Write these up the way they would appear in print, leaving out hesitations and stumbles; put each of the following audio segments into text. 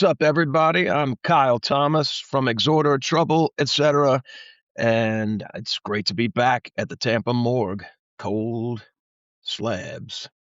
What's up, everybody? I'm Kyle Thomas from Exhorder, Trouble, etc. And it's great to be back at the Tampa Morgue. Cold slabs.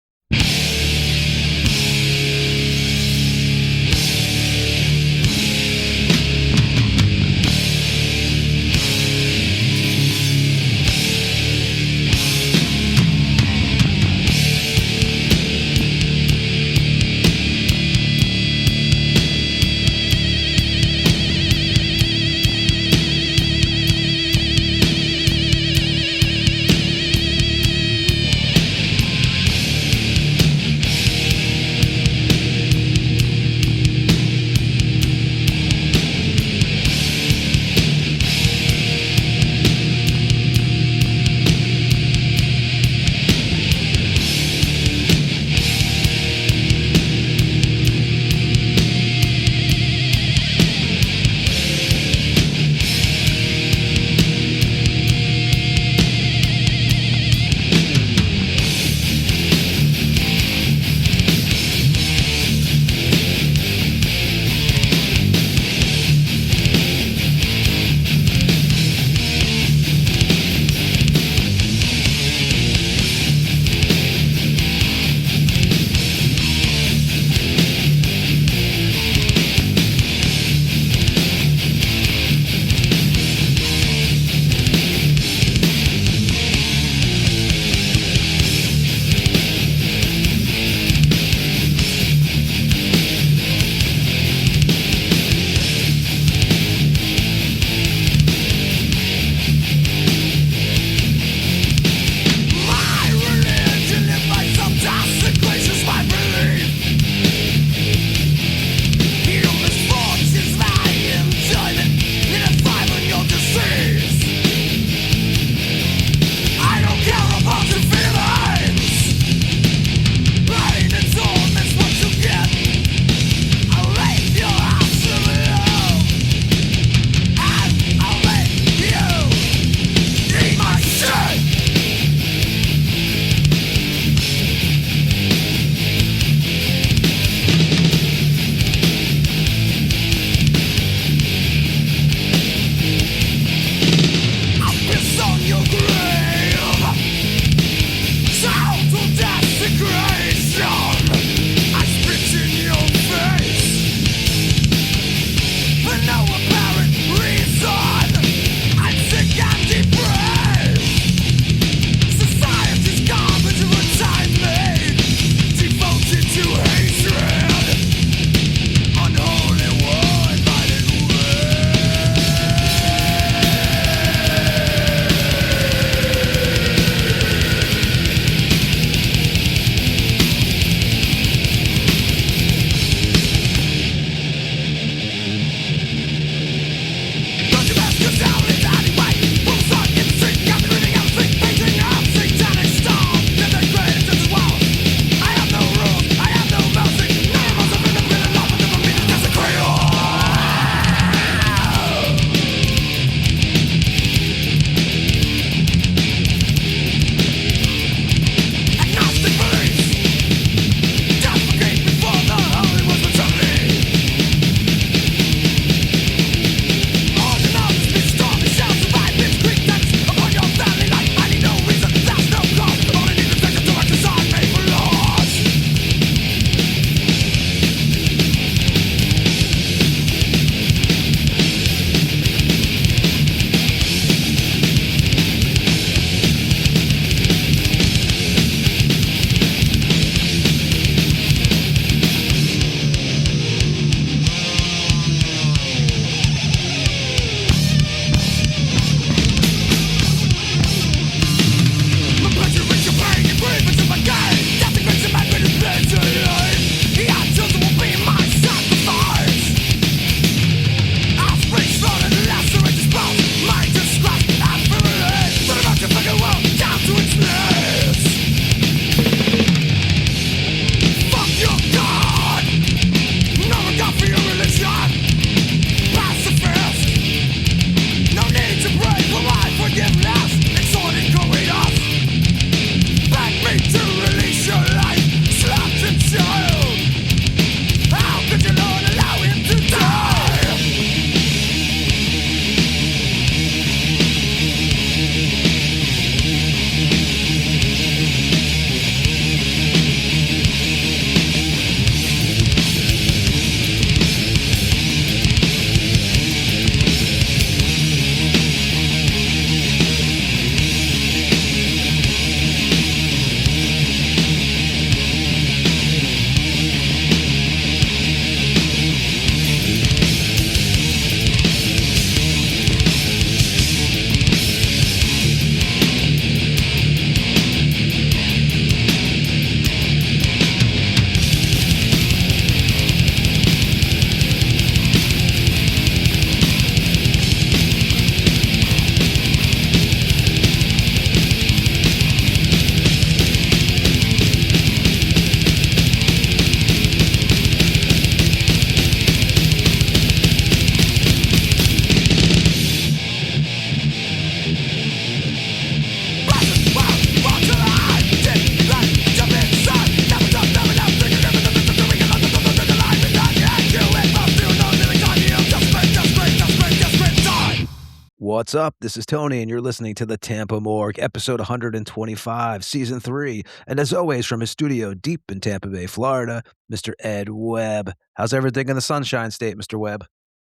What's up? This is Tony, and you're listening to the Tampa Morgue, episode 125, season 3. And as always, from his studio deep in Tampa Bay, Florida, Mr. Ed Webb. How's everything in the Sunshine State, Mr. Webb?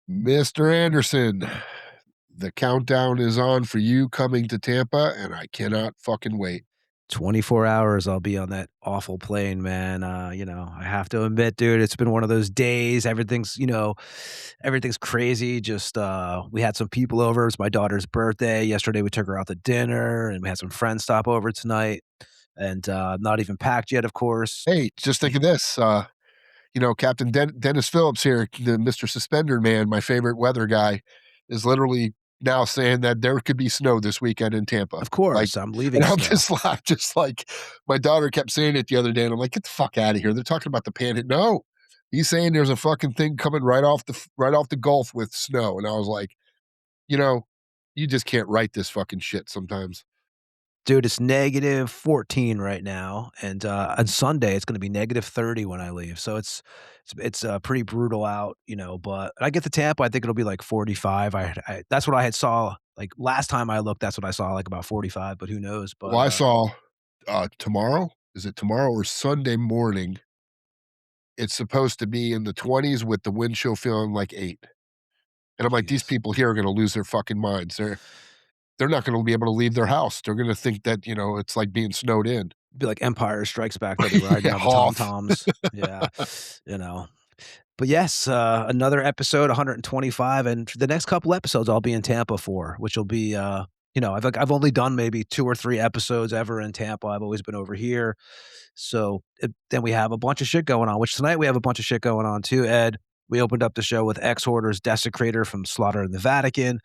Mr. Anderson, the countdown is on for you coming to Tampa, and I cannot fucking wait. 24 hours I'll be on that awful plane, man. I have to admit, dude, it's been one of those days. Everything's crazy. Just we had some people over. It's my daughter's birthday. Yesterday we took her out to dinner, and we had some friends stop over tonight. And not even packed yet, of course. Hey, just think of this. Captain Dennis Phillips here, the Mr. Suspender Man, my favorite weather guy, is literally now saying that there could be snow this weekend in Tampa. Of course, Like, I'm leaving and I'm still. just like, my daughter kept saying it the other day, and I'm like, get the fuck out of here. They're talking about the panhandle. No, he's saying there's a fucking thing coming right off the Gulf with snow. And I was like, you just can't write this fucking shit sometimes. Dude, it's negative 14 right now, and on Sunday it's going to be negative 30 when I leave. So it's pretty brutal out, But I get to Tampa, I think it'll be like 45. I that's what I had saw like last time I looked. That's what I saw, like about 45. But who knows? Well, I saw tomorrow. Is it tomorrow or Sunday morning? It's supposed to be in the 20s with the wind chill feeling like 8. And I'm like, these Jesus. people here are gonna lose their fucking minds. They're not gonna be able to leave their house. They're gonna think that, it's like being snowed in. Be like Empire Strikes Back. They'll be riding Yeah, on the tom Hoth. toms. Yeah, you know. But yes, another episode, 125, and the next couple episodes I'll be in Tampa for, which will be, I've only done maybe 2 or 3 episodes ever in Tampa. I've always been over here. So then we have a bunch of shit going on, which tonight we have a bunch of shit going on too, Ed. We opened up the show with Exhorder-Desecrator from Slaughter in the Vatican.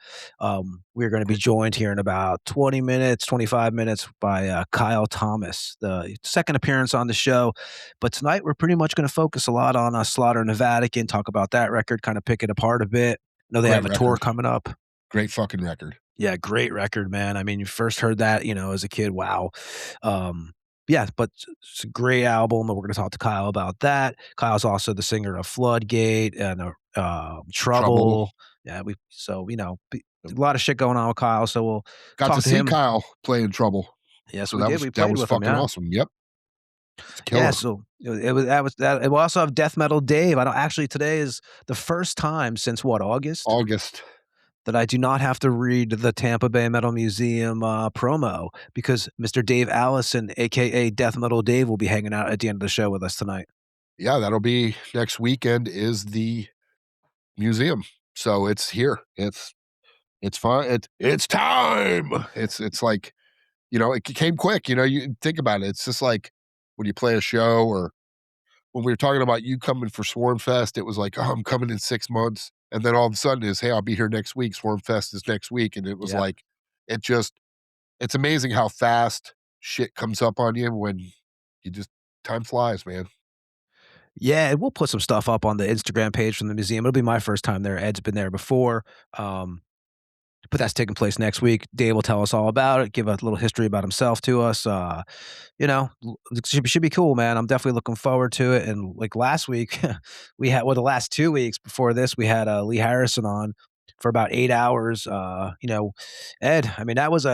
We're going to be joined here in about 20 minutes, 25 minutes by Kyle Thomas, the second appearance on the show. But tonight we're pretty much going to focus a lot on Slaughter in the Vatican, talk about that record, kind of pick it apart a bit. I know they Great have a tour record. coming up. Great fucking record. Yeah, great record, man. I mean, you first heard that, as a kid, wow. Yeah, but it's a great album, and we're gonna talk to Kyle about that. Kyle's also the singer of Floodgate and, Trouble. Trouble. Yeah, a lot of shit going on with Kyle, so we'll Got talk to to see him. Kyle play in Trouble. Yes, So we that did. was We that played was with him, fucking yeah. awesome. Yep. It's a Yeah, killer. so that and we also have Death Metal Dave. I don't actually today is the first time since what, August? August. That I do not have to read the Tampa Bay Metal Museum promo because Mr. Dave Allison, aka Death Metal Dave, will be hanging out at the end of the show with us tonight. Yeah, that'll be next weekend is the museum. So it's here. It's fun. It's time. It's like, it came quick. You think about it. It's just like when you play a show, or when we were talking about you coming for Swarm Fest, it was like, oh, I'm coming in 6 months. And then all of a sudden is, hey, I'll be here next week. Swarm Fest is next week. And it was Yeah. like, it's amazing how fast shit comes up on you when time flies, man. Yeah, and we'll put some stuff up on the Instagram page from the museum. It'll be my first time there. Ed's been there before. But that's taking place next week. Dave will tell us all about it, give a little history about himself to us. It should be cool, man. I'm definitely looking forward to it. And like last week, the last 2 weeks before this, we had Lee Harrison on for about 8 hours. Ed, I mean, that was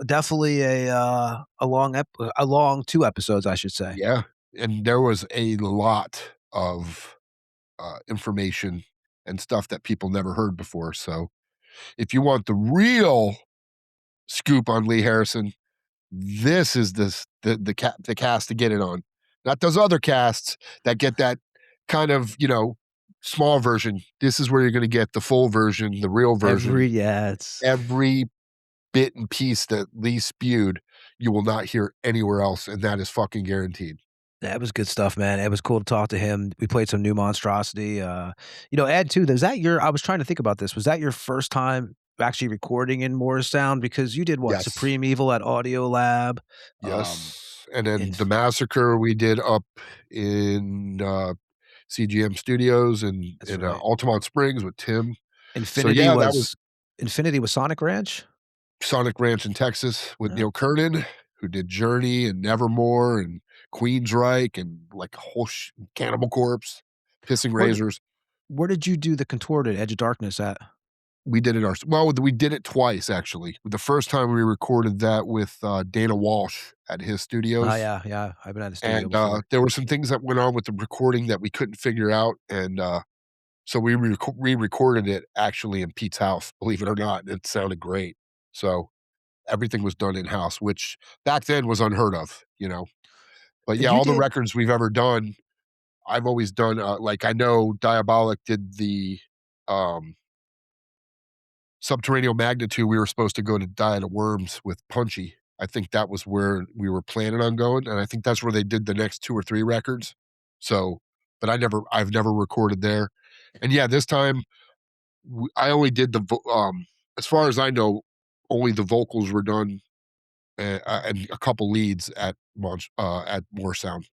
definitely a long 2 episodes, I should say. Yeah. And there was a lot of information and stuff that people never heard before. So if you want the real scoop on Lee Harrison, this is the cast to get it on. Not those other casts that get that kind of, small version. This is where you're going to get the full version, the real version. Every bit and piece that Lee spewed, you will not hear anywhere else, and that is fucking guaranteed. That was good stuff, man. It was cool to talk to him. We played some New Monstrosity. Ed, too, I was trying to think about this. Was that your first time actually recording in Morristown? Because you did what? Yes. Supreme Evil at Audio Lab. Yes. And then the Massacre we did up in CGM Studios and in Altamont Springs with Tim. Infinity was Sonic Ranch? Sonic Ranch in Texas with Neil Kernan, who did Journey and Nevermore and Queensryche and like a whole Cannibal Corpse, Pissing Razors. Where did you do the Contorted Edge of Darkness at? we did it we did it twice, actually. The first time we recorded that with Dana Walsh at his Oh, studios. yeah. I've been at the studio And before. there were some things that went on with the recording that we couldn't figure out. And so we re-recorded it actually in Pete's house, believe it or not. And it sounded great. So everything was done in-house, which back then was unheard of, But And yeah, you all the did records we've ever done, I've always done, like, I know Diabolic did the Subterranean Magnitude. We were supposed to go to Diet of Worms with Punchy. I think that was where we were planning on going, and I think that's where they did the next 2 or 3 records. So, but I've never recorded there. And yeah, this time I only did as far as I know, only the vocals were done, and a couple leads at More Sound,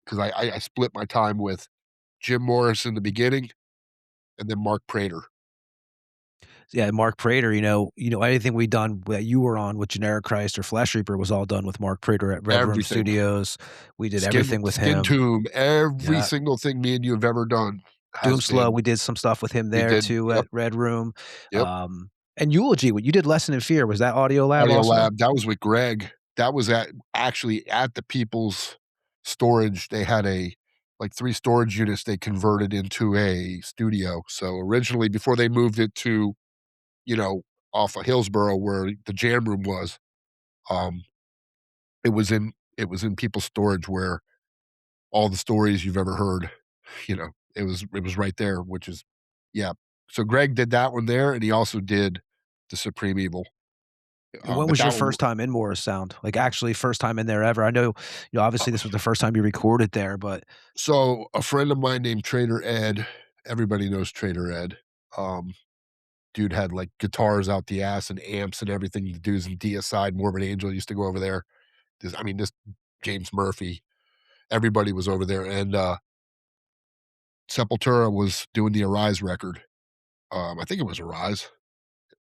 because I split my time with Jim Morris in the beginning, and then Mark Prater. Yeah, Mark Prater, anything we done that you were on with Generic Christ or Flesh Reaper was all done with Mark Prater at Red Room Everything. Studios. We did everything with Skin him. Tomb, every Yeah. single thing me and you have ever done has Doomslow, been. we did some stuff with him We there did, too yep. at Red Room. Yep. And Eulogy, what you did Lesson in Fear, was that Audio Lab Audio also? Lab, that was with Greg. That was actually at the People's Storage. They had like 3 storage units they converted into a studio. So originally, before they moved it to, off of Hillsborough where the jam room was, it was in People's Storage where all the stories you've ever heard, it was right there, which is, yeah. So Greg did that one there, and he also did the Supreme Evil. And when But was your that one, first time in Morris Sound? Like, actually first time in there ever? I know, obviously this was the first time you recorded there, but so a friend of mine named Trader Ed, everybody knows Trader Ed. Dude had like guitars out the ass and amps and everything. The dudes in Deicide, Morbid Angel used to go over there. This James Murphy, everybody was over there. And Sepultura was doing the Arise record. I think it was Arise.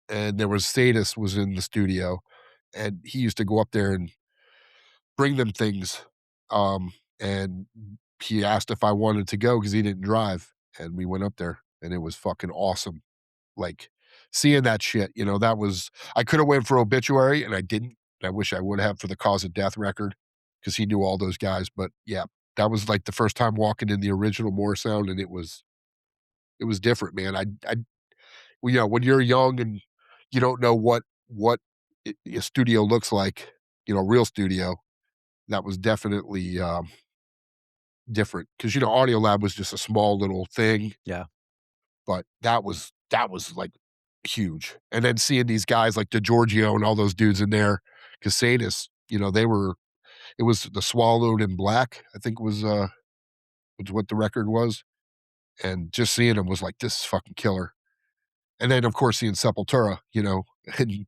And there was Sadis was in the studio, and he used to go up there and bring them things. And he asked if I wanted to go because he didn't drive. And we went up there, and it was fucking awesome. Like, seeing that shit, that was, I could have went for Obituary, and I didn't. I wish I would have for the Cause of Death record, because he knew all those guys. But yeah, that was like the first time walking in the original More Sound, and it was different, man. When you're young and you don't know what a studio looks like, real studio, that was definitely different, because Audio Lab was just a small little thing. yeah. But that was like huge. And then seeing these guys like DiGiorgio and all those dudes in there, Casadis, it was The Swallowed in Black, I think was what the record was. And just seeing them was like, this is fucking killer. And then of course seeing Sepultura, and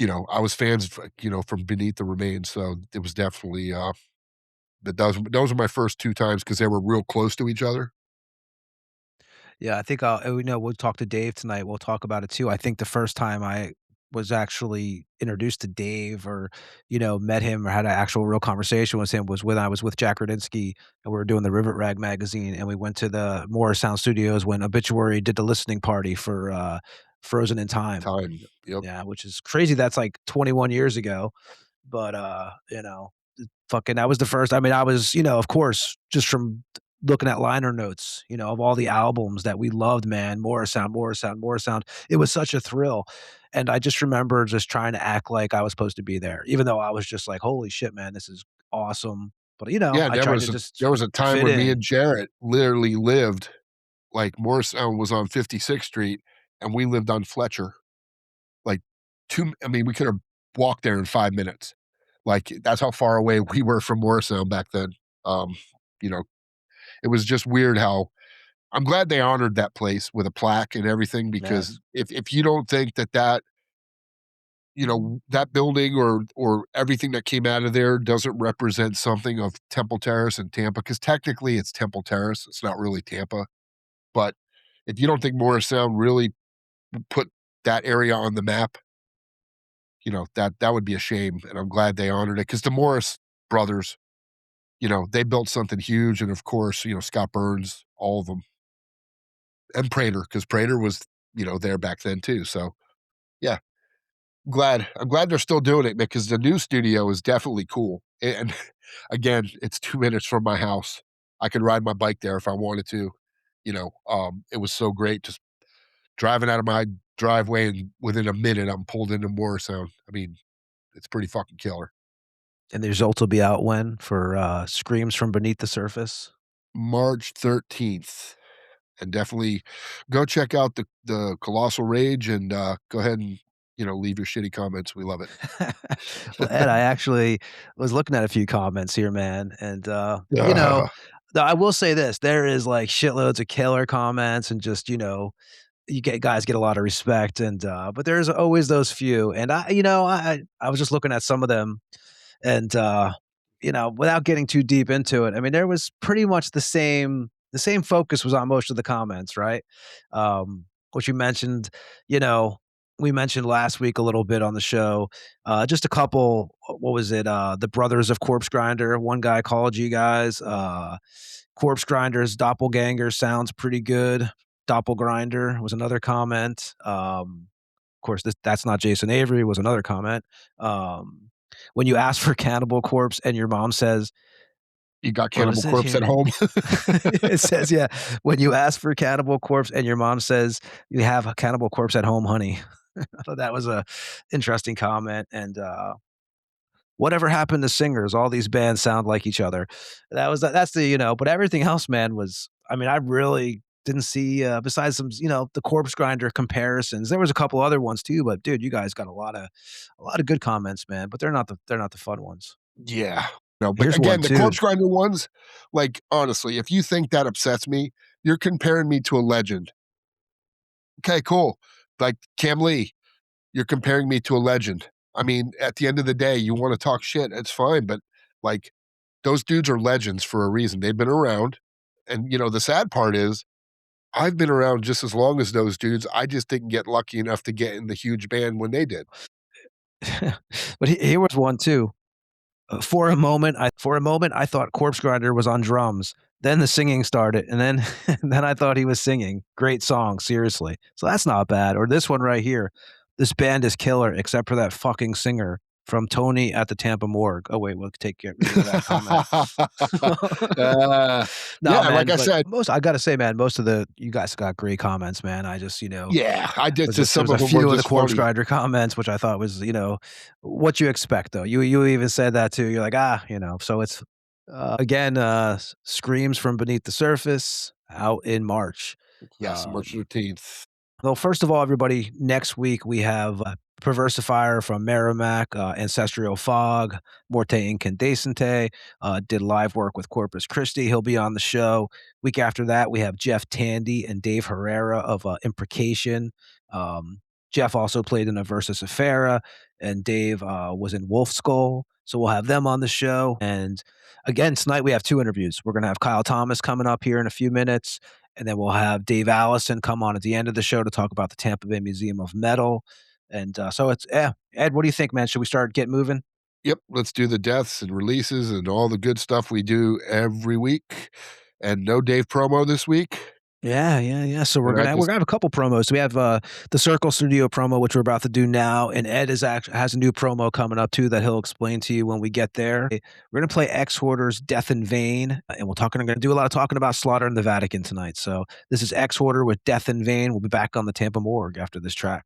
Oh. I was fans, from Beneath the Remains. So it was definitely but those were my first 2 times, because they were real close to each other. Yeah, I think we'll talk to Dave tonight. We'll talk about it too. I think the first time I was actually introduced to Dave, or, met him or had an actual real conversation with him, was when I was with Jack Radinsky and we were doing the Rivet Rag magazine, and we went to the Morris Sound Studios when Obituary did the listening party for Frozen in Time. Yep. Yeah, which is crazy. That's like 21 years ago. But fucking, that was the first. I mean, I was, of course, just from looking at liner notes, of all the albums that we loved, man, More Sound. It was such a thrill. And I just remember just trying to act like I was supposed to be there, even though I was just like, holy shit, man, this is awesome. But, Yeah, I tried to just there was a time fit when me in. and Jarrett literally lived, like, Morris Sound was on 56th Street, and we lived on Fletcher. Like, we could have walked there in 5 minutes. Like, that's how far away we were from Morris Sound back then. You know, it was just weird how, I'm glad they honored that place with a plaque and everything, because if you don't think that that building or everything that came out of there doesn't represent something of Temple Terrace and Tampa, because technically it's Temple Terrace, it's not really Tampa. But if you don't think Morris Sound really put that area on the map, that would be a shame. And I'm glad they honored it, because the Morris brothers, they built something huge. And of course, Scott Burns, all of them. And Prater, because Prater was there back then too. So yeah, I'm glad they're still doing it, because the new studio is definitely cool. And again, it's 2 minutes from my house. I could ride my bike there if I wanted to. It was so great just driving out of my driveway, and within a minute I'm pulled into Morrisound. I mean, it's pretty fucking killer. And the results will be out when for Screams from Beneath the Surface? March 13th. And definitely go check out the Colossal Rage, and go ahead and leave your shitty comments. We love it. Well, Ed, I actually was looking at a few comments here, man, and Uh, I will say this: there is like shitloads of killer comments, and just guys get a lot of respect, and but there's always those few, and I was just looking at some of them, and without getting too deep into it, I mean, there was pretty much the same focus was on most of the comments, right? Which you mentioned, you know, we mentioned last week a little bit on the show. Just a couple. What was it? The Brothers of Corpse Grinder. One guy called you guys. Corpse Grinder's doppelganger sounds pretty good. Doppelgrinder was another comment. Of course, that's not Jason Avery was another comment. When you ask for Cannibal Corpse and your mom says, you got what was Cannibal it Corpse at here? home? It says, yeah, when you ask for Cannibal Corpse and your mom says, you have a Cannibal Corpse at home, honey. I thought that was a interesting comment. And whatever happened to singers? All these bands sound like each other. That's but everything else, man, I mean, I really didn't see besides some, the Corpse Grinder comparisons. There was a couple other ones too, but dude, you guys got a lot of good comments, man, but they're not the fun ones. Yeah. No, but Here's one again, the too. Corpse Grinder ones, like, honestly, if you think that upsets me, you're comparing me to a legend. Okay, cool. Like Cam Lee, you're comparing me to a legend. I mean, at the end of the day, you want to talk shit, it's fine, but like, those dudes are legends for a reason. They've been around. And the sad part is I've been around just as long as those dudes. I just didn't get lucky enough to get in the huge band when they did. But here was one too. For a moment, I thought Corpse Grinder was on drums. Then the singing started, and then then I thought he was singing. Great song, seriously. So that's not bad. Or this one right here. This band is killer, except for that fucking singer from Tony at the Tampa Morgue. Oh wait, we'll get rid of that comment. No, Yeah, man, like I but said, I gotta say, man, most of you guys got great comments, man. I just, yeah, I did. Just there some was a of them were few of the just Corpse funny. Grinder comments, which I thought was, what you expect though. You even said that too. You're like, so it's again, Screams from Beneath the Surface out in March. Yes, March Um, 13th. well, first of all, everybody, next week we have Perversifier from Merrimack, Ancestral Fog, Morte Incandescente, did live work with Corpus Christi. He'll be on the show. Week after that, we have Jeff Tandy and Dave Herrera of Imprecation. Jeff also played in a Versus Affera, and Dave was in Wolf Skull. So we'll have them on the show. And again, tonight we have two interviews. We're going to have Kyle Thomas coming up here in a few minutes. And then we'll have Dave Allison come on at the end of the show to talk about the Tampa Bay Museum of Metal. And so it's, Ed, what do you think, man? Should we start getting moving? Yep, let's do the deaths and releases and all the good stuff we do every week. And no Dave promo this week. Yeah. So we're And I gonna just have a couple promos. We have the Circle Studio promo, which we're about to do now, and Ed has a new promo coming up too that he'll explain to you when we get there. We're gonna play Exhorder's Death in Vain, and we're gonna do a lot of talking about Slaughter in the Vatican tonight. So this is Exhorder with Death in Vain. We'll be back on the Tampa Morgue after this track.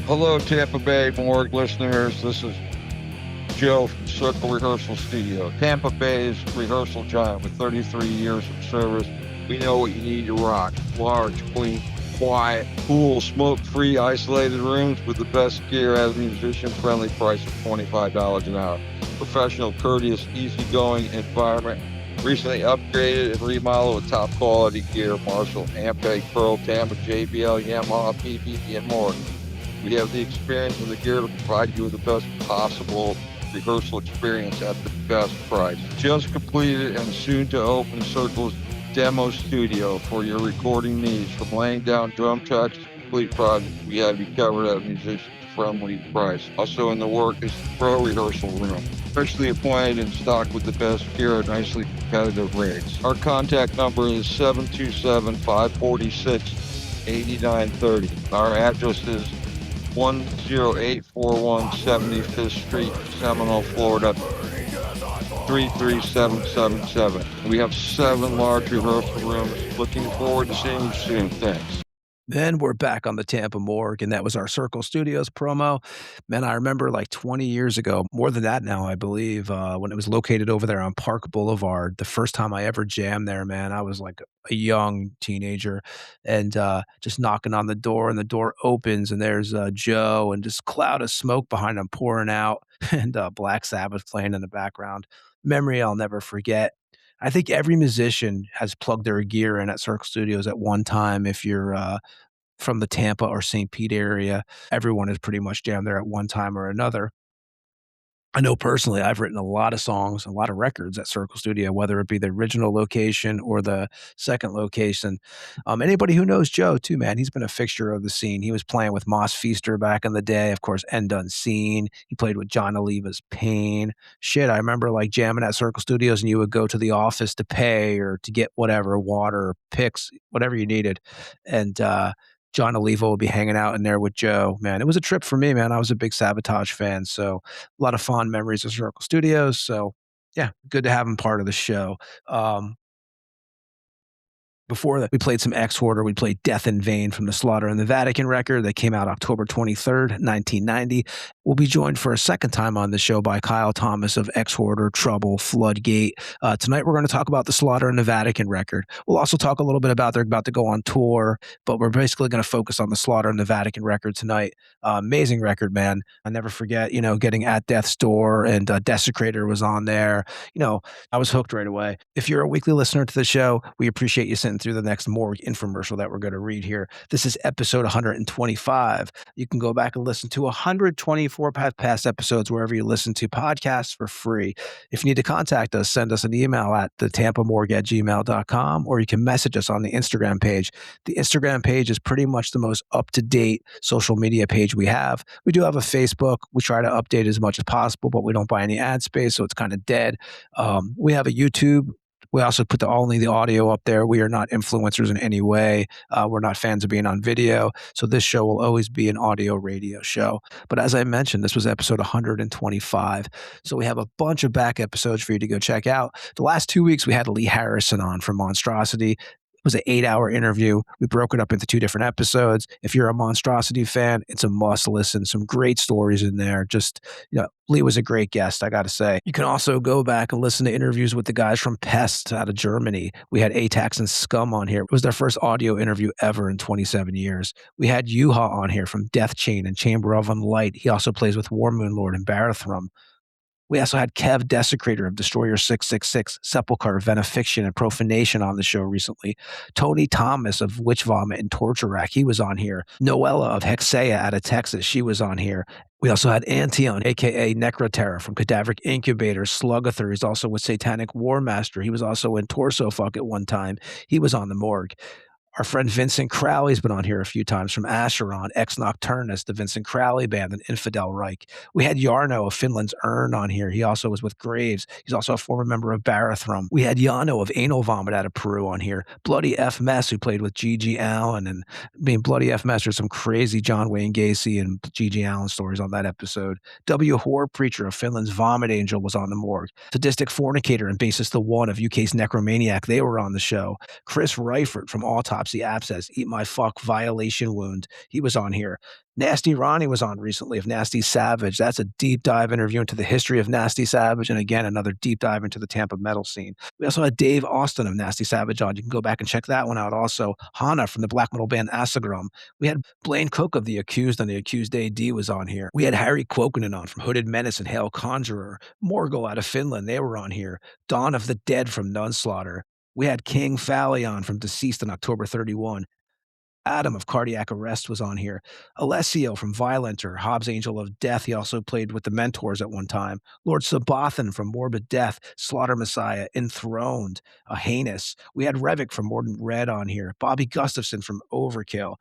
Hello, Tampa Bay Morgue listeners. This is Joe from Circle Rehearsal Studio, Tampa Bay's rehearsal giant with 33 years of service. We know what you need to rock. Large, clean, quiet, cool, smoke-free, isolated rooms with the best gear at a musician-friendly price of $25 an hour. Professional, courteous, easygoing environment. Recently upgraded and remodeled with top-quality gear, Marshall, Ampeg, Pearl, Tampa, JBL, Yamaha, PPP, and more. We have the experience and the gear to provide you with the best possible rehearsal experience at the best price. Just completed and soon to open Circle's demo studio for your recording needs. From laying down drum tracks to complete projects, we have you covered at a musician-friendly price. Also in the work is the pro rehearsal room, freshly appointed and stocked with the best gear at nicely competitive rates. Our contact number is 727-546-8930. Our address is 10841 75th Street, Seminole, Florida, 33777. We have 7 large rehearsal rooms. Looking forward to seeing you soon. Thanks. Then we're back on the Tampa Morgue, and that was our Circle Studios promo. Man, I remember like 20 years ago, more than that now, I believe, when it was located over there on Park Boulevard. The first time I ever jammed there, man, I was like a young teenager and just knocking on the door, and the door opens, and there's Joe, and just cloud of smoke behind him pouring out, and Black Sabbath playing in the background. Memory I'll never forget. I think every musician has plugged their gear in at Circle Studios at one time. If you're from the Tampa or St. Pete area, everyone is pretty much jammed there at one time or another. I know personally, I've written a lot of songs, a lot of records at Circle Studio, whether it be the original location or the second location. Anybody who knows Joe too, man, he's been a fixture of the scene. He was playing with Moss Feaster back in the day, of course, End Unseen. He played with John Oliva's Pain. Shit, I remember like jamming at Circle Studios, and you would go to the office to pay or to get whatever, water, picks, whatever you needed. And John Oliva would be hanging out in there with Joe. Man, it was a trip for me, man. I was a big Sabotage fan, so a lot of fond memories of Circle Studios. So yeah, good to have him part of the show. Before that, we played some Exhorder. We played Death in Vain from the Slaughter in the Vatican record that came out October 23rd, 1990. We'll be joined for a second time on the show by Kyle Thomas of Exhorder, Trouble, Floodgate. Tonight, we're going to talk about the Slaughter in the Vatican record. We'll also talk a little bit about they're about to go on tour, but we're basically going to focus on the Slaughter in the Vatican record tonight. Amazing record, man. I never forget, getting At Death's Door, and Dissecrator was on there. I was hooked right away. If you're a weekly listener to the show, we appreciate you sitting through the next Morgue infomercial that we're going to read here. This is episode 125. You can go back and listen to 124 past episodes wherever you listen to podcasts for free. If you need to contact us, send us an email at thetampamorgue@gmail.com, or you can message us on the Instagram page. The Instagram page is pretty much the most up-to-date social media page we have. We do have a Facebook. We try to update as much as possible, but we don't buy any ad space, so it's kind of dead. We have a YouTube. We also put only the audio up there. We are not influencers in any way. We're not fans of being on video. So this show will always be an audio radio show. But as I mentioned, this was episode 125. So we have a bunch of back episodes for you to go check out. The last 2 weeks, we had Lee Harrison on from Monstrosity. It was an 8-hour interview. We broke it up into 2 different episodes. If you're a Monstrosity fan, it's a must listen. Some great stories in there. Just, Lee was a great guest, I got to say. You can also go back and listen to interviews with the guys from Pest out of Germany. We had Atax and Scum on here. It was their first audio interview ever in 27 years. We had Yuha on here from Death Chain and Chamber of Unlight. He also plays with War Moon Lord and Barathrum. We also had Kev Desecrator of Destroyer 666, Sepulchre, Venefiction, and Profanation on the show recently. Tony Thomas of Witch Vomit and Torture Rack, he was on here. Noella of Hexea out of Texas, she was on here. We also had Antion, a.k.a. Necroterror from Cadaveric Incubator, Slugother. He's also with Satanic War Master. He was also in Torso Fuck at one time. He was on the Morgue. Our friend Vincent Crowley's been on here a few times from Acheron, Ex Nocturnus, the Vincent Crowley Band, and Infidel Reich. We had Jarno of Finland's Urn on here. He also was with Graves. He's also a former member of Barathrum. We had Yano of Anal Vomit out of Peru on here. Bloody F. Mess, who played with G.G. Allen. And Bloody F. Mess, there's some crazy John Wayne Gacy and G.G. Allen stories on that episode. W. Horror Preacher of Finland's Vomit Angel was on the Morgue. Sadistic Fornicator and Bassist The One of UK's Necromaniac, they were on the show. Chris Reifert from Autopsy Dropsy Abscess, Eat My Fuck, Violation Wound. He was on here. Nasty Ronnie was on recently of Nasty Savage. That's a deep dive interview into the history of Nasty Savage. And again, another deep dive into the Tampa metal scene. We also had Dave Austin of Nasty Savage on. You can go back and check that one out. Also, Hana from the black metal band Asagrum. We had Blaine Cook of The Accused and The Accused AD was on here. We had Harry Quokinen on from Hooded Menace and Hail Conjurer. Morgo out of Finland, they were on here. Dawn of the Dead from Nunslaughter. We had King Fally on from Deceased on October 31. Adam of Cardiac Arrest was on here. Alessio from Violenter, Hobbs Angel of Death. He also played with the Mentors at one time. Lord Sabathan from Morbid Death, Slaughter Messiah, Enthroned, Heinous. We had Revik from Mordant Red on here. Bobby Gustafson from Overkill.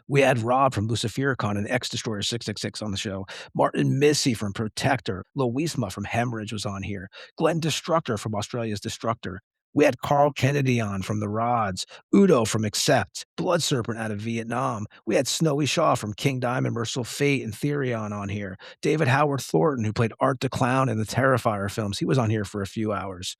We had Rob from Lucifericon and X-Destroyer 666 on the show. Martin Missy from Protector. Loisma from Hemorrhage was on here. Glenn Destructor from Australia's Destructor. We had Carl Kennedy on from The Rods, Udo from Accept, Blood Serpent out of Vietnam. We had Snowy Shaw from King Diamond, Merciful Fate, and Therion on here. David Howard Thornton, who played Art the Clown in the Terrifier films, he was on here for a few hours.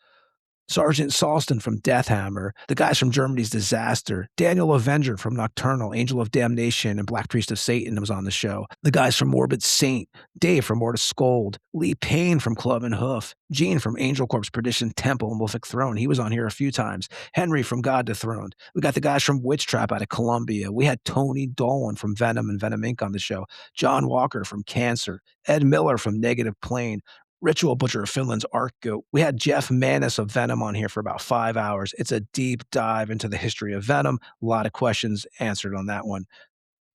Sergeant Salston from Deathhammer, the guys from Germany's Disaster, Daniel Avenger from Nocturnal, Angel of Damnation, and Black Priest of Satan was on the show, the guys from Morbid Saint, Dave from Mortis Scold, Lee Payne from Club and Hoof, Gene from Angel Corpse, Perdition Temple, and Wolfic Throne. He was on here a few times. Henry from God Dethroned. We got the guys from Witch Trap out of Columbia. We had Tony Dolan from Venom and Venom Inc. on the show, John Walker from Cancer, Ed Miller from Negative Plane, Ritual Butcher of Finland's Arc Goat. We had Jeff Manis of Venom on here for about 5 hours. It's a deep dive into the history of Venom. A lot of questions answered on that one.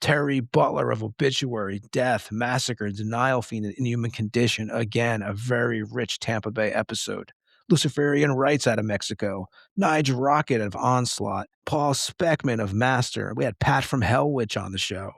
Terry Butler of Obituary, Death, Massacre, Denial Fiend, and Inhuman Condition. Again, a very rich Tampa Bay episode. Luciferian Rights out of Mexico. Nige Rocket of Onslaught. Paul Speckman of Master. We had Pat from Hell Witch on the show.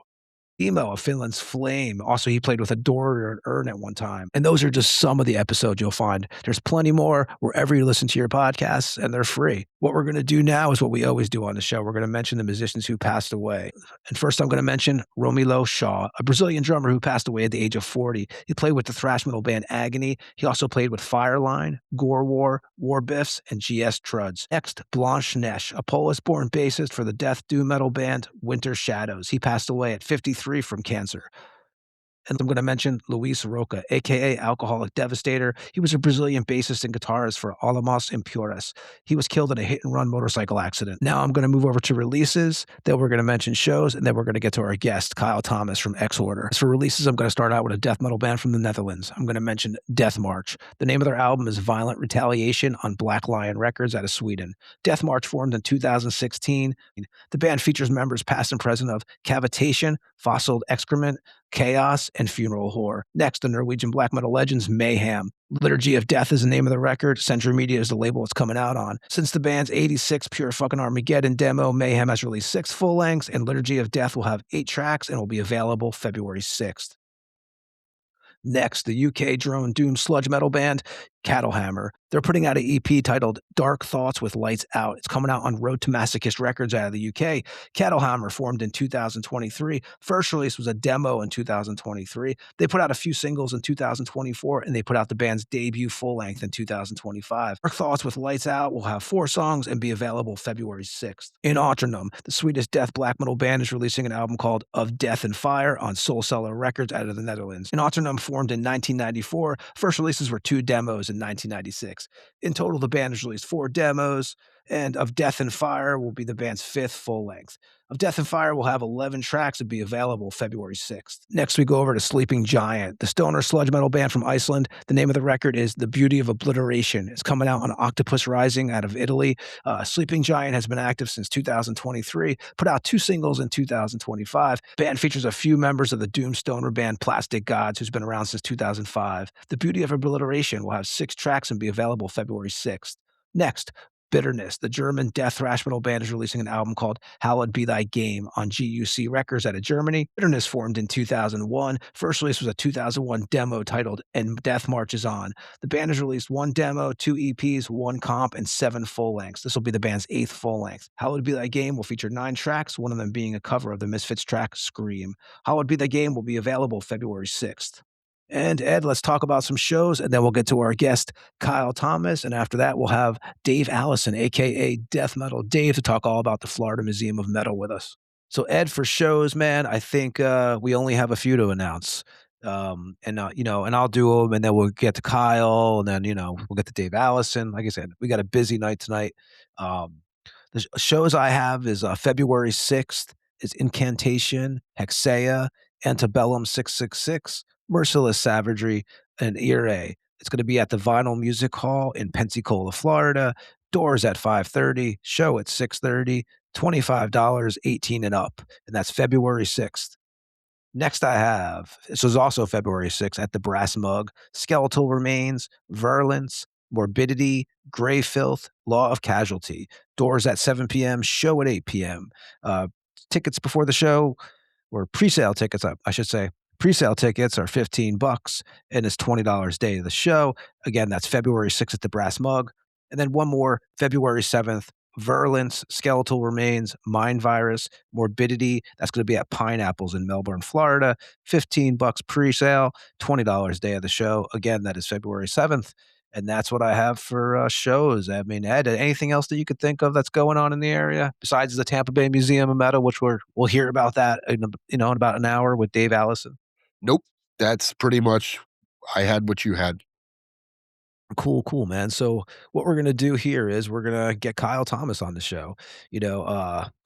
Emo of Finland's Flame. Also, he played with Adorer and Urn at one time. And those are just some of the episodes you'll find. There's plenty more wherever you listen to your podcasts, and they're free. What we're going to do now is what we always do on the show. We're going to mention the musicians who passed away. And first, I'm going to mention Romilo Shaw, a Brazilian drummer who passed away at the age of 40. He played with the thrash metal band Agony. He also played with Fireline, Gore War, War Biffs, and GS Truds. Next, Blanche Nesh, a Polish-born bassist for the death doom metal band Winter Shadows. He passed away at 53 from cancer. And I'm going to mention Luis Roca, a.k.a. Alcoholic Devastator. He was a Brazilian bassist and guitarist for Almas Impuras. He was killed in a hit-and-run motorcycle accident. Now I'm going to move over to releases, then we're going to mention shows, and then we're going to get to our guest, Kyle Thomas from Exhorder. As for releases, I'm going to start out with a death metal band from the Netherlands. I'm going to mention Death March. The name of their album is Violent Retaliation on Black Lion Records out of Sweden. Death March formed in 2016. The band features members past and present of Cavitation, Fossil Excrement, Chaos, and Funeral Whore. Next, the Norwegian black metal legends Mayhem. Liturgy of Death is the name of the record. Century Media is the label it's coming out on. Since the band's 86 Pure Fucking Armageddon demo, Mayhem has released 6 full lengths, and Liturgy of Death will have 8 tracks and will be available February 6th. Next, the UK drone doom sludge metal band Cattlehammer. They're putting out an EP titled Dark Thoughts with Lights Out. It's coming out on Road to Masochist Records out of the UK. Cattlehammer formed in 2023. First release was a demo in 2023. They put out a few singles in 2024, and they put out the band's debut full-length in 2025. Dark Thoughts with Lights Out will have 4 songs and be available February 6th. In Autonom, the Swedish death black metal band is releasing an album called Of Death and Fire on Soul Cellar Records out of the Netherlands. In Autonom formed in 1994. First releases were 2 demos in 1996. In total, the band has released 4 demos, and Of Death and Fire will be the band's 5th full length. Of Death and Fire will have 11 tracks and be available February 6th. Next, we go over to Sleeping Giant, the stoner sludge metal band from Iceland. The name of the record is The Beauty of Obliteration. It's coming out on Octopus Rising out of Italy. Sleeping Giant has been active since 2023, put out 2 singles in 2025. Band features a few members of the doom stoner band Plastic Gods, who's been around since 2005. The Beauty of Obliteration will have 6 tracks and be available February 6th. Next, Bitterness, the German death thrash metal band, is releasing an album called Hallowed Be Thy Game on GUC Records out of Germany. Bitterness formed in 2001. First release was a 2001 demo titled And Death March Is On. The band has released 1 demo, 2 EPs, 1 comp, and 7 full lengths. This will be the band's 8th full length. Hallowed Be Thy Game will feature 9 tracks, one of them being a cover of the Misfits track Scream. Hallowed Be Thy Game will be available February 6th. And Ed, let's talk about some shows, and then we'll get to our guest, Kyle Thomas. And after that, we'll have Dave Allison, aka Death Metal Dave, to talk all about the Florida Museum of Metal with us. So Ed, for shows, man, I think we only have a few to announce. And I'll do them, and then we'll get to Kyle, and then we'll get to Dave Allison. Like I said, we got a busy night tonight. The shows I have is February 6th is Incantation, Hexea, Antebellum 666, Merciless Savagery, and Ire. It's going to be at the Vinyl Music Hall in Pensacola, Florida. Doors at 5:30, show at 6:30, $25, 18 and up, and that's February 6th. Next I have, this was also February 6th, at the Brass Mug, Skeletal Remains, Virulence, Morbidity, Grey Filth, Law of Casualty. Doors at 7 p.m., show at 8 p.m. Tickets before the show, or pre-sale tickets, I should say. Pre-sale tickets are $15, and it's $20 day of the show. Again, that's February 6th at the Brass Mug. And then one more, February 7th, Virulence, Skeletal Remains, Mind Virus, Morbidity. That's going to be at Pineapples in Melbourne, Florida. $15 pre-sale, $20 day of the show. Again, that is February 7th. And that's what I have for shows. I mean, Ed, anything else that you could think of that's going on in the area besides the Tampa Bay Museum of Metal, which we'll hear about that in about an hour with Dave Allison? Nope. That's pretty much, I had what you had. Cool, man. So what we're going to do here is we're going to get Kyle Thomas on the show.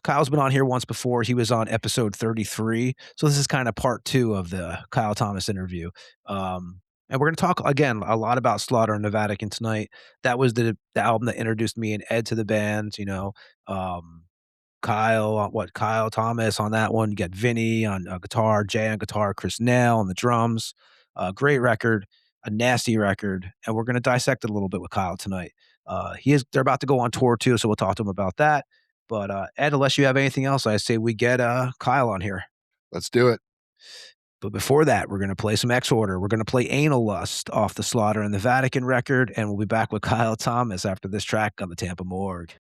Kyle's been on here once before. He was on episode 33. So this is kind of part 2 of the Kyle Thomas interview. And we're going to talk, again, a lot about Slaughter and the Vatican tonight. That was the album that introduced me and Ed to the band. Kyle Thomas on that one. You got Vinny on guitar, Jay on guitar, Chris Nail on the drums. Great record. A nasty record, and we're going to dissect it a little bit with Kyle tonight. They're about to go on tour too, so we'll talk to him about that. But Ed, unless you have anything else, I say we get Kyle on here. Let's do it. But before that, we're going to play some Exhorder. We're going to play Anal Lust off the Slaughter and the Vatican record, and we'll be back with Kyle Thomas after this track on the Tampa Morgue.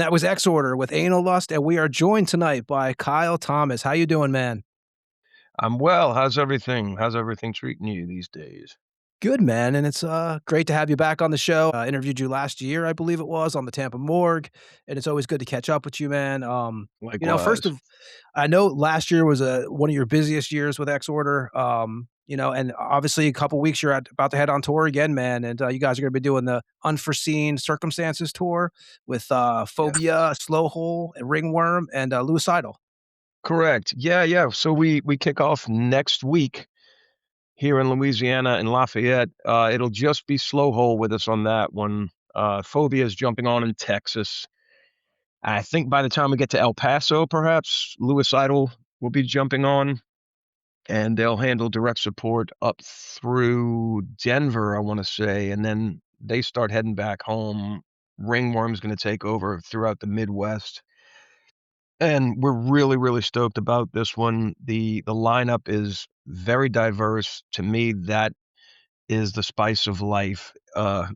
that was Exhorder with Anal Lust, and we are joined tonight by Kyle Thomas. How you doing, man? I'm well. How's everything? How's everything treating you these days? Good, man, and it's great to have you back on the show. I interviewed you last year, I believe it was, on the Tampa Morgue, and it's always good to catch up with you, man. Likewise. I know last year was one of your busiest years with Exhorder. And obviously a couple weeks you're about to head on tour again, man, and you guys are going to be doing the Unforeseen Circumstances tour with Phobia, Slow Hole, and Ringworm, and Luicidal. Correct. Yeah. So we kick off next week here in Louisiana in Lafayette. It'll just be Slow Hole with us on that one. Phobia is jumping on in Texas. I think by the time we get to El Paso, perhaps Luicidal will be jumping on, and they'll handle direct support up through Denver, I want to say, and then they start heading back home. Ringworm's going to take over throughout the Midwest. And we're really, really stoked about this one. The lineup is very diverse. To me, that is the spice of life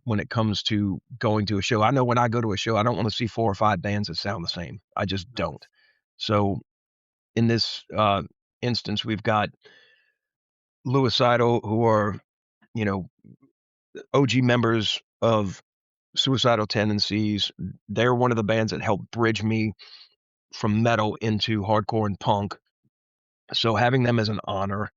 when it comes to going to a show. I know when I go to a show, I don't want to see 4 or 5 bands that sound the same. I just don't. So in this instance, we've got Luicidal, who are, OG members of Suicidal Tendencies. They're one of the bands that helped bridge me from metal into hardcore and punk. So having them as an honor.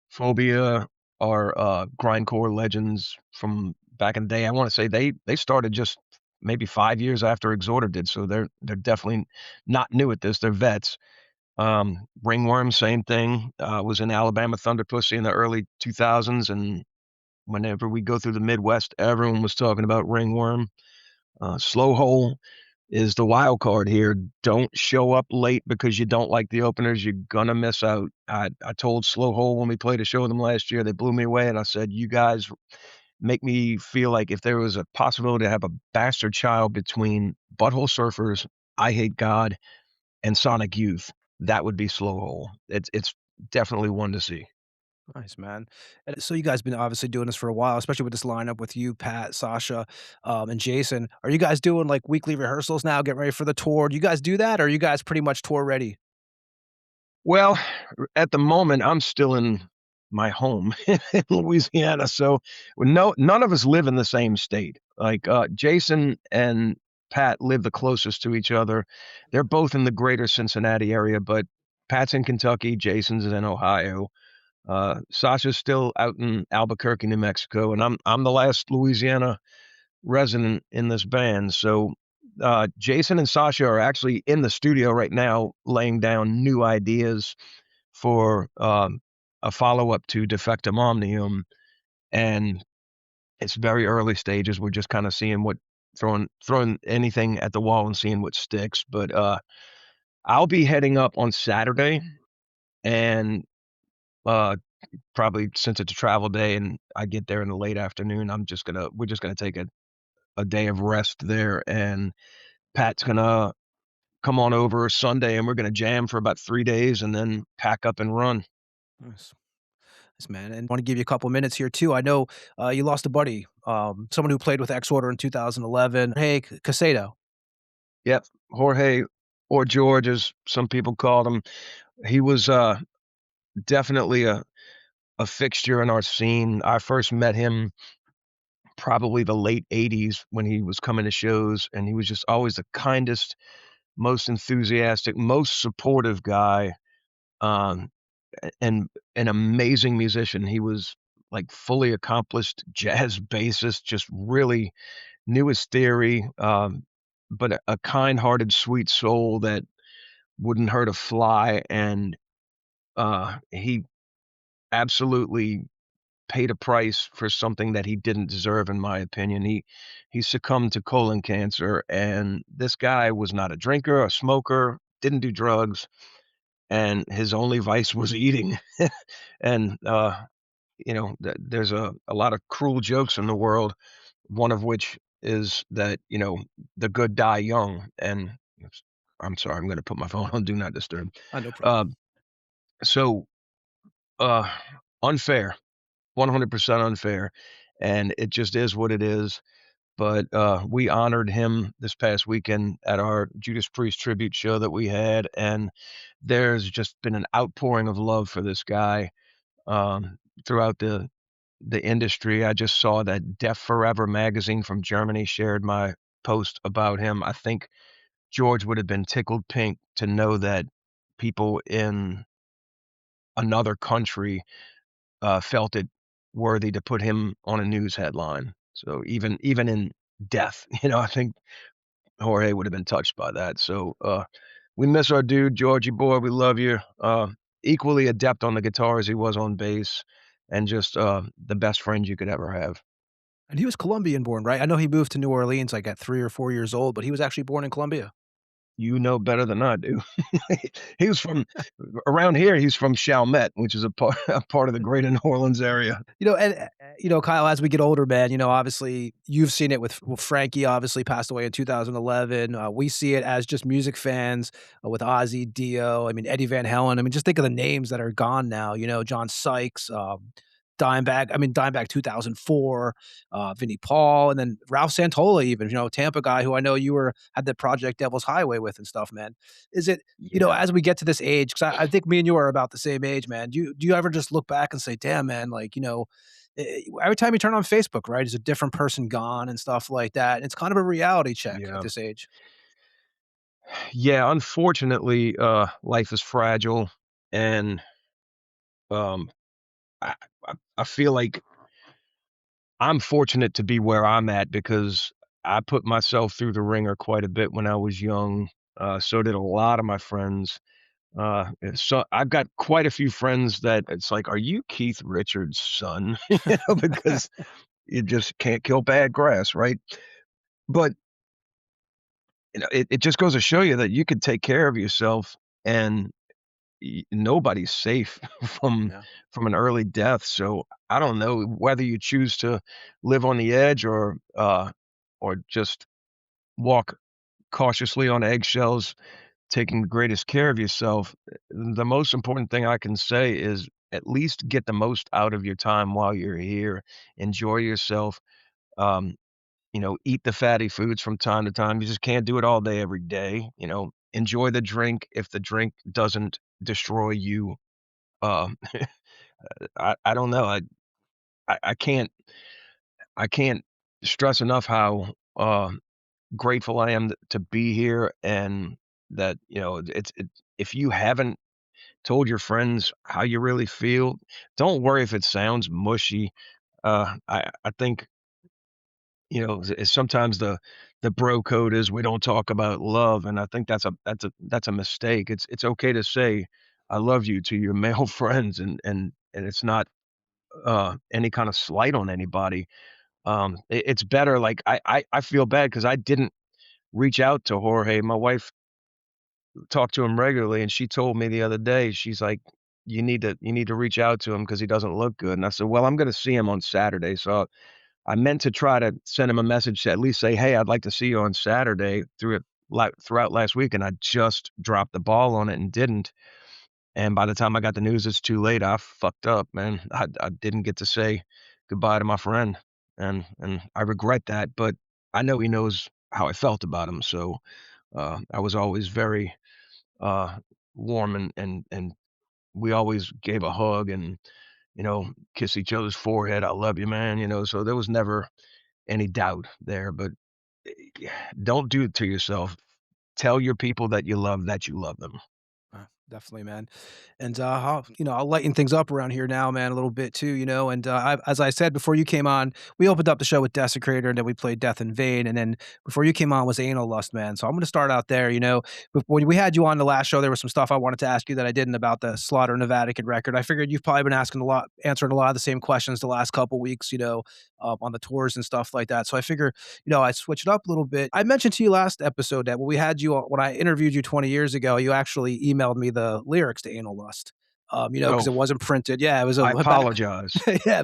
Phobia are grindcore legends from back in the day. I want to say they started just maybe 5 years after Exhorder did, so they're definitely not new at this. They're vets. Ringworm, same thing. Was in Alabama Thunder Pussy in the early 2000s, and whenever we go through the Midwest, everyone was talking about Ringworm. Slow Hole is the wild card here. Don't show up late because you don't like the openers. You're gonna miss out. I told Slow Hole when we played a show with them last year, they blew me away, and I said, you guys make me feel like if there was a possibility to have a bastard child between Butthole Surfers, I Hate God, and Sonic Youth, that would be Slow Hole. It's definitely one to see. Nice, man. And so you guys been obviously doing this for a while, especially with this lineup with you, Pat, Sasha, and Jason. Are you guys doing like weekly rehearsals now, getting ready for the tour? Do you guys do that, or are you guys pretty much tour ready? Well, at the moment, I'm still in my home in Louisiana, so none of us live in the same state. Like Jason and Pat live the closest to each other. They're both in the greater Cincinnati area, but Pat's in Kentucky, Jason's in Ohio. Sasha's still out in Albuquerque, New Mexico, and I'm the last Louisiana resident in this band. So Jason and Sasha are actually in the studio right now laying down new ideas for a follow-up to Defectum Omnium, and it's very early stages. We're just kind of seeing what throwing anything at the wall and seeing what sticks. But I'll be heading up on Saturday, and probably since it's a travel day and I get there in the late afternoon, we're just gonna take a day of rest there, and Pat's gonna come on over Sunday, and we're gonna jam for about 3 days and then pack up and run. Nice. Nice, man. And I want to give you a couple minutes here too. I know you lost a buddy, someone who played with Exhorder in 2011. Hey, Casado. Yep, Jorge, or George, as some people called him. He was definitely a fixture in our scene. I first met him probably the late 80s when he was coming to shows, and he was just always the kindest, most enthusiastic, most supportive guy, and an amazing musician. He was like fully accomplished jazz bassist, just really knew his theory, but a kind-hearted, sweet soul that wouldn't hurt a fly. And he absolutely paid a price for something that he didn't deserve, in my opinion. He succumbed to colon cancer, and this guy was not a drinker, a smoker, didn't do drugs, and his only vice was eating. And there's a lot of cruel jokes in the world, one of which is that the good die young. And I'm sorry, I'm going to put my phone on do not disturb. No problem. So unfair, 100% unfair, and it just is what it is. but we honored him this past weekend at our Judas Priest tribute show that we had, and there's just been an outpouring of love for this guy throughout the industry. I just saw that Deaf Forever magazine from Germany shared my post about him. I think George would have been tickled pink to know that people in another country felt it worthy to put him on a news headline. So even in death, I think Jorge would have been touched by that. So we miss our dude, Georgie boy. We love you. Equally adept on the guitar as he was on bass, and just the best friend you could ever have. And he was Colombian born, right? I know he moved to New Orleans like at 3 or 4 years old, but he was actually born in Colombia. You know better than I do. He was from around here. He's from Chalmette, which is a part of the greater New Orleans area. Kyle, as we get older, man, obviously you've seen it with Frankie, obviously passed away in 2011. We see it as just music fans with Ozzy, Dio. I mean, Eddie Van Halen. I mean, just think of the names that are gone now. John Sykes, Dimebag 2004, Vinnie Paul, and then Ralph Santola, even, Tampa guy who I know you had the Project Devil's Highway with and stuff, man. Is it, as we get to this age, because I think me and you are about the same age, man, do you ever just look back and say, damn, man, like, every time you turn on Facebook, right, is a different person gone and stuff like that. And it's kind of a reality check at this age. Yeah, unfortunately, life is fragile, and I feel like I'm fortunate to be where I'm at because I put myself through the ringer quite a bit when I was young. So did a lot of my friends. So I've got quite a few friends that it's like, are you Keith Richards' son? Because you just can't kill bad grass, right? But it just goes to show you that you can take care of yourself, and nobody's safe from an early death. So I don't know whether you choose to live on the edge or just walk cautiously on eggshells, taking the greatest care of yourself. The most important thing I can say is at least get the most out of your time while you're here. Enjoy yourself. Eat the fatty foods from time to time. You just can't do it all day, every day. Enjoy the drink if the drink doesn't destroy you. I don't know. I can't stress enough how grateful I am to be here, and that if you haven't told your friends how you really feel, don't worry if it sounds mushy. I think sometimes the bro code is we don't talk about love, and I think that's a mistake. It's okay to say I love you to your male friends, and it's not any kind of slight on anybody. It's better. Like I feel bad because I didn't reach out to Jorge. My wife talked to him regularly, and she told me the other day, she's like, you need to reach out to him because he doesn't look good. And I said, well, I'm going to see him on Saturday, so I meant to try to send him a message to at least say, hey, I'd like to see you on Saturday throughout last week, and I just dropped the ball on it and didn't. And by the time I got the news it's too late, I fucked up, man. I didn't get to say goodbye to my friend, and I regret that, but I know he knows how I felt about him. So I was always very warm, and we always gave a hug and kiss each other's forehead. I love you, man. So there was never any doubt there. But don't do it to yourself. Tell your people that you love them. Definitely, man. And I'll lighten things up around here now, man, a little bit too, and as I said before you came on, we opened up the show with Dissecrator, and then we played Death in Vain, and then before you came on was Anal Lust, man. So I'm going to start out there. When we had you on the last show, there was some stuff I wanted to ask you that I didn't about the Slaughter and the Vatican record. I figured you've probably been answering a lot of the same questions the last couple weeks, on the tours and stuff like that. So I figure, I'd switch it up a little bit. I mentioned to you last episode that when I interviewed you 20 years ago, you actually emailed me the lyrics to Anal Lust, because it wasn't printed. Yeah, it was. I apologize.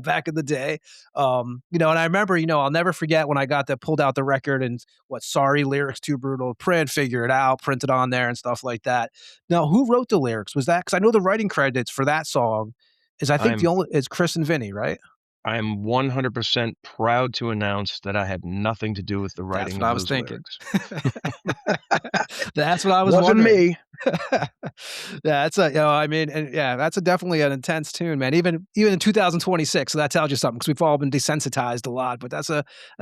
Back in the day, and I remember, I'll never forget when I pulled out the record and sorry, lyrics too brutal to print, figure it out, print it on there and stuff like that. Now, who wrote the lyrics? Was that, because I know the writing credits for that song is, I think it's Chris and Vinny, right? I am 100% proud to announce that I had nothing to do with the That's writing what of I was those thinking. lyrics. That's what I was Wasn't wondering. me. Yeah, that's I mean, and yeah, that's definitely an intense tune, man. Even in 2026, so that tells you something because we've all been desensitized a lot. But that's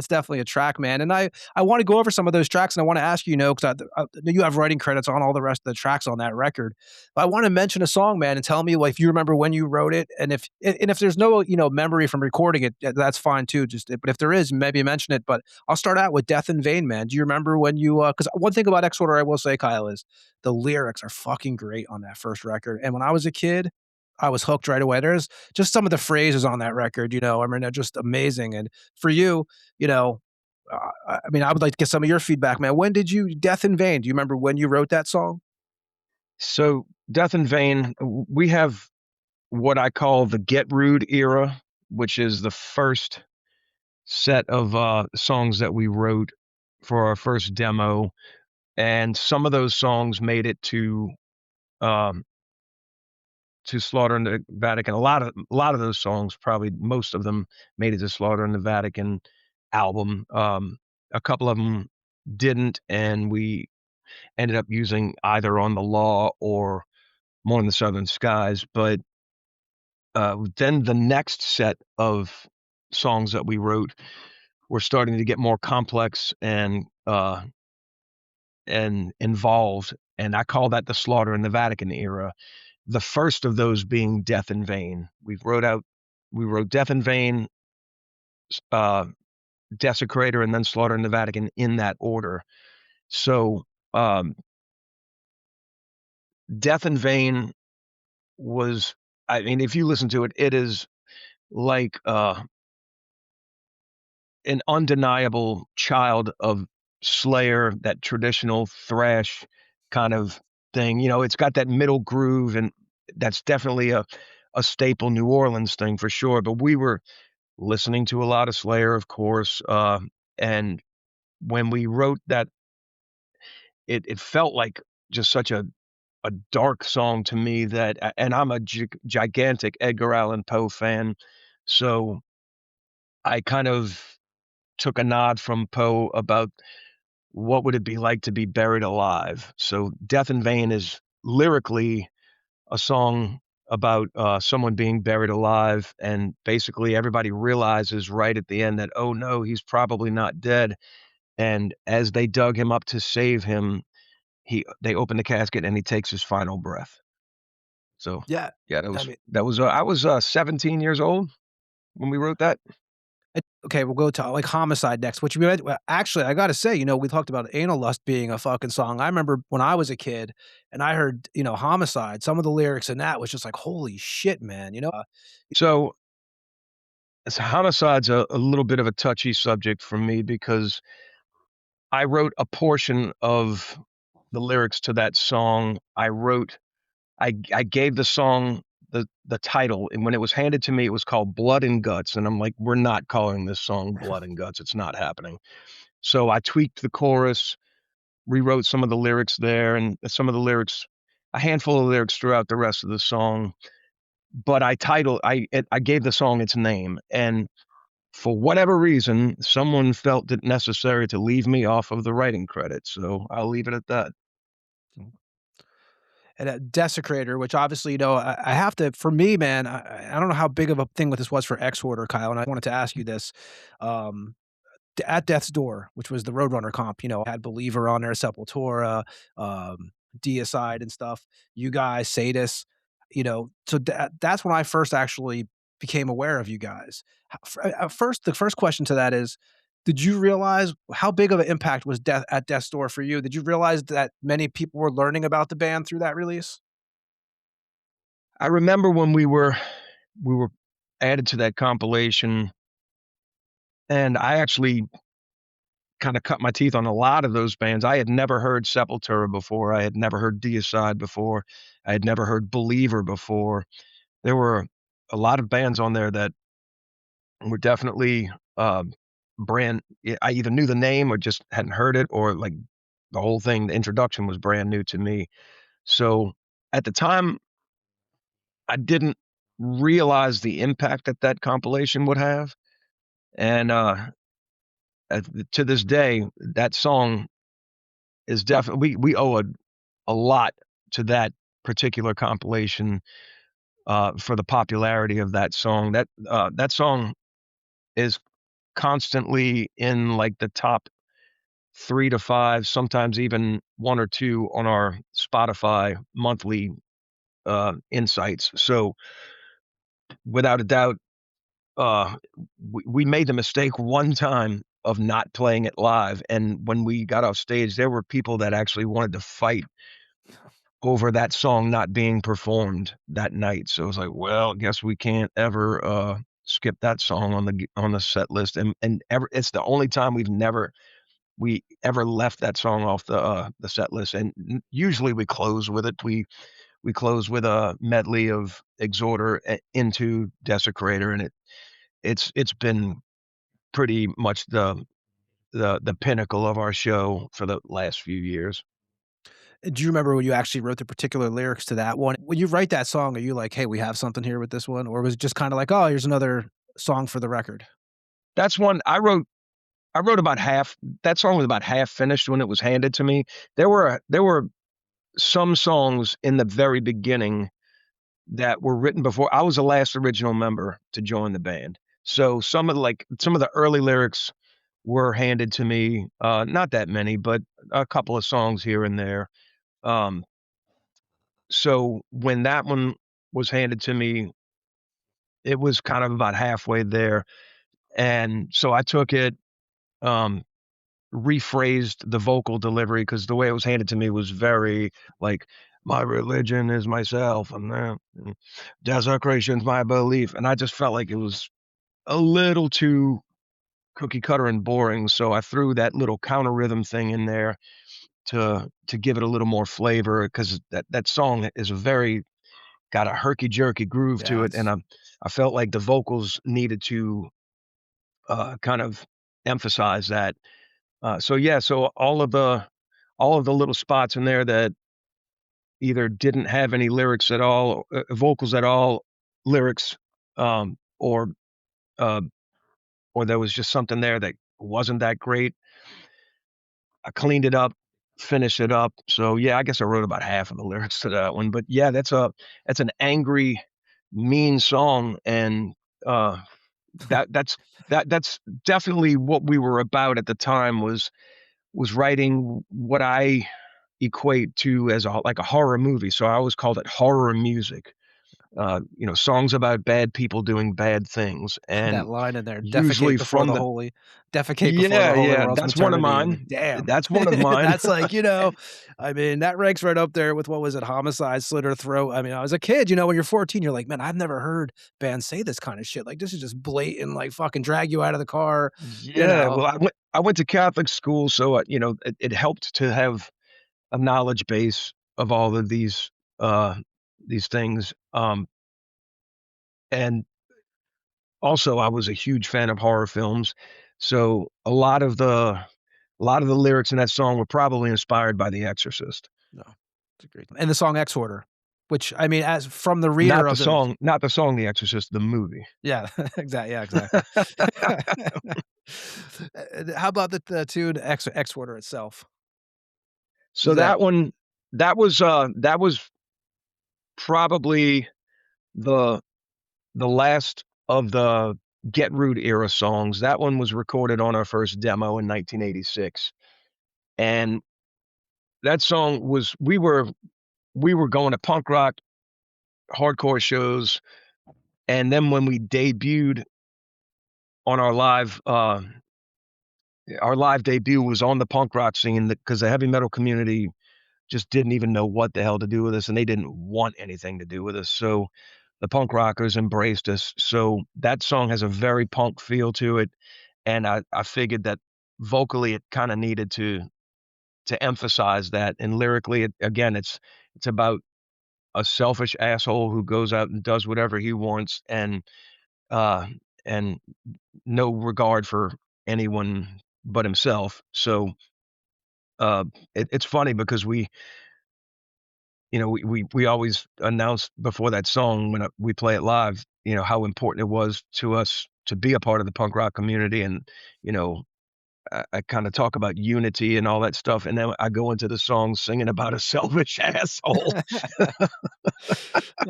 definitely a track, man. And I want to go over some of those tracks, and I want to ask you, because you have writing credits on all the rest of the tracks on that record. But I want to mention a song, man, and tell me like if you remember when you wrote it, and if there's no memory from recording it, that's fine too. But if there is, maybe mention it. But I'll start out with "Death in Vain," man. Do you remember when you? Because one thing about Exhorder, I will say, Kyle, is the lyrics are fucking great on that first record. And when I was a kid, I was hooked right away. There's just some of the phrases on that record, I mean, they're just amazing. And for you, I mean, I would like to get some of your feedback, man. When did you Death in Vain? Do you remember when you wrote that song? So Death in Vain, we have what I call the Get Rude era, which is the first set of songs that we wrote for our first demo. And some of those songs made it to Slaughter in the Vatican. A lot of those songs, probably most of them, made it to Slaughter in the Vatican album. A couple of them didn't, and we ended up using either On the Law or More in the Southern Skies. But then the next set of songs that we wrote were starting to get more complex and involved, and I call that the Slaughter in the Vatican era. The first of those being Death in Vain. We wrote Death in Vain, Desecrator, and then Slaughter in the Vatican in that order. So Death in Vain was, I mean, if you listen to it, it is like an undeniable child of Slayer, that traditional thrash kind of thing. It's got that middle groove, and that's definitely a staple New Orleans thing for sure. But we were listening to a lot of Slayer, of course, and when we wrote that, it felt like just such a dark song to me and I'm a gigantic Edgar Allan Poe fan, so I kind of took a nod from Poe about what would it be like to be buried alive. So Death in Vain is lyrically a song about someone being buried alive, and basically everybody realizes right at the end that, oh no, he's probably not dead. And as they dug him up to save him, they open the casket and he takes his final breath. So Yeah. yeah, I mean, I was 17 years old when we wrote that. okay, we'll go to like Homicide next, which we actually, I got to say, we talked about Anal Lust being a fucking song. I remember when I was a kid and I heard, Homicide, some of the lyrics in that was just like, holy shit, man, So Homicide's a little bit of a touchy subject for me because I wrote a portion of the lyrics to that song. I gave the song the title, and when it was handed to me, it was called Blood and Guts, and I'm like, we're not calling this song Blood and Guts. It's not happening. So I tweaked the chorus, rewrote some of the lyrics there, and some of the lyrics, a handful of lyrics throughout the rest of the song. But I gave the song its name, and for whatever reason, someone felt it necessary to leave me off of the writing credit. So I'll leave it at that. And a Desecrator, which obviously, I have to, for me, man, I don't know how big of a thing this was for Exhorder, Kyle, and I wanted to ask you this. At Death's Door, which was the Roadrunner comp, had Believer on there, Sepultura, Deicide and stuff. You guys, Sadis, so that's when I first actually became aware of you guys. First, the first question to that is, did you realize how big of an impact was at Death's Door for you? Did you realize that many people were learning about the band through that release? I remember when we were added to that compilation, and I actually kind of cut my teeth on a lot of those bands. I had never heard Sepultura before. I had never heard Deicide before. I had never heard Believer before. There were a lot of bands on there that were definitely brand. I either knew the name or just hadn't heard it, or like the whole thing, the introduction was brand new to me. So at the time, I didn't realize the impact that that compilation would have. And to this day, that song is definitely, we owe a lot to that particular compilation for the popularity of that song. That song is constantly in like the top 3 to 5, sometimes even 1 or 2 on our Spotify monthly insights. So without a doubt, we made the mistake one time of not playing it live, and when we got off stage, there were people that actually wanted to fight over that song not being performed that night. So it was like, well, I guess we can't ever skip that song on the set list, and it's the only time we ever left that song off the set list. And usually we close with it. We close with a medley of Exhorder into Desecrator, and it's been pretty much the pinnacle of our show for the last few years. Do you remember when you actually wrote the particular lyrics to that one? When you write that song, are you like, hey, we have something here with this one? Or was it just kind of like, oh, here's another song for the record? That's one I wrote about half. That song was about half finished when it was handed to me. There were some songs in the very beginning that were written before I was the last original member to join the band. So some of the early lyrics were handed to me, not that many, but a couple of songs here and there. So when that one was handed to me, it was kind of about halfway there. And so I took it, rephrased the vocal delivery, because the way it was handed to me was very like, my religion is myself, and desecration's my belief. And I just felt like it was a little too cookie cutter and boring. So I threw that little counter rhythm thing in there to give it a little more flavor, because that song is got a herky jerky groove to it. And I felt like the vocals needed to kind of emphasize that. So all of the little spots in there that either didn't have any lyrics at all, vocals at all, lyrics, or there was just something there that wasn't that great, I cleaned it up, finished it up. So yeah, I guess I wrote about half of the lyrics to that one. But yeah, that's an angry, mean song, and that's definitely what we were about at the time, was writing what I equate to as like a horror movie. So I always called it horror music. Songs about bad people doing bad things, and that line in there, usually defecate before the holy world's that's one of maternity. mine. Damn, That's one of mine. That's like, I mean, that ranks right up there with, what was it, Homicide, Slit Her Throat. I mean, I was a kid, when you're 14, you're like, man, I've never heard bands say this kind of shit. Like, this is just blatant, like, fucking drag you out of the car. Yeah, well, I went to Catholic school, so it helped to have a knowledge base of all of these things. And also I was a huge fan of horror films. So a lot of the lyrics in that song were probably inspired by The Exorcist. No, it's a great. And the song Exhorder, which, I mean, as from the reader not the song The Exorcist, the movie. Yeah, exactly. Yeah, exactly. How about the tune Exhorder itself? So that was probably the last of the Get Rude era songs. That one was recorded on our first demo in 1986. And that song was, we were going to punk rock hardcore shows, and then when we debuted on our live debut was on the punk rock scene, because the heavy metal community just didn't even know what the hell to do with us, and they didn't want anything to do with us. So the punk rockers embraced us. So that song has a very punk feel to it, and I figured that vocally it kind of needed to emphasize that, and lyrically, it's about a selfish asshole who goes out and does whatever he wants, and no regard for anyone but himself. So it's funny because we we always announce before that song when we play it live, how important it was to us to be a part of the punk rock community. And, I kind of talk about unity and all that stuff. And then I go into the song singing about a selfish asshole.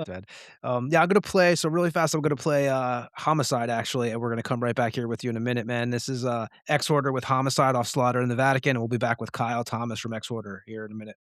Yeah, I'm gonna play. So really fast, I'm gonna play Homicide actually, and we're gonna come right back here with you in a minute, man. This is Exhorder with Homicide off Slaughter in the Vatican, and we'll be back with Kyle Thomas from Exhorder here in a minute.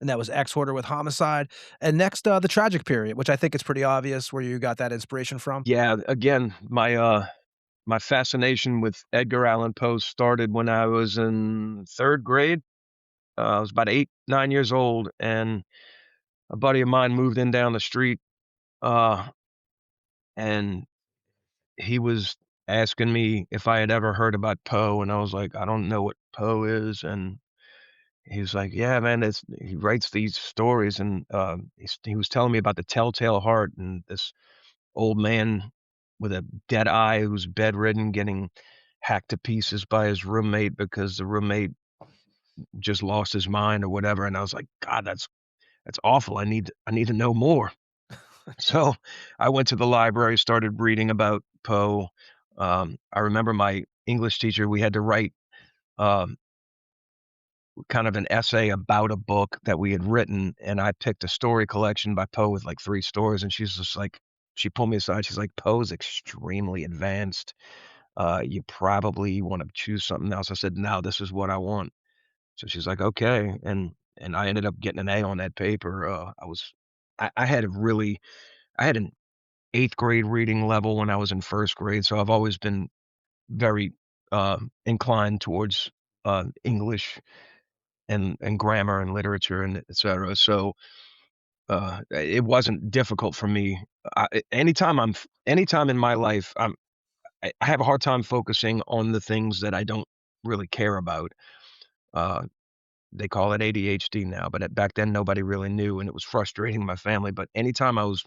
That was Exhorder with Homicide. And next, the Tragic Period, which I think it's pretty obvious where you got that inspiration from. Yeah, again, my fascination with Edgar Allan Poe started when I was in 3rd grade. I was about 8, 9 years old, and a buddy of mine moved in down the street, and he was asking me if I had ever heard about Poe, and I was like, "I don't know what Poe is." And he was like, "Yeah, man, he writes these stories." And he was telling me about the Telltale Heart and this old man with a dead eye who's bedridden getting hacked to pieces by his roommate because the roommate just lost his mind or whatever. And I was like, God, that's awful. I need to know more. So I went to the library, started reading about Poe. I remember my English teacher, we had to write kind of an essay about a book that we had written, and I picked a story collection by Poe with like 3 stories, and she's just like, she pulled me aside. She's like, Poe's extremely advanced. You probably want to choose something else. I said, no, this is what I want. So she's like, okay. And I ended up getting an A on that paper. I had a really I had an 8th grade reading level when I was in 1st grade, so I've always been very inclined towards English and grammar and literature and et cetera. So it wasn't difficult for me. Anytime in my life, I have a hard time focusing on the things that I don't really care about. They call it ADHD now, but back then nobody really knew, and it was frustrating my family. But anytime I was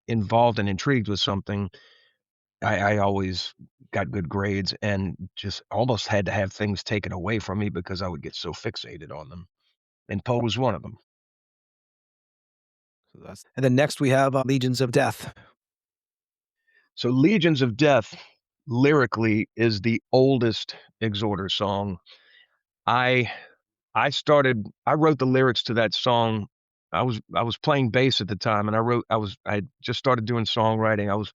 involved and intrigued with something, I always got good grades and just almost had to have things taken away from me because I would get so fixated on them. And Poe was one of them. And then next we have Legions of Death. So Legions of Death lyrically is the oldest Exhorder song. I wrote the lyrics to that song. I was playing bass at the time, and I just started doing songwriting. I was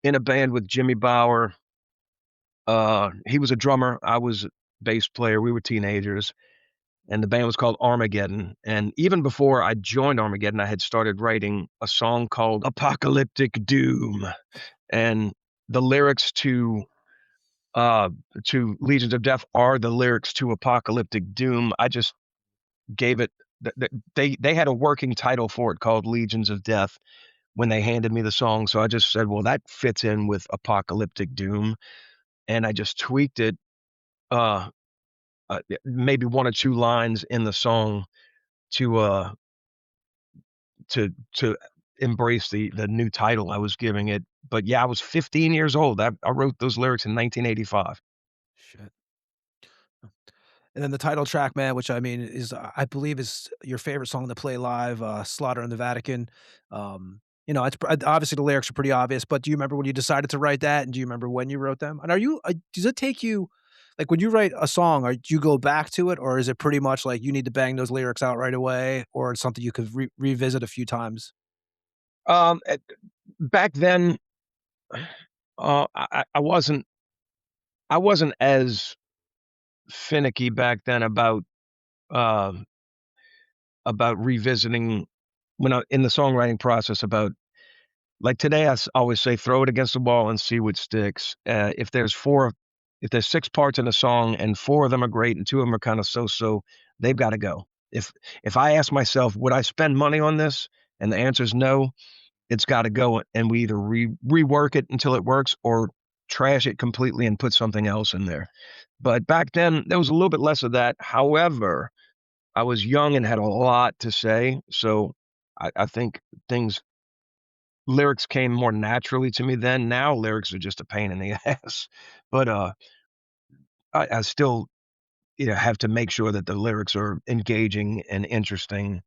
in a band with Jimmy Bauer. He was a drummer. I was a bass player. We were teenagers, and the band was called Armageddon. And even before I joined Armageddon, I had started writing a song called Apocalyptic Doom. And the lyrics to Legions of Death are the lyrics to Apocalyptic Doom. I just gave it they had a working title for it called Legions of Death when they handed me the song, so I just said, well, that fits in with Apocalyptic Doom, and I just tweaked it maybe 1 or 2 lines in the song to embrace the new title I was giving it. But yeah, I was 15 years old. I wrote those lyrics in 1985. Shit. And then the title track, man, which I mean is I believe is your favorite song to play live, "Slaughter in the Vatican." It's obviously the lyrics are pretty obvious, but do you remember when you decided to write that, and do you remember when you wrote them? And does it take you like when you write a song, do you go back to it, or is it pretty much like you need to bang those lyrics out right away, or it's something you could revisit a few times? Back then, I wasn't as finicky back then about revisiting when in the songwriting process. About like today, I always say throw it against the wall and see what sticks. If there's 6 parts in a song and 4 of them are great and 2 of them are kind of so, they've got to go. If I ask myself, would I spend money on this, and the answer is no, it's got to go, and we either rework it until it works or trash it completely and put something else in there. But back then, there was a little bit less of that. However, I was young and had a lot to say, so I think lyrics came more naturally to me then. Now lyrics are just a pain in the ass. But I still have to make sure that the lyrics are engaging and interesting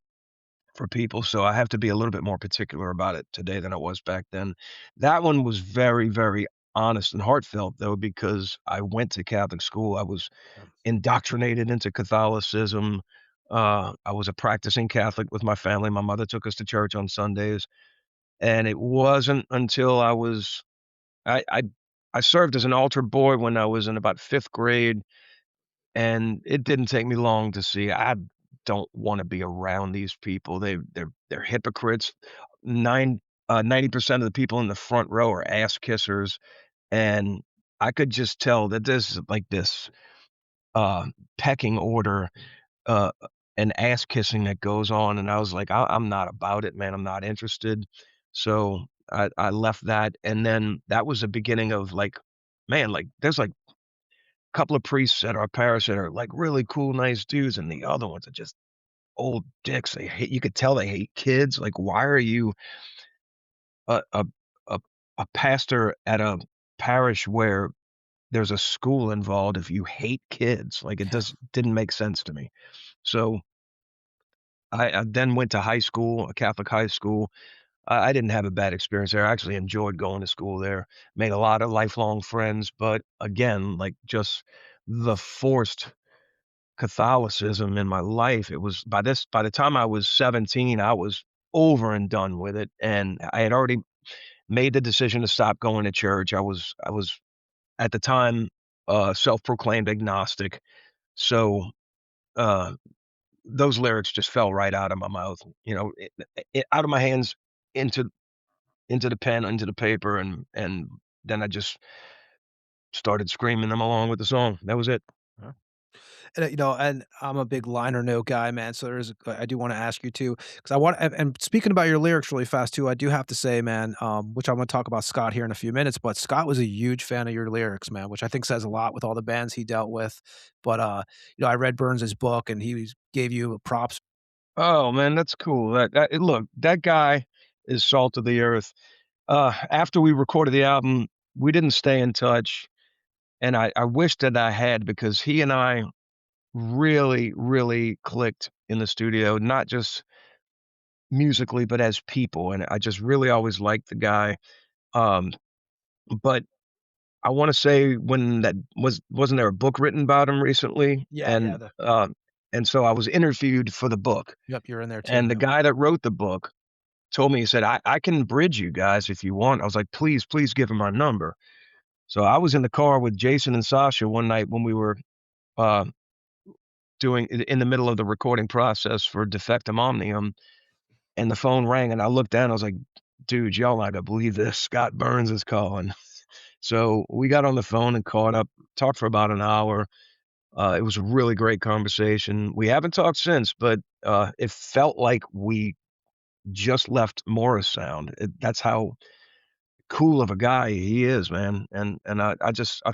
for people. So I have to be a little bit more particular about it today than I was back then. That one was very, very honest and heartfelt, though, because I went to Catholic school. I was indoctrinated into Catholicism. I was a practicing Catholic with my family. My mother took us to church on Sundays. And it wasn't until I served as an altar boy when I was in about 5th grade, and it didn't take me long to see I don't want to be around these people. They're hypocrites. 90% of the people in the front row are ass kissers, and I could just tell that there's like this pecking order and ass kissing that goes on, and I was like, I'm not about it, man. I'm not interested. So I left that, and then that was the beginning of like, man, like there's like a couple of priests at our parish that are like really cool, nice dudes, and the other ones are just old dicks. You could tell they hate kids. Like, why are you a a a, a pastor at a parish where there's a school involved if you hate kids? Like, it didn't make sense to me. So I then went to high school, a Catholic high school. I didn't have a bad experience there. I actually enjoyed going to school there. Made a lot of lifelong friends, but again, like just the forced Catholicism in my life. It was by the time I was 17, I was over and done with it, and I had already made the decision to stop going to church. I was at the time self-proclaimed agnostic, so those lyrics just fell right out of my mouth, out of my hands into into the pen, into the paper, and then I just started screaming them along with the song. That was it. And, and I'm a big liner note guy, man, so I do wanna ask you too, because I want and speaking about your lyrics really fast too, I do have to say, man, which I'm gonna talk about Scott here in a few minutes, but Scott was a huge fan of your lyrics, man, which I think says a lot with all the bands he dealt with. But, I read Burns' book, and gave you props. Oh man, that's cool. Look, that guy is salt of the earth. After we recorded the album, we didn't stay in touch, and I wish that I had, because he and I really, really clicked in the studio, not just musically, but as people. And I just really always liked the guy. Um, but I want to say, when wasn't there a book written about him recently? Yeah, yeah, And so I was interviewed for the book, yep, you're in there too, and the yep. guy that wrote the book told me, he said, I can bridge you guys if you want. I was like, please, please give him my number. So I was in the car with Jason and Sasha one night when we were uh, doing in the middle of the recording process for Defectum Omnium, and the phone rang, and I looked down. I was like, dude, y'all not gonna believe this. Scott Burns is calling. So we got on the phone and caught up, talked for about an hour. It was a really great conversation. We haven't talked since, but it felt like we just left Morris Sound. That's how cool of a guy he is, man. And I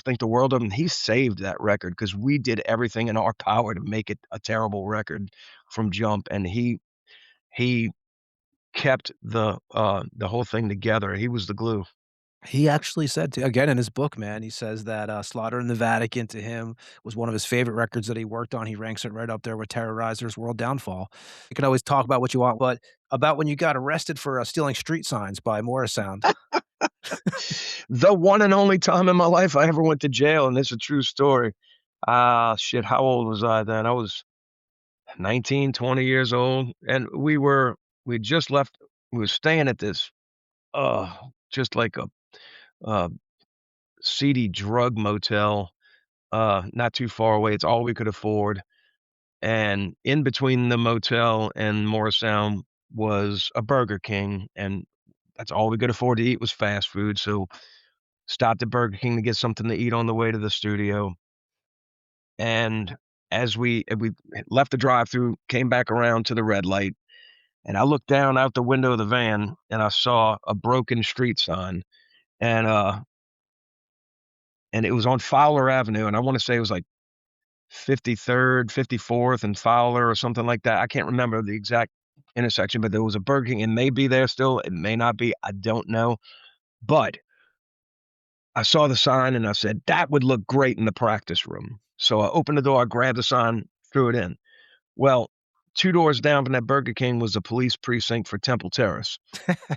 think the world of him. He saved that record, because we did everything in our power to make it a terrible record from jump, and he kept the whole thing together. He was the glue. He actually said to again, in his book, man, he says that, Slaughter in the Vatican to him was one of his favorite records that he worked on. He ranks it right up there with Terrorizer's World Downfall. You can always talk about what you want, but about when you got arrested for, stealing street signs by Morris Sound. The one and only time in my life I ever went to jail, and it's a true story. Shit, how old was I then? I was 19, 20 years old, and we just left. We were staying at this, just like a seedy drug motel, not too far away. It's all we could afford. And in between the motel and Morristown was a Burger King, and that's all we could afford to eat was fast food. So stopped at Burger King to get something to eat on the way to the studio. And as we left the drive-through, came back around to the red light, and I looked down out the window of the van, and I saw a broken street sign, and it was on Fowler Avenue, and I want to say it was like 53rd, 54th, and Fowler or something like that. I can't remember the exact intersection, but there was a Burger King. It may be there still. It may not be. I don't know. But I saw the sign, and I said, that would look great in the practice room. So I opened the door, I grabbed the sign, threw it in. Well, 2 doors down from that Burger King was the police precinct for Temple Terrace.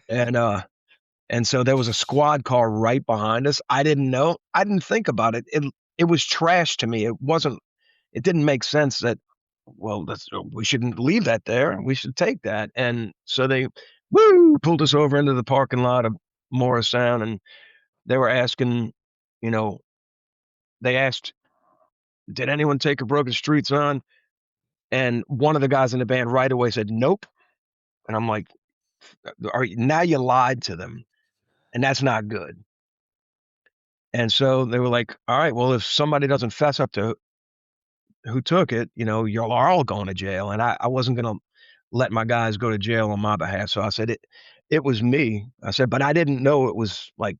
And so there was a squad car right behind us. I didn't know. I didn't think about it. It was trash to me. It didn't make sense that, well, we shouldn't leave that there. We should take that. And so they pulled us over into the parking lot of Morristown, and they were asking, they asked, did anyone take a broken street sign? And one of the guys in the band right away said, nope. And I'm like, now you lied to them, and that's not good. And so they were like, all right, well, if somebody doesn't fess up to who took it, y'all are all going to jail. And I wasn't going to let my guys go to jail on my behalf. So I said, it was me. I said, but I didn't know it was like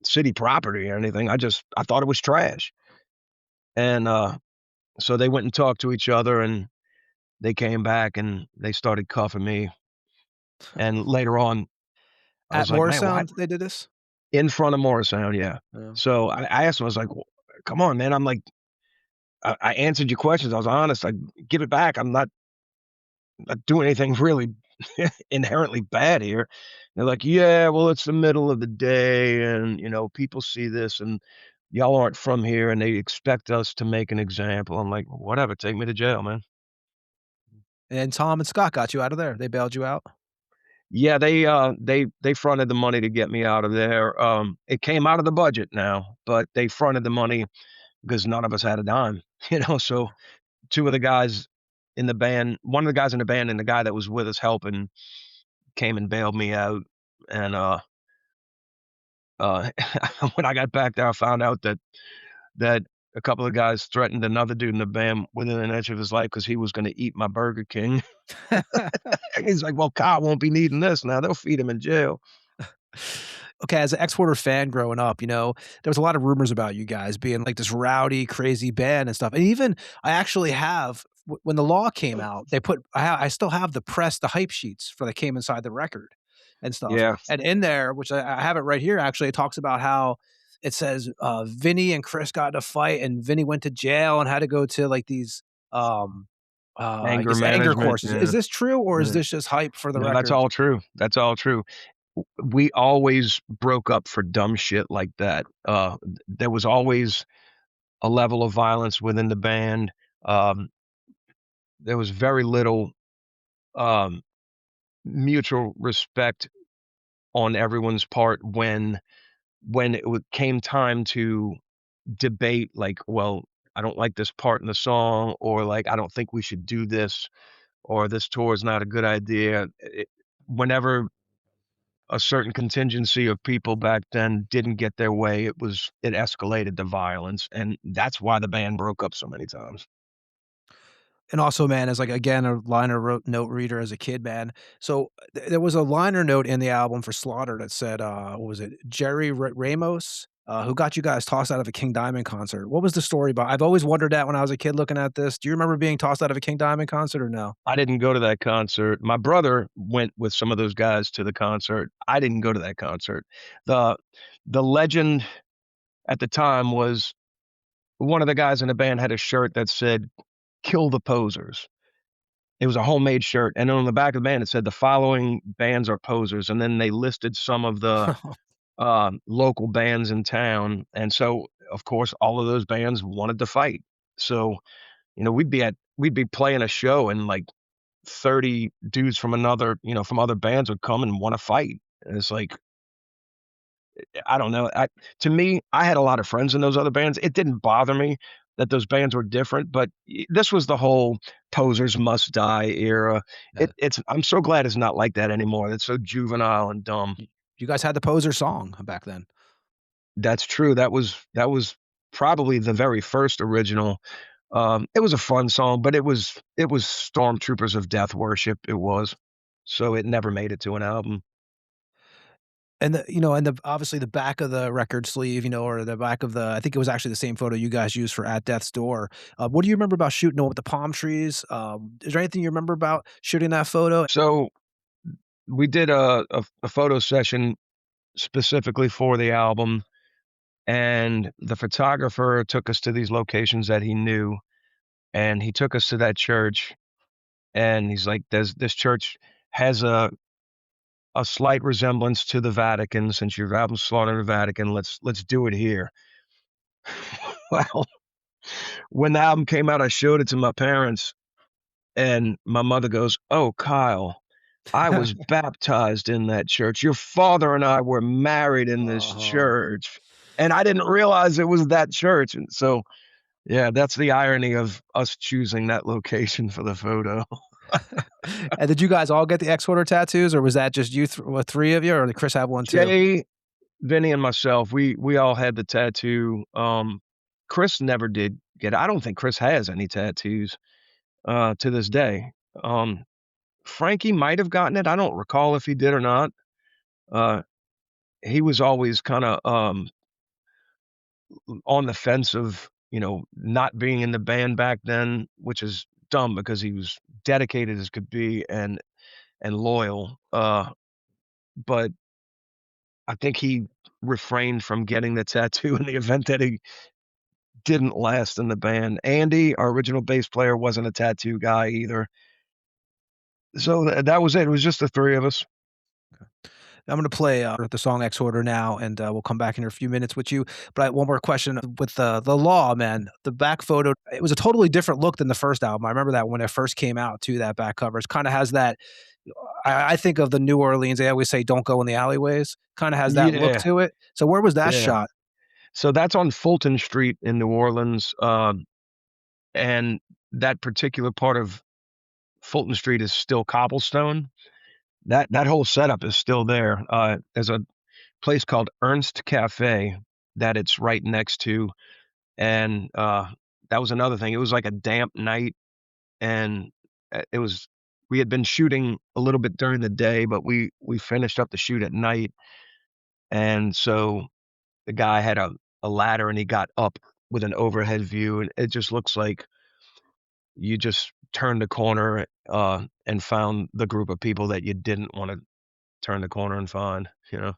city property or anything. I thought it was trash. And so they went and talked to each other, and they came back and they started cuffing me. And later on, I At was like, Morris man, Sound, they did this? in front of Morristown, yeah. Yeah. So I asked him, I was like, well, come on, man. I'm like, I answered your questions. I was honest. I give it back. I'm not doing anything really inherently bad here. They're like, yeah, well, it's the middle of the day, and people see this, and y'all aren't from here, and they expect us to make an example. I'm like, whatever, take me to jail, man. And Tom and Scott got you out of there. They bailed you out? Yeah, they fronted the money to get me out of there. It came out of the budget now, but they fronted the money because none of us had a dime, so two of the guys in the band, one of the guys in the band and the guy that was with us helping came and bailed me out. And when I got back there, I found out that a couple of guys threatened another dude in the band within an inch of his life because he was going to eat my Burger King. He's like, well, Kyle won't be needing this now. They'll feed him in jail. Okay, as an Exhorder fan growing up, there was a lot of rumors about you guys being like this rowdy, crazy band and stuff. And even I actually have, when the law came out, they put, I still have the hype sheets that came inside the record and stuff. Yeah. And in there, which I have it right here, actually, it talks about how it says Vinny and Chris got in a fight and Vinny went to jail and had to go to like these Anger anger management, courses. yeah. Is this true or is Yeah. this just hype for the No, record? that's all true. That's all true. We always broke up for dumb shit like that. There was always a level of violence within the band. There was very little mutual respect on everyone's part when it came time to debate, like, well, I don't like this part in the song, or like, I don't think we should do this, or this tour is not a good idea. Whenever a certain contingency of people back then didn't get their way, it escalated to violence, and that's why the band broke up so many times. And also, man, as like again a liner note reader as a kid, man. So there was a liner note in the album for Slaughter that said, "What was it? Jerry Ramos, who got you guys tossed out of a King Diamond concert." What was the story about? I've always wondered that when I was a kid looking at this. Do you remember being tossed out of a King Diamond concert or no? I didn't go to that concert. My brother went with some of those guys to the concert. I didn't go to that concert. The legend at the time was one of the guys in the band had a shirt that said, "Kill the posers." It was a homemade shirt, and on the back of the band, it said, "The following bands are posers," and then they listed some of the local bands in town, and so, of course, all of those bands wanted to fight. So, we'd be playing a show, and, like, 30 dudes from from other bands would come and wanna fight, and it's like, I don't know, to me, I had a lot of friends in those other bands. It didn't bother me that those bands were different, but this was the whole posers must die era. Yeah. I'm so glad it's not like that anymore. It's so juvenile and dumb. You guys had the Poser song back then. That's true. That was probably the very first original. It was a fun song, but it was Stormtroopers of Death worship. It was. So it never made it to an album. And obviously the back of the record sleeve, or the back of I think it was actually the same photo you guys used for At Death's Door. What do you remember about shooting with the palm trees? Is there anything you remember about shooting that photo? So we did a photo session specifically for the album, and the photographer took us to these locations that he knew, and he took us to that church, and he's like, this church has a slight resemblance to the Vatican. Since your album slaughtered the Vatican, let's do it here. Well, when the album came out, I showed it to my parents, and my mother goes, "Oh, Kyle, I was baptized in that church. Your father and I were married in this church." And I didn't realize it was that church. And so, yeah, that's the irony of us choosing that location for the photo. And did you guys all get the Exhorder tattoos, or was that just you, three of you, or did Chris have one too? Jay, Vinny, and myself, we all had the tattoo. Chris never did get it. I don't think Chris has any tattoos to this day. Frankie might have gotten it. I don't recall if he did or not. He was always kind of on the fence of, not being in the band back then, which is dumb because he was dedicated as could be and loyal. But I think he refrained from getting the tattoo in the event that he didn't last in the band. Andy, our original bass player, wasn't a tattoo guy either. So that was it. It was just the three of us. I'm going to play the song Exhorder now, and we'll come back in a few minutes with you. But I have one more question with the law, man. The back photo, it was a totally different look than the first album. I remember that when it first came out, too, that back cover. It kind of has that, I think of the New Orleans, they always say, "Don't go in the alleyways." Kind of has that look to it. So where was that shot? So that's on Fulton Street in New Orleans. And that particular part of Fulton Street is still cobblestone. That whole setup is still there. There's a place called Ernst Cafe that it's right next to. And that was another thing. It was like a damp night, and we had been shooting a little bit during the day, but we finished up the shoot at night. And so the guy had a ladder, and he got up with an overhead view, and it just looks like you just turned the corner and found the group of people that you didn't want to turn the corner and find, you know.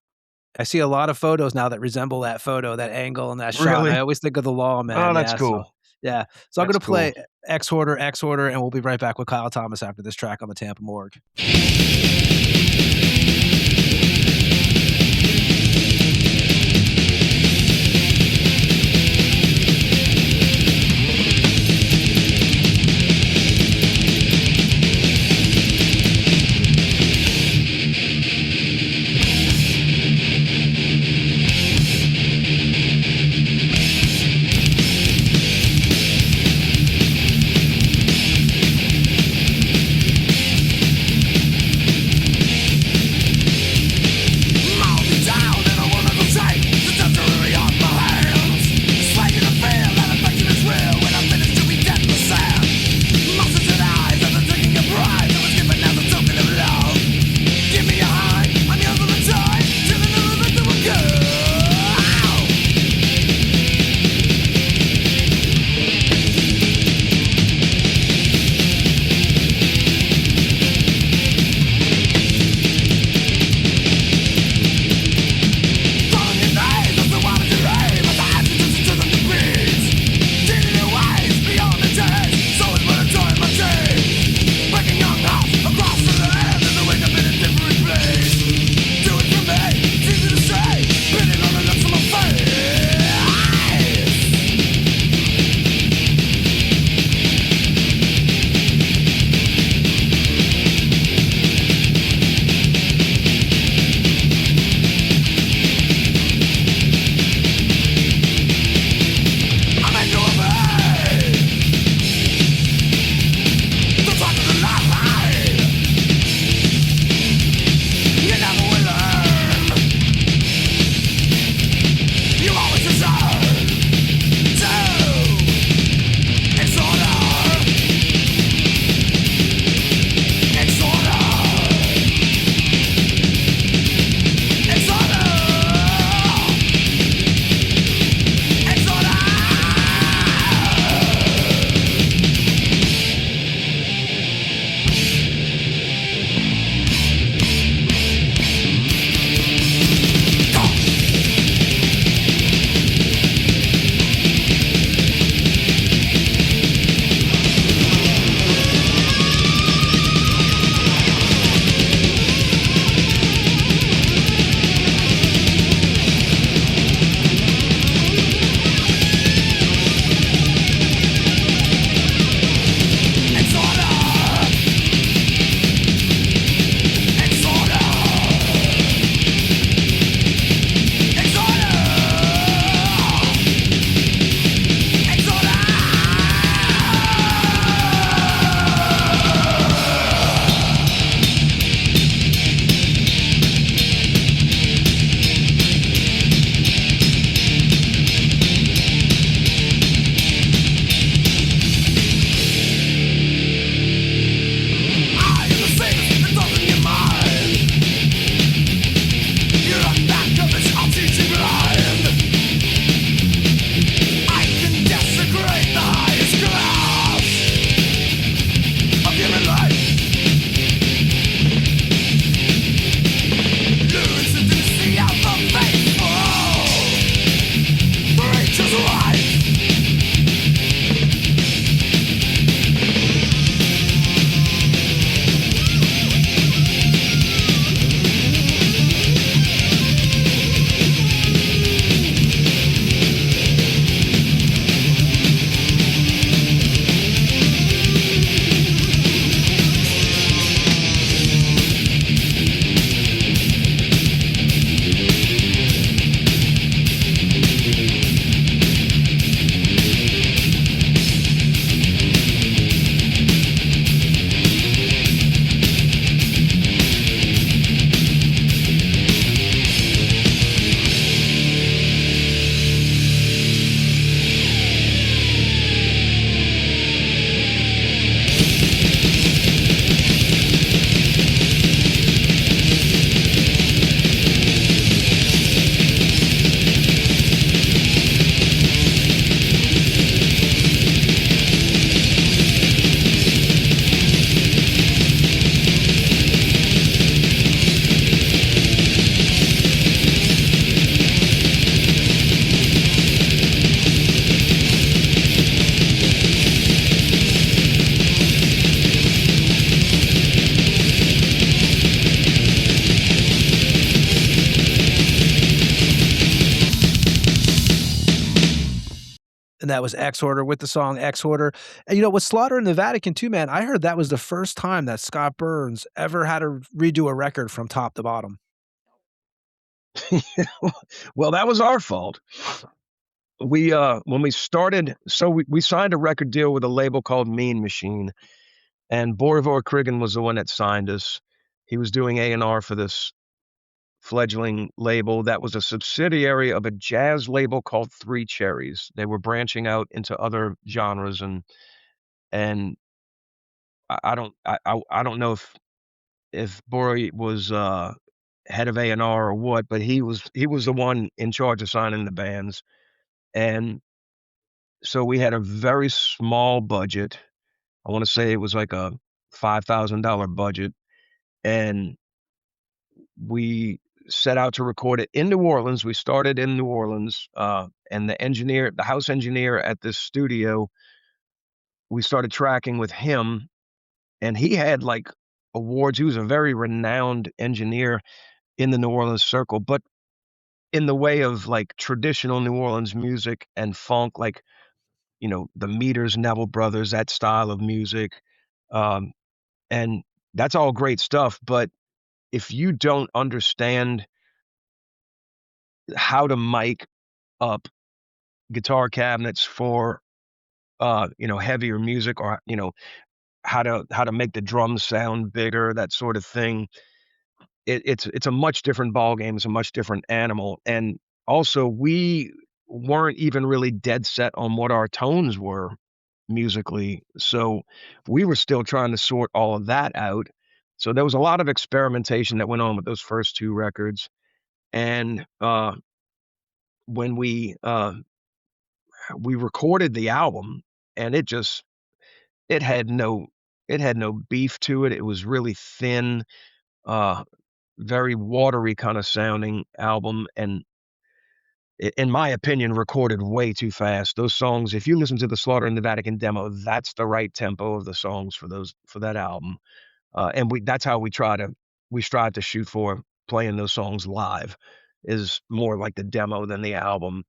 I see a lot of photos now that resemble that photo, that angle and that shot. Really? I always think of the Law, man. Oh, that's Yeah, cool. So, yeah. So I'm That's going to play Exhorder, and we'll be right back with Kyle Thomas after this track on the Tampa Morgue. And that was Exhorder with the song Exhorder. And you know, with Slaughter in the Vatican too, man, I heard that was the first time that Scott Burns ever had to redo a record from top to bottom. Well, that was our fault. We when we started, so we signed a record deal with a label called Mean Machine, and Borivor Krigan was the one that signed us. He was doing A&R for this fledgling label that was a subsidiary of a jazz label called Three Cherries. They were branching out into other genres, and I don't know if Bori was head of A&R or what, but he was the one in charge of signing the bands. And so we had a very small budget. I want to say it was like a $5,000 budget, and we set out to record it in New Orleans. We started in New Orleans, and the house engineer at this studio, we started tracking with him, and he had like awards. He was a very renowned engineer in the New Orleans circle, but in the way of like traditional New Orleans music and funk, like, you know, the Meters, Neville Brothers, that style of music. And that's all great stuff. But if you don't understand how to mic up guitar cabinets for, heavier music, or, how to make the drums sound bigger, that sort of thing, it's a much different ball game. It's a much different animal. And also, we weren't even really dead set on what our tones were musically, so we were still trying to sort all of that out. So there was a lot of experimentation that went on with those first two records. And when we recorded the album, and it had no beef to it. It was really thin, very watery kind of sounding album, and in my opinion, recorded way too fast. Those songs, if you listen to the Slaughter in the Vatican demo, that's the right tempo of the songs for that album. And that's how we strive to shoot for playing those songs live, is more like the demo than the album.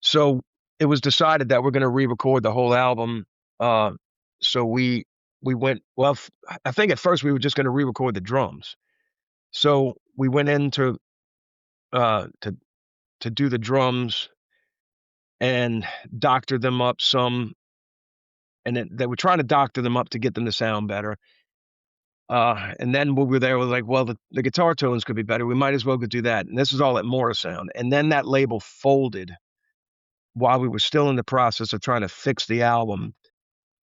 So it was decided that we're going to re-record the whole album. So we went, well, I think at first we were just going to re-record the drums. So we went in to do the drums and doctor them up some, and then they were trying to doctor them up to get them to sound better. And then when we were there, we were like, well, the guitar tones could be better. We might as well go do that. And this is all at Morrisound. And then that label folded while we were still in the process of trying to fix the album.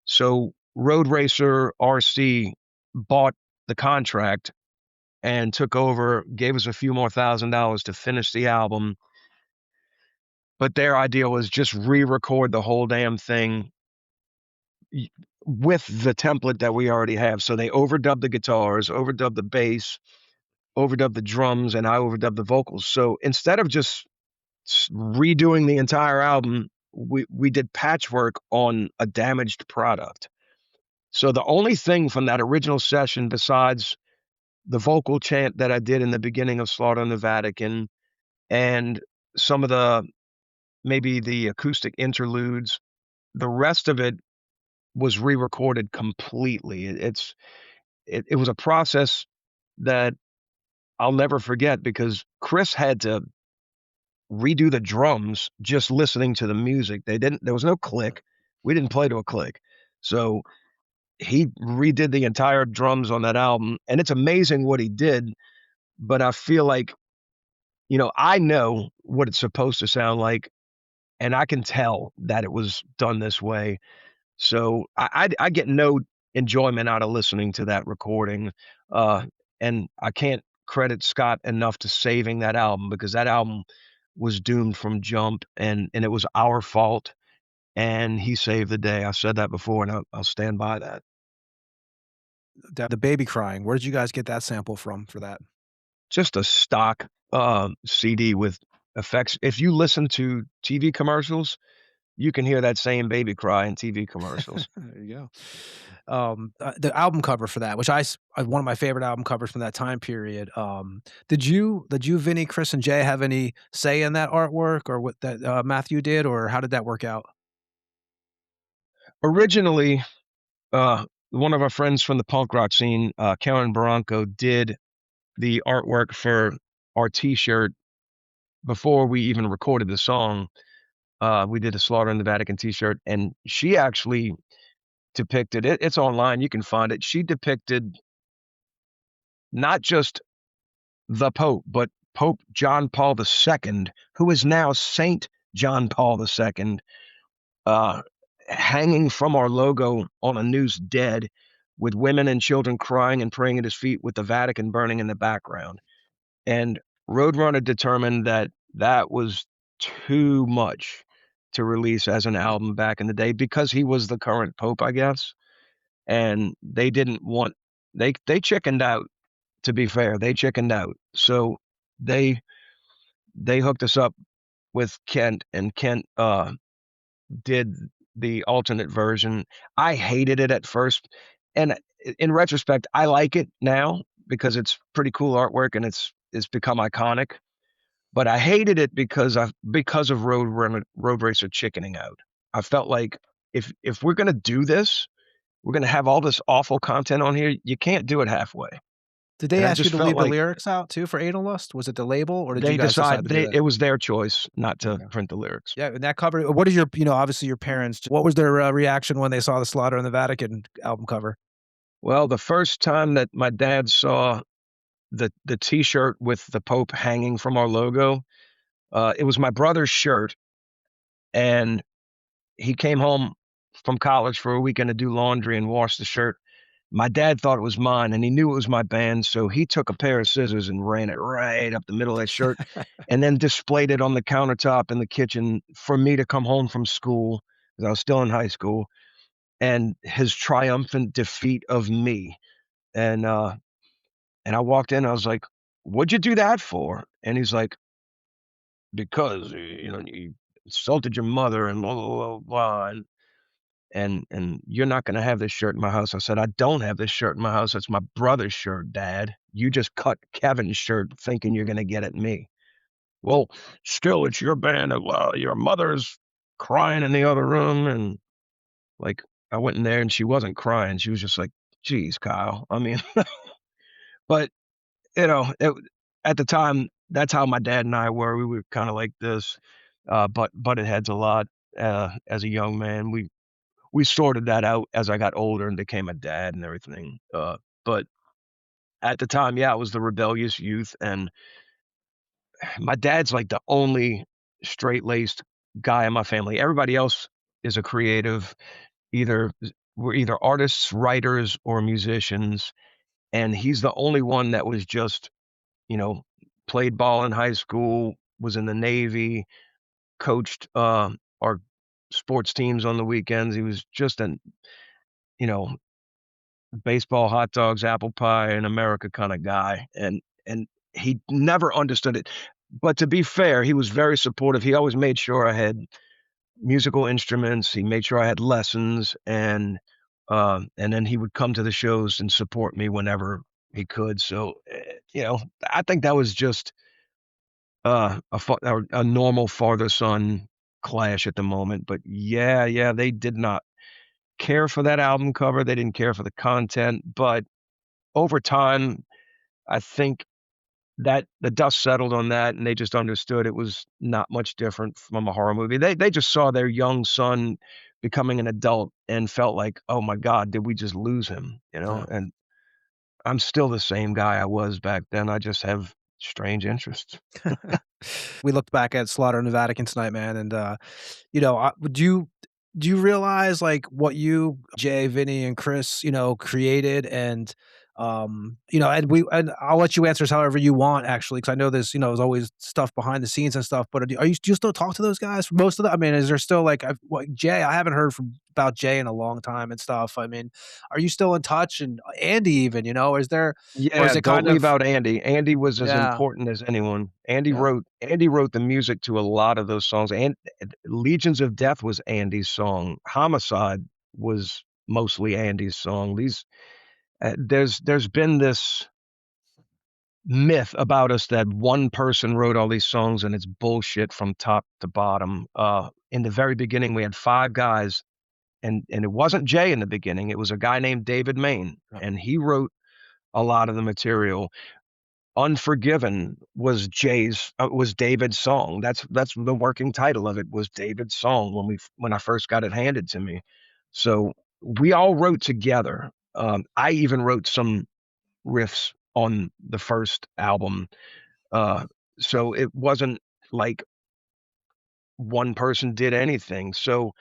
So Road Racer RC bought the contract and took over, gave us a few more $1,000 to finish the album. But their idea was just re-record the whole damn thing with the template that we already have. So they overdubbed the guitars, overdubbed the bass, overdubbed the drums, and I overdubbed the vocals. So instead of just redoing the entire album, we did patchwork on a damaged product. So the only thing from that original session, besides the vocal chant that I did in the beginning of Slaughter in the Vatican, and some of maybe the acoustic interludes, the rest of it was re-recorded completely. It was a process that I'll never forget, because Chris had to redo the drums just listening to the music. There was no click. We didn't play to a click. So he redid the entire drums on that album, and it's amazing what he did. But I feel like, I know what it's supposed to sound like, and I can tell that it was done this way. So I get no enjoyment out of listening to that recording. And I can't credit Scott enough to saving that album, because that album was doomed from jump, and it was our fault, and he saved the day. I said that before, and I'll stand by that. The baby crying, where did you guys get that sample from for that? Just a stock CD with effects. If you listen to TV commercials, you can hear that same baby cry in TV commercials. There you go. The album cover for that, which one of my favorite album covers from that time period. Did you, Vinny, Chris, and Jay have any say in that artwork, or what that Matthew did, or how did that work out? Originally, one of our friends from the punk rock scene, Karen Barranco, did the artwork for our T-shirt before we even recorded the song. We did a Slaughter in the Vatican T-shirt, and she actually depicted it. It's online. You can find it. She depicted not just the Pope, but Pope John Paul II, who is now Saint John Paul II, hanging from our logo on a noose dead, with women and children crying and praying at his feet, with the Vatican burning in the background. And Roadrunner determined that that was too much to release as an album back in the day, because he was the current Pope, I guess. And they didn't want, they chickened out, to be fair. They chickened out. So they hooked us up with Kent, and Kent did the alternate version. I hated it at first, and in retrospect, I like it now because it's pretty cool artwork and it's become iconic. But I hated it because of Road Racer chickening out. I felt like if we're gonna do this, we're gonna have all this awful content on here. You can't do it halfway. Did they And I ask you just to felt leave the like lyrics out too for Anal Lust? Was it the label, or did they you guys decide decided to do that? it was their choice not to Okay. print the lyrics. Yeah, and that cover. What is your, obviously your parents, what was their reaction when they saw the Slaughter in the Vatican album cover? Well, the first time that my dad saw the T-shirt with the Pope hanging from our logo, it was my brother's shirt, and he came home from college for a weekend to do laundry and wash the shirt. My dad thought it was mine, and he knew it was my band, so he took a pair of scissors and ran it right up the middle of that shirt, and then displayed it on the countertop in the kitchen for me to come home from school, because I was still in high school, and his triumphant defeat of me. And I walked in, I was like, "What'd you do that for?" And he's like, "Because, you insulted your mother and blah, blah, blah, blah, and you're not gonna have this shirt in my house." I said, "I don't have this shirt in my house. It's my brother's shirt, Dad. You just cut Kevin's shirt thinking you're gonna get at me." "Well, still, it's your band. Your mother's crying in the other room." And like, I went in there and she wasn't crying. She was just like, "Geez, Kyle." I mean, but at the time, that's how my dad and I were. We were kind of like this, but butted heads a lot as a young man. We sorted that out as I got older and became a dad and everything. But at the time, yeah, I was the rebellious youth, and my dad's like the only straight-laced guy in my family. Everybody else is a creative. We're either artists, writers, or musicians, and he's the only one that was just, played ball in high school, was in the Navy, coached our sports teams on the weekends. He was just an, you know, baseball, hot dogs, apple pie, in America kind of guy. And he never understood it. But to be fair, he was very supportive. He always made sure I had musical instruments. He made sure I had lessons, and then he would come to the shows and support me whenever he could. So, I think that was just a normal father-son clash at the moment. But yeah, they did not care for that album cover. They didn't care for the content. But over time, I think that the dust settled on that, and they just understood it was not much different from a horror movie. They just saw their young son becoming an adult and felt like, oh my God, did we just lose him? Yeah. And I'm still the same guy I was back then. I just have strange interests. We looked back at Slaughter in the Vatican tonight, man, and do you realize like what you, Jay, Vinny, and Chris, created, and and I'll let you answer this however you want, actually, because I know there's there's always stuff behind the scenes and stuff. But do you still talk to those guys for most of them? I mean, is there still like Jay? I haven't heard about Jay in a long time and stuff. I mean, are you still in touch? And Andy, even is there? Yeah, Or is it don't kind leave of? out Andy. Andy was as Yeah. important as anyone. Andy Yeah. wrote the music to a lot of those songs. And Legions of Death was Andy's song. Homicide was mostly Andy's song. There's been this myth about us that one person wrote all these songs, and it's bullshit from top to bottom. In the very beginning, we had 5 guys and it wasn't Jay in the beginning. It was a guy named David Main, and he wrote a lot of the material. Unforgiven was David's song. That's the working title of it, was David's song when I first got it handed to me. So we all wrote together. I even wrote some riffs on the first album. So it wasn't like one person did anything. So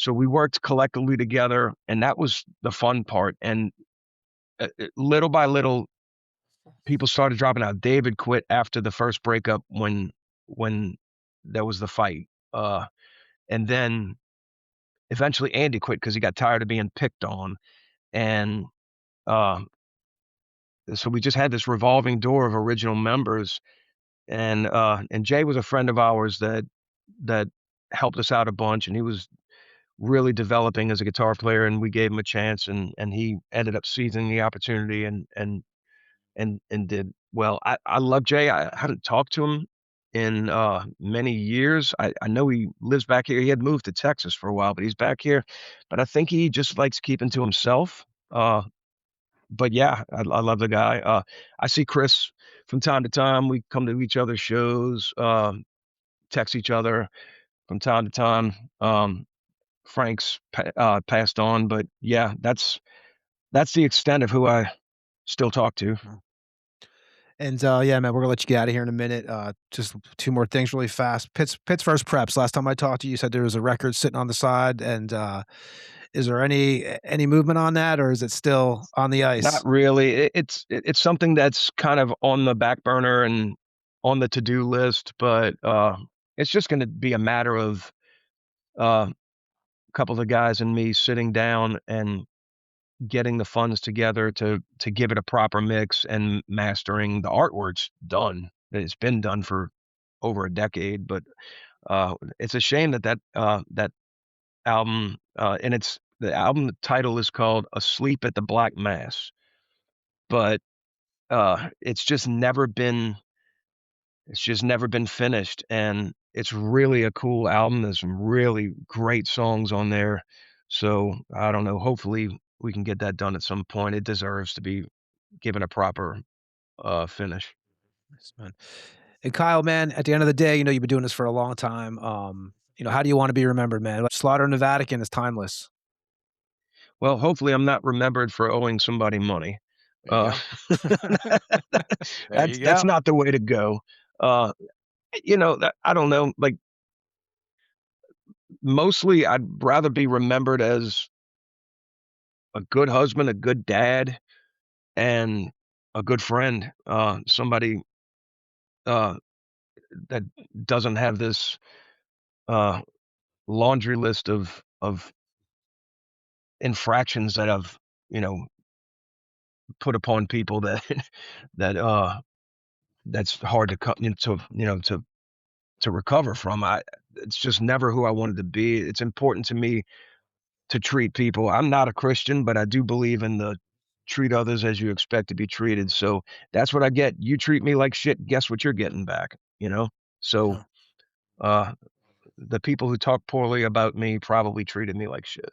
we worked collectively together, and that was the fun part. And little by little, people started dropping out. David quit after the first breakup when there was the fight. And then eventually Andy quit because he got tired of being picked on. And so we just had this revolving door of original members. And Jay was a friend of ours that helped us out a bunch, and he was really developing as a guitar player, and we gave him a chance, and he ended up seizing the opportunity and did well. I love Jay. I haven't talked to him in many years. I know he lives back here. He had moved to Texas for a while, but he's back here. But I think he just likes keeping to himself. But yeah, I love the guy. I see Chris from time to time. We come to each other's shows, text each other from time to time. Frank's passed on, but yeah, that's the extent of who I still talk to. And yeah, man, we're gonna let you get out of here in a minute. Just two more things really fast. Pitts First Preps. Last time I talked to you, you said there was a record sitting on the side, and is there any movement on that, or is it still on the ice? Not really. It's something that's kind of on the back burner and on the to-do list, but it's just going to be a matter of a couple of the guys and me sitting down and getting the funds together to give it a proper mix and mastering. The artwork's done. It's been done for over a decade, but it's a shame that album, and the album title is called Asleep at the Black Mass, but it's just never been finished, and it's really a cool album. There's some really great songs on there. So I don't know, hopefully we can get that done at some point. It deserves to be given a proper finish. Yes, man. And Kyle, man, at the end of the day, you've been doing this for a long time. How do you want to be remembered, man? Slaughter in the Vatican is timeless. Well, hopefully I'm not remembered for owing somebody money. That's not the way to go. I don't know, like, mostly I'd rather be remembered as a good husband, a good dad, and a good friend. Somebody that doesn't have this laundry list of infractions that I've put upon people that that's hard to recover from. It's just never who I wanted to be. It's important to me to treat people. I'm not a Christian, but I do believe in the treat others as you expect to be treated. So that's what I get. You treat me like shit, guess what you're getting back, So the people who talk poorly about me probably treated me like shit.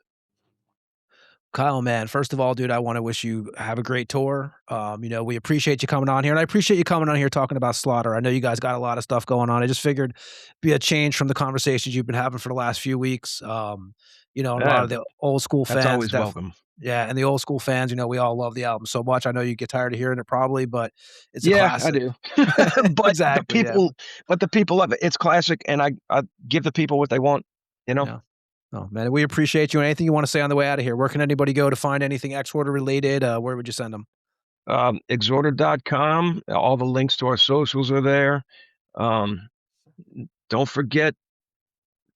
Kyle, man, first of all, dude, I want to wish you have a great tour. We appreciate you coming on here, and I appreciate you coming on here talking about Slaughter. I know you guys got a lot of stuff going on. I just figured be a change from the conversations you've been having for the last few weeks. A lot of the old school fans. That's always welcome. Yeah, and the old school fans, we all love the album so much. I know you get tired of hearing it probably, but it's a classic. I do. But exactly, but the people love it. It's classic, and I give the people what they want, Yeah. Oh, man, we appreciate you. And anything you want to say on the way out of here? Where can anybody go to find anything Exhorder related? Where would you send them? Exhorder.com. All the links to our socials are there. Don't forget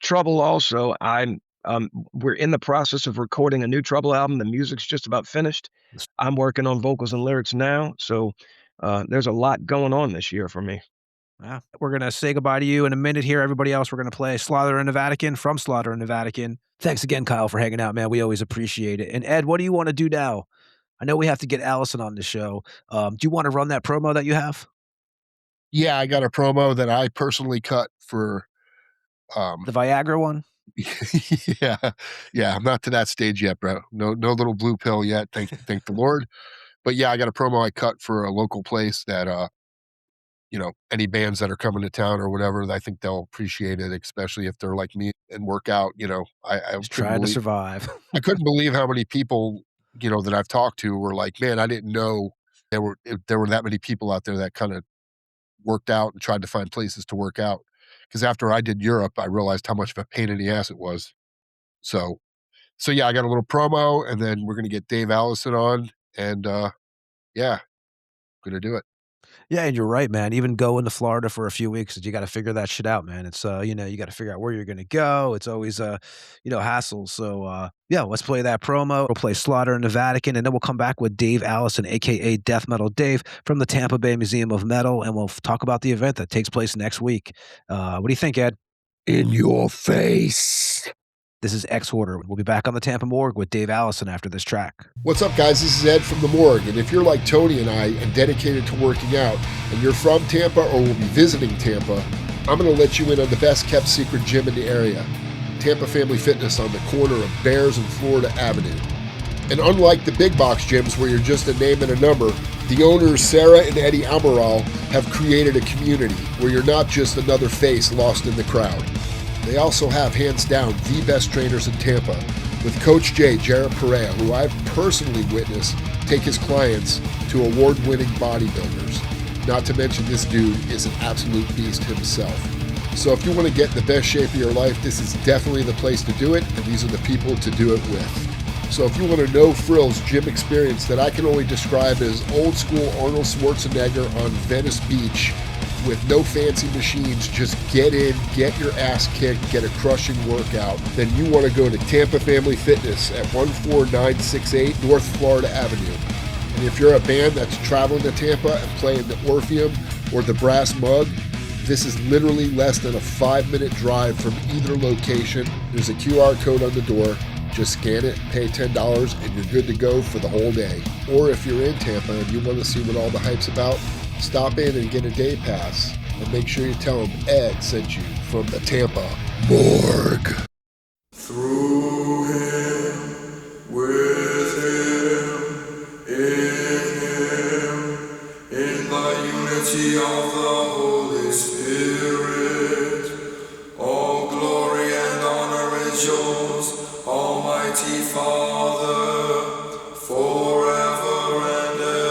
Trouble also. We're in the process of recording a new Trouble album. The music's just about finished. I'm working on vocals and lyrics now. So there's a lot going on this year for me. Yeah. We're going to say goodbye to you in a minute here. Everybody else, we're going to play Slaughter in the Vatican from Slaughter in the Vatican. Thanks again, Kyle, for hanging out, man. We always appreciate it. And Ed, what do you want to do now? I know we have to get Allison on the show. Do you want to run that promo that you have? Yeah, I got a promo that I personally cut for the Viagra one. Yeah, I'm not to that stage yet, bro. No little blue pill yet. Thank the Lord. But yeah, I got a promo I cut for a local place that any bands that are coming to town or whatever, I think they'll appreciate it, especially if they're like me and work out. I Just trying to survive. I couldn't believe how many people, that I've talked to were like, man, I didn't know there were that many people out there that kind of worked out and tried to find places to work out. Because after I did Europe, I realized how much of a pain in the ass it was. So yeah, I got a little promo, and then we're gonna get Dave Allison on, and yeah, gonna do it. Yeah, and you're right, man. Even going to Florida for a few weeks, you got to figure that shit out, man. It's you got to figure out where you're going to go. It's always hassle. So yeah, let's play that promo. We'll play Slaughter in the Vatican, and then we'll come back with Dave Allison, aka Death Metal Dave, from the Tampa Bay Museum of Metal, and we'll talk about the event that takes place next week. What do you think, Ed? In your face. This is Exhorder. We'll be back on the Tampa Morgue with Dave Allison after this track. What's up, guys? This is Ed from the Morgue, and if you're like Tony and I and dedicated to working out, and you're from Tampa or will be visiting Tampa, I'm going to let you in on the best-kept secret gym in the area, Tampa Family Fitness on the corner of Bears and Florida Avenue. And unlike the big box gyms where you're just a name and a number, the owners, Sarah and Eddie Amaral, have created a community where you're not just another face lost in the crowd. They also have, hands down, the best trainers in Tampa, with Coach J, Jarrett Perea, who I've personally witnessed take his clients to award-winning bodybuilders. Not to mention this dude is an absolute beast himself. So if you want to get in the best shape of your life, this is definitely the place to do it, and these are the people to do it with. So if you want a no-frills gym experience that I can only describe as old-school Arnold Schwarzenegger on Venice Beach, with no fancy machines, just get in, get your ass kicked, get a crushing workout, then you want to go to Tampa Family Fitness at 14968 North Florida Avenue. And if you're a band that's traveling to Tampa and playing the Orpheum or the Brass Mug, this is literally less than a 5-minute drive from either location. There's a QR code on the door. Just scan it, pay $10, and you're good to go for the whole day. Or if you're in Tampa and you want to see what all the hype's about, stop in and get a day pass, and make sure you tell them Ed sent you from the Tampa Morgue. Through him, with him, in the unity of the Holy Spirit, all glory and honor is yours, Almighty Father, forever and ever.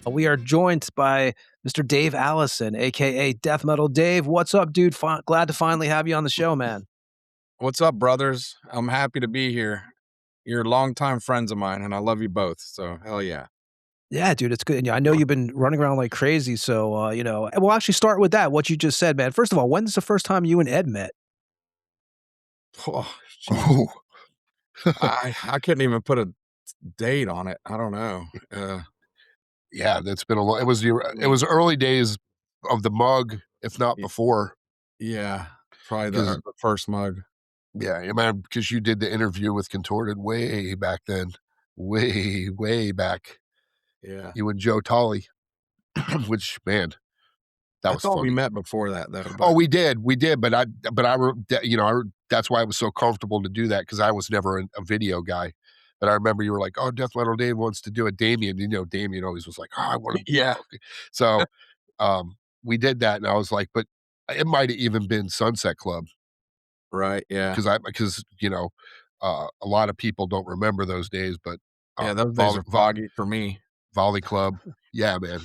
We are joined by Mr. Dave Allison, aka Death Metal Dave. What's up, dude? Glad to finally have you on the show, man. What's up, brothers? I'm happy to be here. You're longtime friends of mine, and I love you both. So hell yeah. Yeah, dude, it's good. And I know you've been running around like crazy. So, we'll actually start with that. What you just said, man. First of all, when's the first time you and Ed met? Oh, Oh, I couldn't even put a date on it. I don't know. yeah, that's been a long. It was early days of the mug, if not before. Yeah, probably 'Cause- the first mug. Yeah, I mean, because you did the interview with Contorted way back then, way back. Yeah, You and Joe Tolley, which man, that I was thought funny. we met before that though. Oh, we did, but that's why I was so comfortable to do that because I was never a video guy. But I remember you were like, "Oh, Death Metal Dave wants to do it." Damien, Damien always was like, "Oh, I want to." Yeah. So, we did that, and I was like, but it might have even been Sunset Club Right. Yeah. because a lot of people don't remember those days, but Yeah. Those days are foggy for me. Volley Club, yeah, man.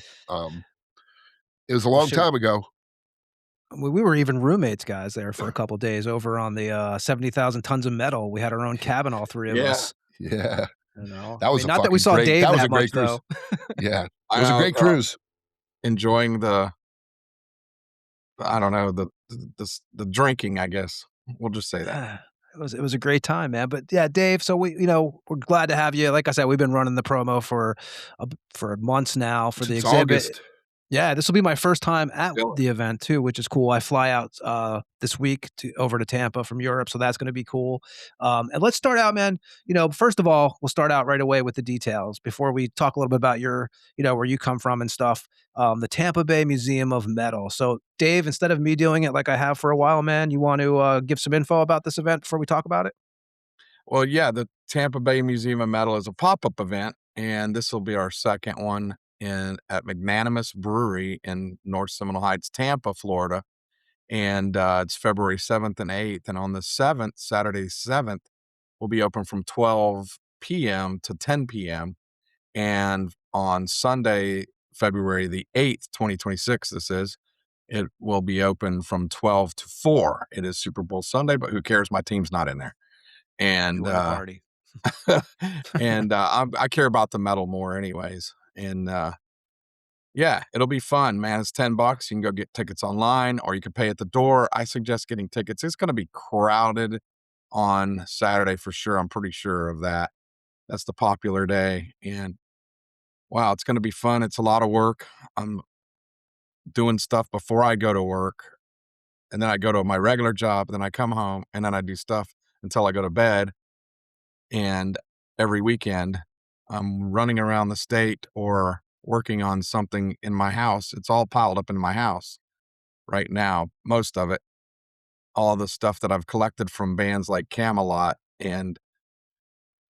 It was a Well, long shit. time ago. We were even roommates, guys, there for a couple days over on the 70,000 Tons of Metal. We had our own cabin, all three of Yeah. us. Yeah, That was not that we fucking saw great- Dave that was that a great much, cruise. though. Yeah, it I was a know, great cruise. Enjoying I don't know, the drinking, I guess. We'll just say that. Yeah, it was a great time, man. But yeah, Dave. So we're glad to have you. Like I said, we've been running the promo for months now for the Since exhibit. August. Yeah, this will be my first time at Really? the event too, which is cool. I fly out this week over to Tampa from Europe, so that's going to be cool. And let's start out, man. First of all, we'll start out right away with the details before we talk a little bit about your, where you come from and stuff. The Tampa Bay Museum of Metal. So, Dave, instead of me doing it like I have for a while, man, you want to give some info about this event before we talk about it? Well, yeah, the Tampa Bay Museum of Metal is a pop-up event, and this will be our second one at Magnanimous Brewery in North Seminole Heights, Tampa, Florida. And it's February 7th and 8th. And on the 7th, Saturday 7th, we'll be open from 12 p.m. to 10 p.m. And on Sunday, February the 8th, 2026, it will be open from 12 to 4. It is Super Bowl Sunday, but who cares? My team's not in there. And Join the party. and I care about the metal more anyways. And yeah, it'll be fun, man. It's $10. You can go get tickets online or you can pay at the door. I suggest getting tickets. It's going to be crowded on Saturday for sure. I'm pretty sure of that. That's the popular day. And wow, it's going to be fun. It's a lot of work. I'm doing stuff before I go to work, and then I go to my regular job, then I come home, and then I do stuff until I go to bed. And every weekend, I'm running around the state or working on something in my house. It's all piled up in my house right now, most of it. All the stuff that I've collected from bands like Camelot and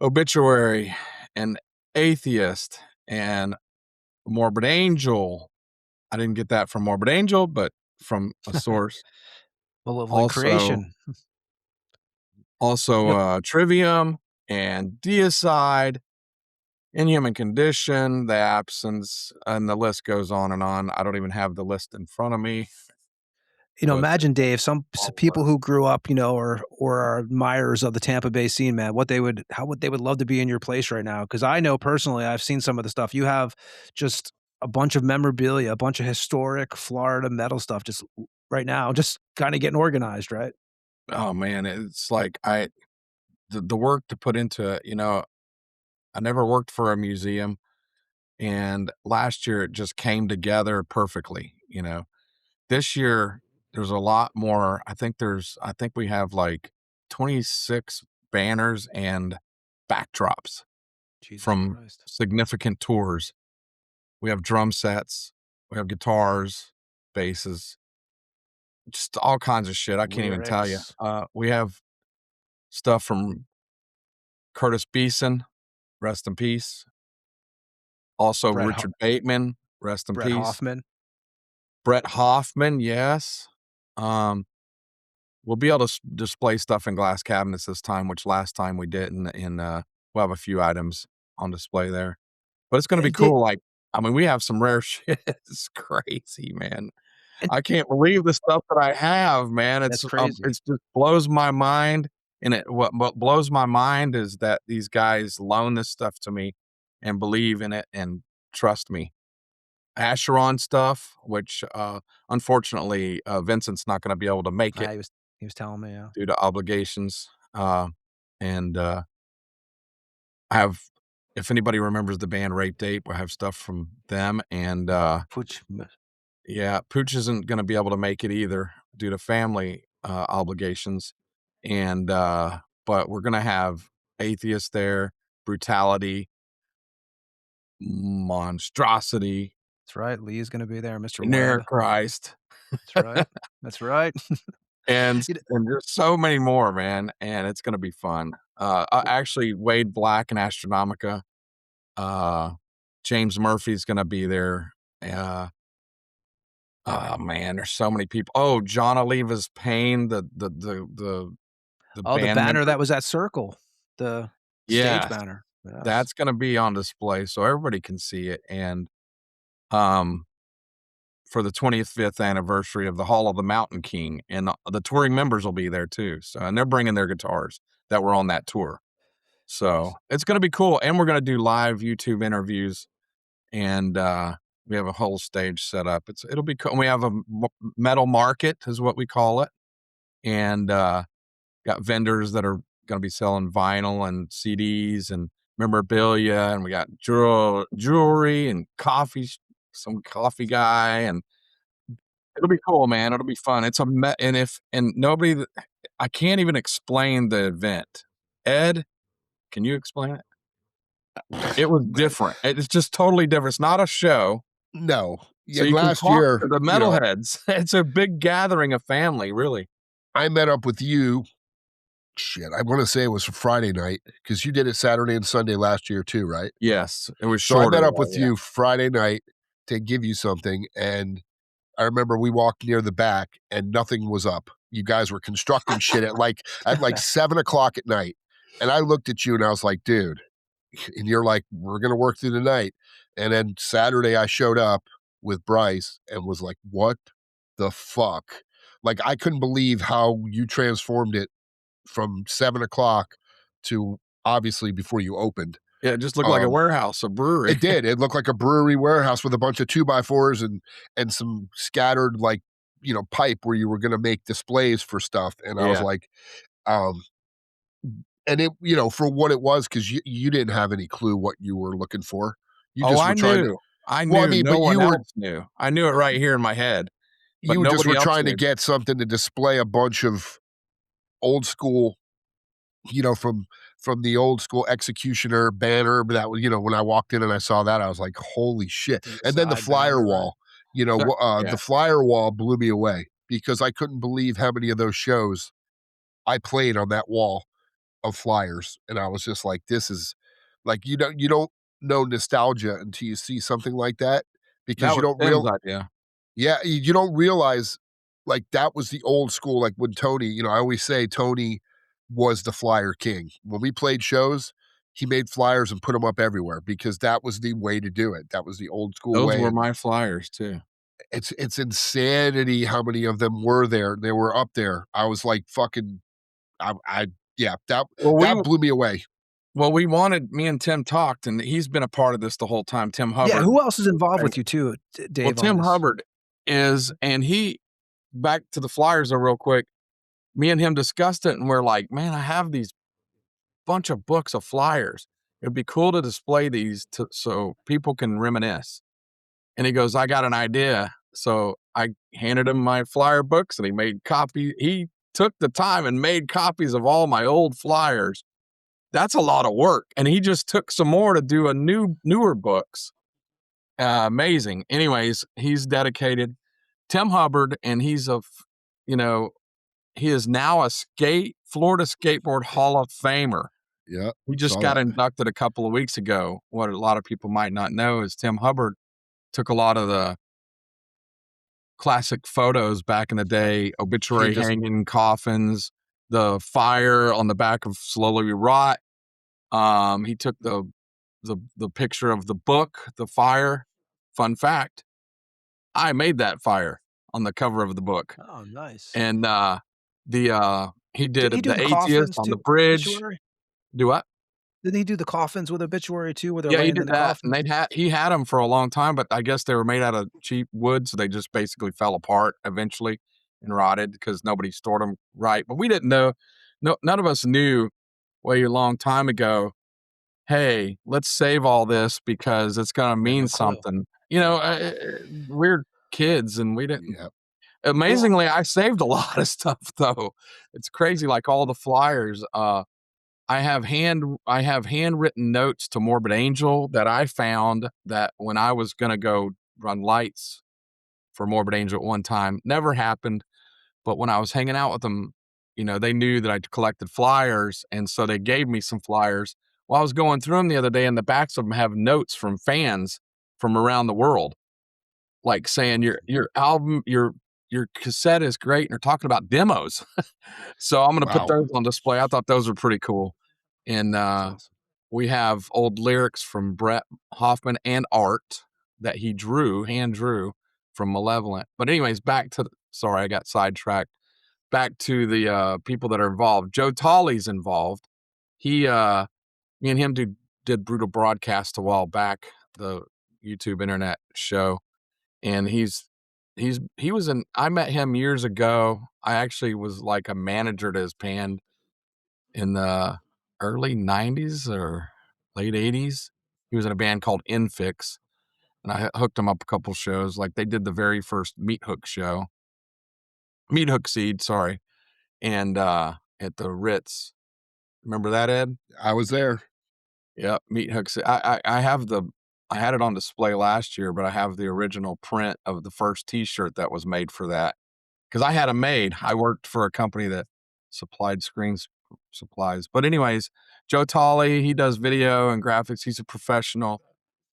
Obituary and Atheist and Morbid Angel. I didn't get that from Morbid Angel, but from a source. Well, creation. Also, Trivium and Deicide, Inhuman Condition, The Absence, and the list goes on and on. I don't even have the list in front of me. But- Imagine, Dave, some people who grew up, or are admirers of the Tampa Bay scene, man, how would they would love to be in your place right now? Because I know personally, I've seen some of the stuff. You have just a bunch of memorabilia, a bunch of historic Florida metal stuff just right now, just kind of getting organized, right? Oh man, it's like the work to put into it, I never worked for a museum, and last year it just came together perfectly. This year there's a lot more. I think we have like 26 banners and backdrops Jesus from Christ. significant tours. We have drum sets, we have guitars, basses, just all kinds of shit. I can't even tell you. Lyrics. We have stuff from Curtis Beeson, rest in peace. Also Brett Richard Bateman, rest in Brett peace. Hoffman. Brett Hoffman, yes. We'll be able to display stuff in glass cabinets this time, which last time we didn't. And we'll have a few items on display there. But it's going to be And Dave- cool. Like I mean, we have some rare shit. It's crazy, man. And- I can't believe the stuff that I have, man. That's crazy. It's just blows my mind. And what blows my mind is that these guys loan this stuff to me and believe in it and trust me. Asheron stuff, which unfortunately Vincent's not going to be able to make it He was telling me, yeah. due to obligations. And I have, if anybody remembers the band Rape Ape, I have stuff from them. And Pooch. yeah, Pooch isn't going to be able to make it either due to family obligations. And but we're going to have Atheist there, Brutality, Monstrosity, That's right. Lee is going to be there. Mr. Near Webb. Christ. That's right. That's right. And there's so many more, man, and it's gonna be fun. Actually, Wade Black and Astronomica, James Murphy's gonna be there. Oh man, there's so many people. Oh, John Oliva's Pain, the Oh, the band banner member. that was at Circle, the Yes. stage banner. Yes. That's gonna be on display so everybody can see it. And for the 25th anniversary of the Hall of the Mountain King, and the touring members will be there too. So, and they're bringing their guitars that were on that tour. So it's going to be cool. And we're going to do live YouTube interviews, and we have a whole stage set up. It'll be cool. We have a metal market is what we call it. And got vendors that are going to be selling vinyl and CDs and memorabilia. And we got jewelry and coffee, some coffee guy, and it'll be cool, man. It'll be fun. It's nobody, I can't even explain the event. Ed, can you explain it? It was different. It's just totally different. It's not a show. No. Yeah, So you can last talk year, to the metalheads. It's a big gathering of family, really. I met up with you. Shit, I want to say it was Friday night because you did it Saturday and Sunday last year too, right? Yes, it was So I shorter. met up with you Friday night to give you something, and I remember we walked near the back and nothing was up. You guys were constructing shit at like 7:00 at night, and I looked at you and I was like, dude, and you're like, we're gonna work through the night. And then Saturday I showed up with Bryce and was like, what the fuck? Like I couldn't believe how you transformed it from 7:00 to obviously before you opened. Yeah, it just looked like a warehouse, a brewery. It did. It looked like a brewery warehouse with a bunch of 2x4s and some scattered pipe where you were going to make displays for stuff. And I was like, and it, for what it was, because you didn't have any clue what you were looking for. You just were trying to. I knew. Well, I mean, no but one you were. else knew. I knew it right here in my head. But You just were trying to knew. get something to display a bunch of old school, from the old school Executioner banner. But that was, when I walked in and I saw that, I was like, holy shit. And then the flyer wall, the flyer wall blew me away because I couldn't believe how many of those shows I played on that wall of flyers. And I was just like, this is like, you don't know nostalgia until you see something like that because you don't realize. Yeah, you don't realize like that was the old school, like when Tony, I always say Tony was the flyer king. When we played shows, he made flyers and put them up everywhere because that was the way to do it. That was the old school way. Those were my flyers too. It's insanity how many of them were there. They were up there. I was like fucking that blew me away. Well, me and Tim talked, and he's been a part of this the whole time. Tim Hubbard. Yeah, who else is involved with you too, Dave? Well, Tim Hubbard is, and back to the flyers though real quick, me and him discussed it, and we're like, man, I have these bunch of books of flyers. It'd be cool to display these so people can reminisce. And he goes, I got an idea. So I handed him my flyer books, and he made copies. He took the time and made copies of all my old flyers. That's a lot of work. And he just took some more to do newer books. Amazing. Anyways, he's dedicated. Tim Hubbard, and he is now a Florida Skateboard Hall of Famer. Yeah. He just got inducted a couple of weeks ago. What a lot of people might not know is Tim Hubbard took a lot of the classic photos back in the day, obituary hanging coffins, the fire on the back of Slowly Rot. He took the picture of the book, The Fire, fun fact, I made that fire on the cover of the book. Oh, nice. And he did Didn't he do the the atheist coffins on too the with bridge. obituary? Do what? Didn't he do the coffins with obituary too, where they're Yeah, he laying in did the that, coffin? and he had them for a long time, but I guess they were made out of cheap wood, so they just basically fell apart eventually and rotted because nobody stored them right. But we didn't know. No, none of us knew way a long time ago. Hey, let's save all this because it's gonna Yeah, mean no clue. something. You know, we're kids, and we didn't. Yeah. Amazingly, I saved a lot of stuff though. It's crazy, like all the flyers. I have handwritten notes to Morbid Angel that I found that when I was gonna go run lights for Morbid Angel at one time, never happened. But when I was hanging out with them, you know, they knew that I collected flyers, and so they gave me some flyers. Well, I was going through them the other day, and the backs of them have notes from fans from around the world, like saying your album, your cassette is great, and they're talking about demos. So I'm gonna put Wow. those on display. I thought those were pretty cool. And That's awesome. we have old lyrics from Brett Hoffman and art that he hand drew from Malevolent. But anyways, sorry, I got sidetracked. Back to the people that are involved. Joe Tolley's involved. Me and him did Brutal Broadcast a while back, the YouTube internet show. And he was I met him years ago. I actually was like a manager to his band in the early 90s or late 80s. He was in a band called Infix, and I hooked him up a couple shows. Like they did the very first Meat Hook Seed, sorry, and at the Ritz. Remember that, Ed? I was there. Yep, Meat Hook Seed. I had it on display last year, but I have the original print of the first T-shirt that was made for that because I had them made. I worked for a company that supplied supplies. But anyways, Joe Tolley, he does video and graphics. He's a professional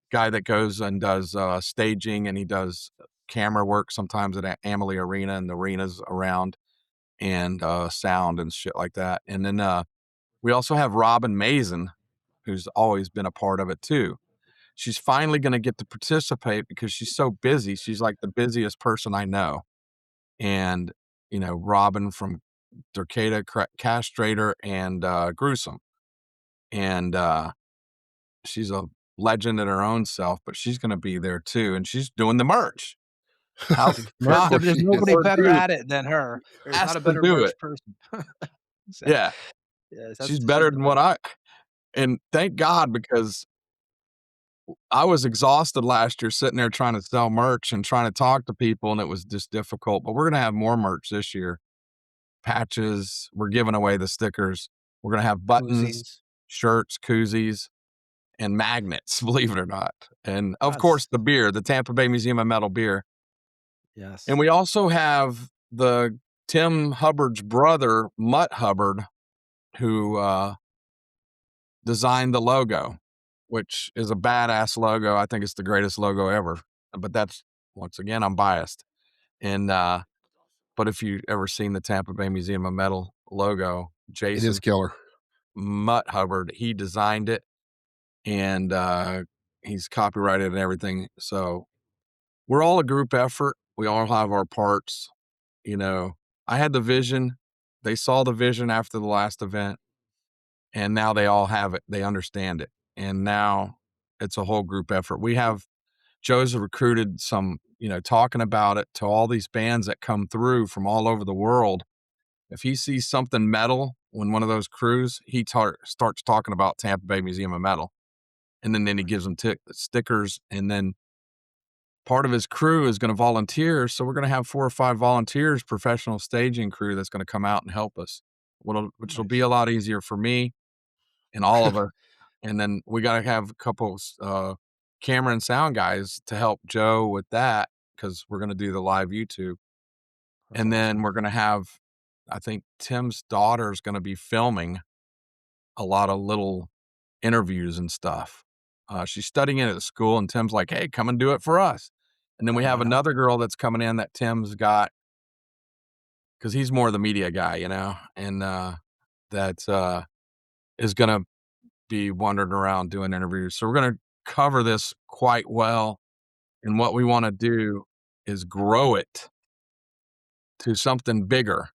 guy that goes and does staging, and he does camera work sometimes at Amalie Arena and the arenas around, and sound and shit like that. And then we also have Robin Mason, who's always been a part of it too. She's finally going to get to participate because she's so busy. She's like the busiest person I know. And, you know, Robin from Dercata, Castrator, and Gruesome. And she's a legend in her own self, but she's going to be there too. And she's doing the merch. There's nobody better at it than her. There's not a better merch person. So, yeah. She's better than and thank God, because I was exhausted last year sitting there trying to sell merch and trying to talk to people, and it was just difficult. But we're going to have more merch this year. Patches, we're giving away the stickers. We're going to have buttons, shirts, koozies, and magnets, believe it or not. And of course, the beer, the Tampa Bay Museum of Metal beer. Yes. And we also have the Tim Hubbard's brother, Mutt Hubbard, who designed the logo, which is a badass logo. I think it's the greatest logo ever. But that's, once again, I'm biased. And but if you've ever seen the Tampa Bay Museum of Metal logo, Jason, it is killer. Mutt Hubbard, he designed it, and he's copyrighted and everything. So we're all a group effort. We all have our parts. You know, I had the vision. They saw the vision after the last event, and now they all have it. They understand it. And now it's a whole group effort. Joe's recruited some, you know, talking about it to all these bands that come through from all over the world. If he sees something metal when one of those crews, he starts talking about Tampa Bay Museum of Metal. And then he gives them stickers. And then part of his crew is going to volunteer. So we're going to have 4 or 5 volunteers, professional staging crew that's going to come out and help us, which will be a lot easier for me and all of us. And then we got to have a couple camera and sound guys to help Joe with that, because we're going to do the live YouTube. And then we're going to have, I think Tim's daughter is going to be filming a lot of little interviews and stuff. She's studying it at school, and Tim's like, hey, come and do it for us. And then we have another girl that's coming in that Tim's got, because he's more the media guy, you know, and that is going to be wandering around doing interviews. So we're going to cover this quite well. And what we want to do is grow it to something bigger,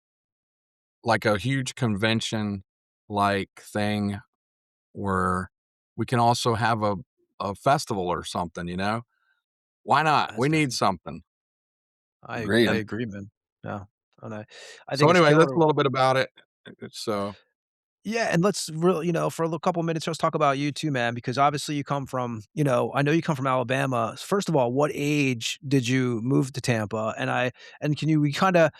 like a huge convention like thing where we can also have a festival or something, you know? Why not? That's We need definitely. something. Great. I agree, man. Yeah, and I So think it's anyway, that's killer. a little bit about it. So Yeah, and let's really, for a couple minutes, let's talk about you too, man, because obviously you come from, I know you come from Alabama. First of all, what age did you move to Tampa? And can you kind of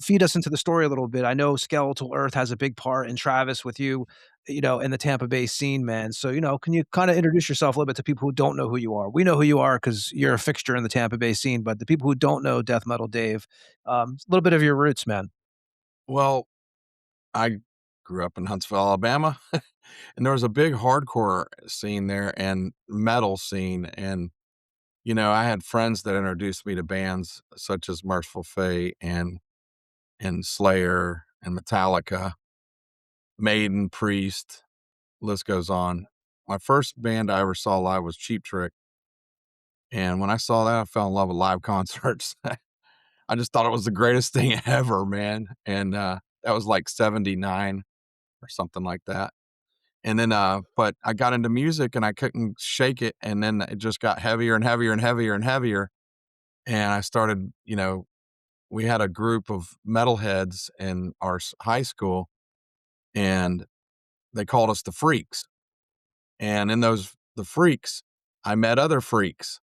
feed us into the story a little bit? I know Skeletal Earth has a big part in Travis with you, in the Tampa Bay scene, man. So, can you kind of introduce yourself a little bit to people who don't know who you are? We know who you are because you're a fixture in the Tampa Bay scene, but the people who don't know Death Metal Dave, a little bit of your roots, man. well, I grew up in Huntsville, Alabama, and there was a big hardcore scene there and metal scene. And, I had friends that introduced me to bands such as Merciful Fate and Slayer and Metallica, Maiden, Priest, list goes on. My first band I ever saw live was Cheap Trick. And when I saw that, I fell in love with live concerts. I just thought it was the greatest thing ever, man. And that was like 79 or something like that. And then, but I got into music and I couldn't shake it. And then it just got heavier and heavier and heavier and heavier. And I started, we had a group of metalheads in our high school and they called us the Freaks. And in the Freaks, I met other freaks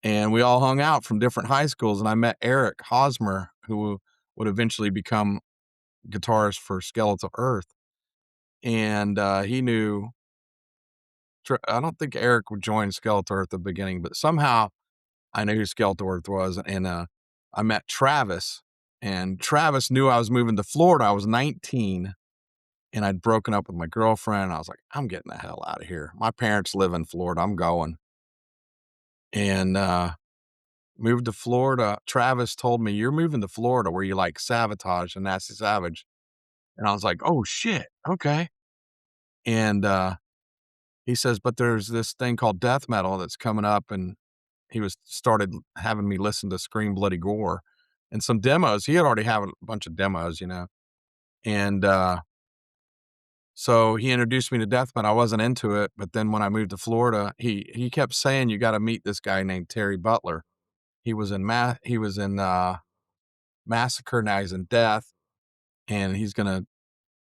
and we all hung out from different high schools. And I met Eric Hosmer, who would eventually become guitarist for Skeletal Earth. And he knew, I don't think Eric would join Skeletal Earth at the beginning, but somehow I knew who Skeletal Earth was. And I met Travis, and Travis knew I was moving to Florida. I was 19 and I'd broken up with my girlfriend. I was like, I'm getting the hell out of here. My parents live in Florida. I'm going. And moved to Florida. Travis told me, you're moving to Florida where you like Savatage and Nasty Savage. And I was like, oh shit. Okay. And he says, but there's this thing called death metal that's coming up. And he started having me listen to Scream Bloody Gore and some demos. He had already had a bunch of demos, And so he introduced me to death metal. I wasn't into it. But then when I moved to Florida, he kept saying, you got to meet this guy named Terry Butler. He was in Massacre, now he's in Death, and he's gonna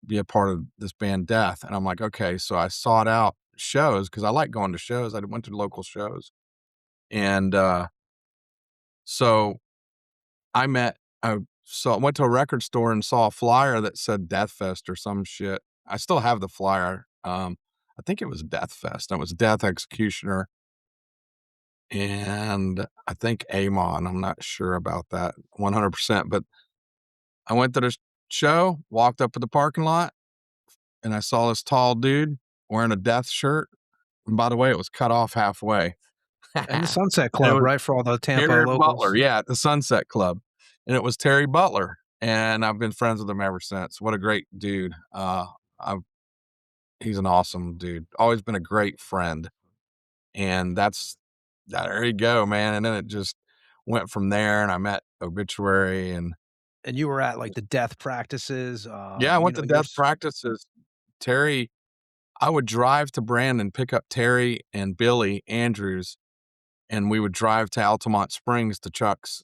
be a part of this band Death. And I'm like, okay. So I sought out shows because I like going to shows. I went to local shows. And so I went to a record store and saw a flyer that said Death Fest or some shit. I still have the flyer. I think it was Death Fest. It was Death, Executioner, and I think Amon. I'm not sure about that 100%, but I went to the show, walked up to the parking lot, and I saw this tall dude wearing a Death shirt. And by the way, it was cut off halfway. And the Sunset And it Club, was right, for all the Tampa Terry locals. Butler, yeah, at the Sunset Club. And it was Terry Butler. And I've been friends with him ever since. What a great dude. He's an awesome dude. Always been a great friend. And there you go, man. And then it just went from there. And I met Obituary and And you were at, like, the death practices, yeah, I went to you're death practices. Terry, I would drive to Brandon, pick up Terry and Billy Andrews, and we would drive to Altamont Springs to Chuck's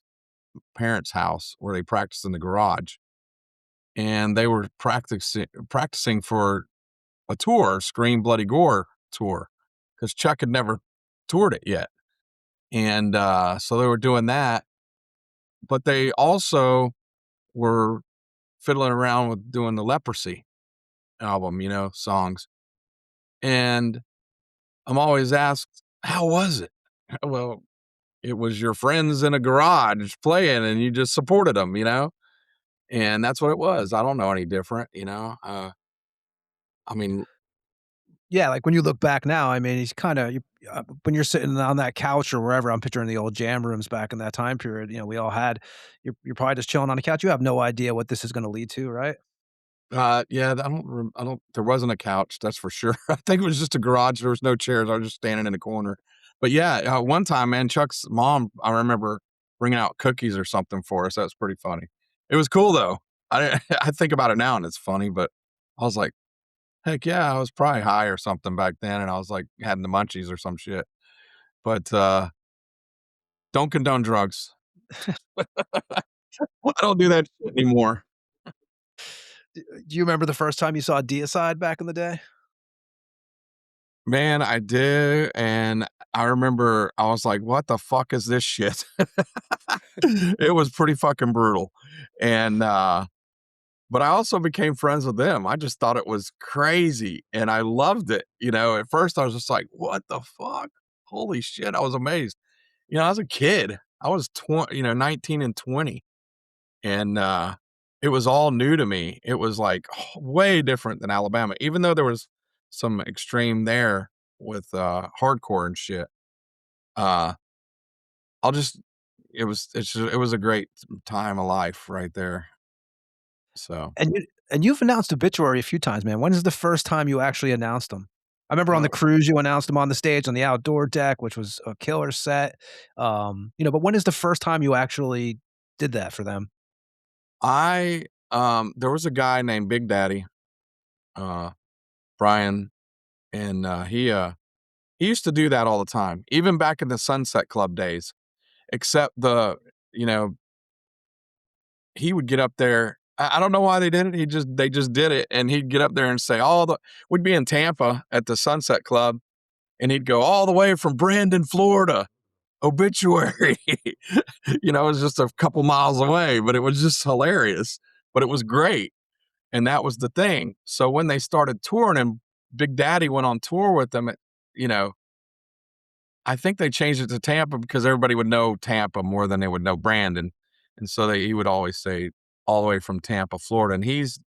parents' house where they practiced in the garage. And they were practicing for a tour, Scream Bloody Gore tour, because Chuck had never toured it yet. And so they were doing that. But they also were fiddling around with doing the Leprosy album, songs. And I'm always asked, how was it? Well, it was your friends in a garage playing and you just supported them, and that's what it was. I don't know any different, I mean, Yeah, like, when you look back now, I mean, he's kinda when you're sitting on that couch or wherever, I'm picturing the old jam rooms back in that time period, we all had you're probably just chilling on the couch. You have no idea what this is gonna lead to, right? yeah, I don't, there wasn't a couch. That's for sure. I think it was just a garage. There was no chairs. I was just standing in the corner. But yeah, one time, man, Chuck's mom, I remember bringing out cookies or something for us. That was pretty funny. It was cool though. I think about it now and it's funny, but I was like, heck yeah, I was probably high or something back then, and I was like having the munchies or some shit. But don't condone drugs. I don't do that shit anymore. Do you remember the first time you saw Deicide back in the day? Man, I do, and I remember I was like, "What the fuck is this shit?" It was pretty fucking brutal, and but I also became friends with them. I just thought it was crazy, and I loved it. You know, at first I was just like, "What the fuck? Holy shit!" I was amazed. You know, I was a kid. I was 19 and 20, and it was all new to me. It was like way different than Alabama, even though there was some extreme there with hardcore and shit. Uh, I'll just it was a great time of life right there. So And you've announced Obituary a few times, man. When is the first time you actually announced them? I remember on the uh, cruise you announced them on the stage on the outdoor deck, which was a killer set. But when is the first time you actually did that for them? I there was a guy named Big Daddy, uh, Brian, and he used to do that all the time, even back in the Sunset Club days. Except you know, he would get up there. I don't know why they did it. They just did it, and he'd get up there and say we'd be in Tampa at the Sunset Club, and he'd go all the way from Brandon, Florida, Obituary. It was just a couple miles away, but it was just hilarious. But it was great, and that was the thing. So when they started touring, and Big Daddy went on tour with them, you know, I think they changed it to Tampa because everybody would know Tampa more than they would know Brandon. And so he would always say all the way from Tampa, Florida. And he's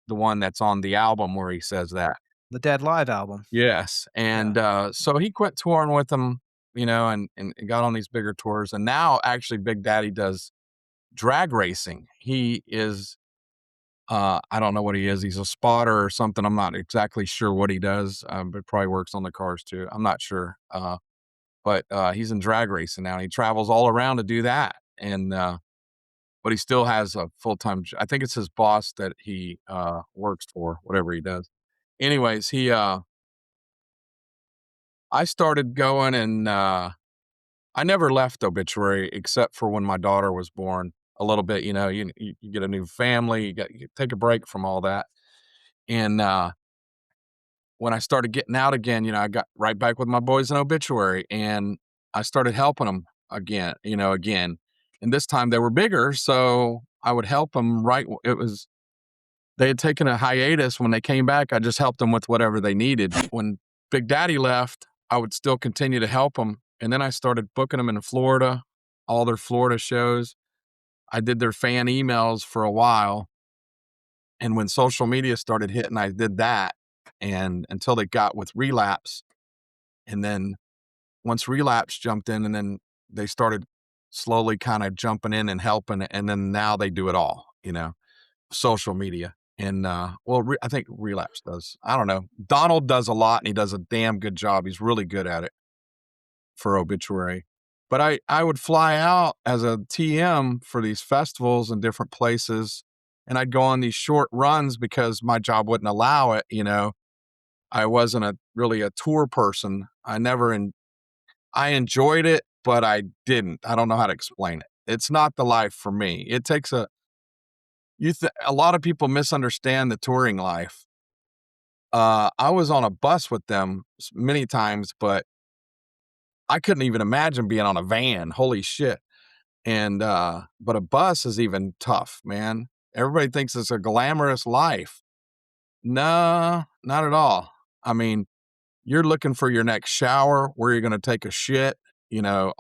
the one that's on the album where he says that. The Dead Live album. Yes. And so he quit touring with them, and got on these bigger tours. And now actually Big Daddy does drag racing. He is, I don't know what he is. He's a spotter or something. I'm not exactly sure what he does, but probably works on the cars too. I'm not sure. But he's in drag racing now. He travels all around to do that, and but he still has a full-time. I think it's his boss that he works for, whatever he does. Anyways, I started going, and I never left Obituary except for when my daughter was born. A little bit, you get a new family, you take a break from all that, and when I started getting out again, I got right back with my boys in Obituary, and I started helping them again. And this time they were bigger, so I would help them. They had taken a hiatus. When they came back, I just helped them with whatever they needed. When Big Daddy left, I would still continue to help them, and then I started booking them in Florida, all their Florida shows. I did their fan emails for a while, and when social media started hitting, I did that. And until they got with Relapse, and then once Relapse jumped in, and then they started slowly kind of jumping in and helping, and then now they do it all, social media. And I think Relapse does. I don't know. Donald does a lot, and he does a damn good job. He's really good at it for Obituary. But I would fly out as a TM for these festivals in different places, and I'd go on these short runs because my job wouldn't allow it. I wasn't really a tour person. I enjoyed it, but I didn't. I don't know how to explain it. It's not the life for me. It takes a lot of people misunderstand the touring life. I was on a bus with them many times, but I couldn't even imagine being on a van. Holy shit. And, but a bus is even tough, man. Everybody thinks it's a glamorous life. No, not at all. I mean, you're looking for your next shower, where you're going to take a shit, and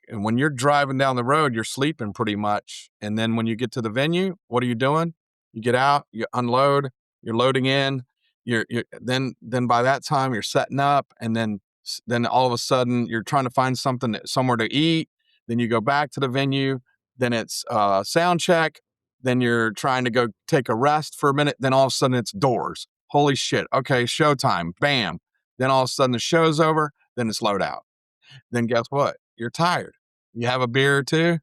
when you're driving down the road, you're sleeping pretty much. And then when you get to the venue, what are you doing? You get out, you unload, you're loading in, then by that time you're setting up, and then all of a sudden you're trying to find somewhere to eat. Then you go back to the venue, then it's sound check. Then you're trying to go take a rest for a minute. Then all of a sudden it's doors. Holy shit. Okay, showtime. Bam. Then all of a sudden the show's over. then it slowed out. Then guess what? You're tired. You have a beer or two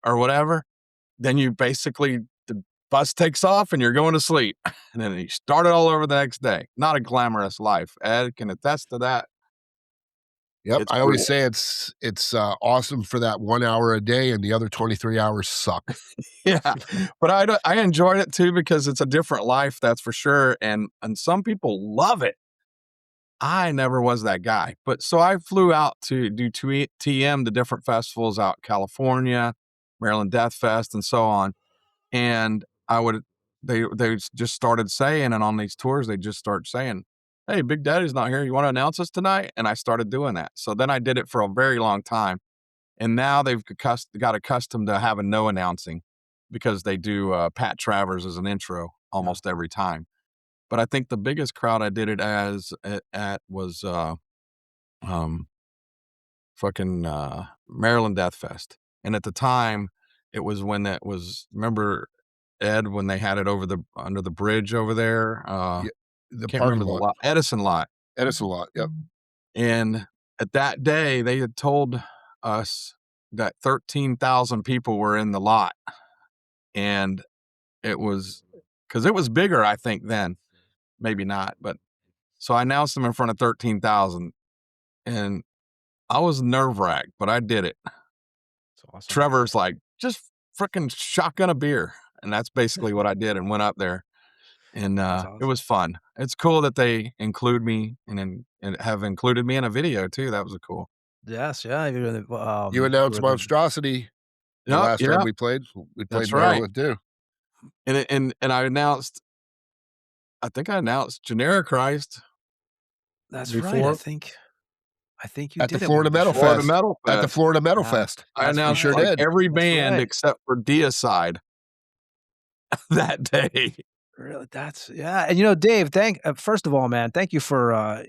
or whatever. Then you basically, the bus takes off and you're going to sleep. And then you start it all over the next day. Not a glamorous life. Ed can attest to that. Yep. It's I always brutal. say it's awesome for that 1 hour a day, and the other 23 hours suck. Yeah, but I enjoyed it too because it's a different life, that's for sure. And some people love it. I never was that guy, but so I flew out to do TM to different festivals out in California, Maryland Death Fest, and so on. And they just started saying, and on these tours they just start saying, "Hey, Big Daddy's not here. You want to announce us tonight?" And I started doing that. So then I did it for a very long time, and now they've got accustomed to having no announcing because they do Pat Travers as an intro almost every time. But I think the biggest crowd I did it at was fucking Maryland Death Fest. And at the time, it was when it was, remember, Ed, when they had it under the bridge over there? The Can't parking remember the lot. lot. Edison lot. Edison lot. Yep. And at that day, they had told us that 13,000 people were in the lot. And it was, because it was bigger, I think, then. Maybe not, but so I announced them in front of 13,000, and I was nerve-wracked, but I did it. That's awesome. Trevor's like, just freaking shotgun a beer, and that's basically what I did, and went up there, and awesome. It was fun. It's cool that they include me and have included me in a video too. That was cool. Yes, yeah. You announced Monstrosity the last time we played. We played That's right. Maryland too. And I announced, I think I announced Generic Christ. That's before. right. I think you At did the it Florida with the Metal show. Florida Fest. Metal At the Fest. Florida Metal Yeah. Fest. I Yes, we announced sure like did. every That's band right. except for Deicide that day. Really, and Dave, first of all, man, thank you for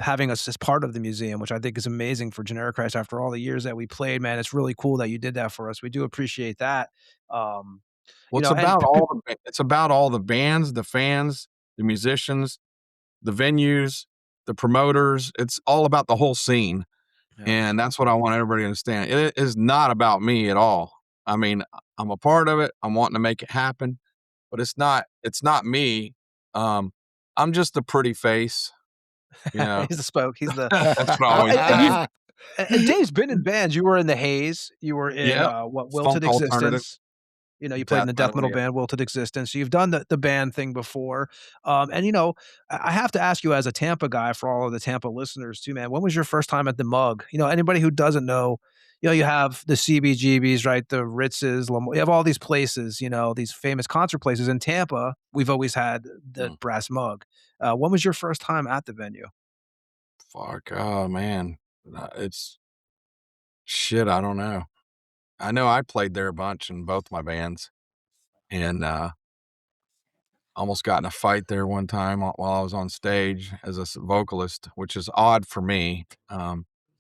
having us as part of the museum, which I think is amazing for Generic Christ after all the years that we played, man. It's really cool that you did that for us. We do appreciate that. Well, You it's know, and about all the bands, the fans, the musicians, the venues, the promoters. It's all about the whole scene. Yeah. And that's what I want everybody to understand. It is not about me at all. I mean, I'm a part of it. I'm wanting to make it happen, but it's not me. I'm just a pretty face, you know. he's the spoke. He's the That's what I always say. and Dave's been in bands. You were in the Haze. You were in Yep. Wilted Funk alternative. Existence. You played in the death metal band Wilted Existence. So you've done the band thing before. And I have to ask you as a Tampa guy for all of the Tampa listeners too, man, when was your first time at the Mug? Anybody who doesn't know, you have the CBGBs, right? The Ritzes, you have all these places, these famous concert places in Tampa. We've always had the Brass Mug. When was your first time at the venue? Fuck, oh man. It's shit, I don't know. I know I played there a bunch in both my bands, and almost got in a fight there one time while I was on stage as a vocalist, which is odd for me.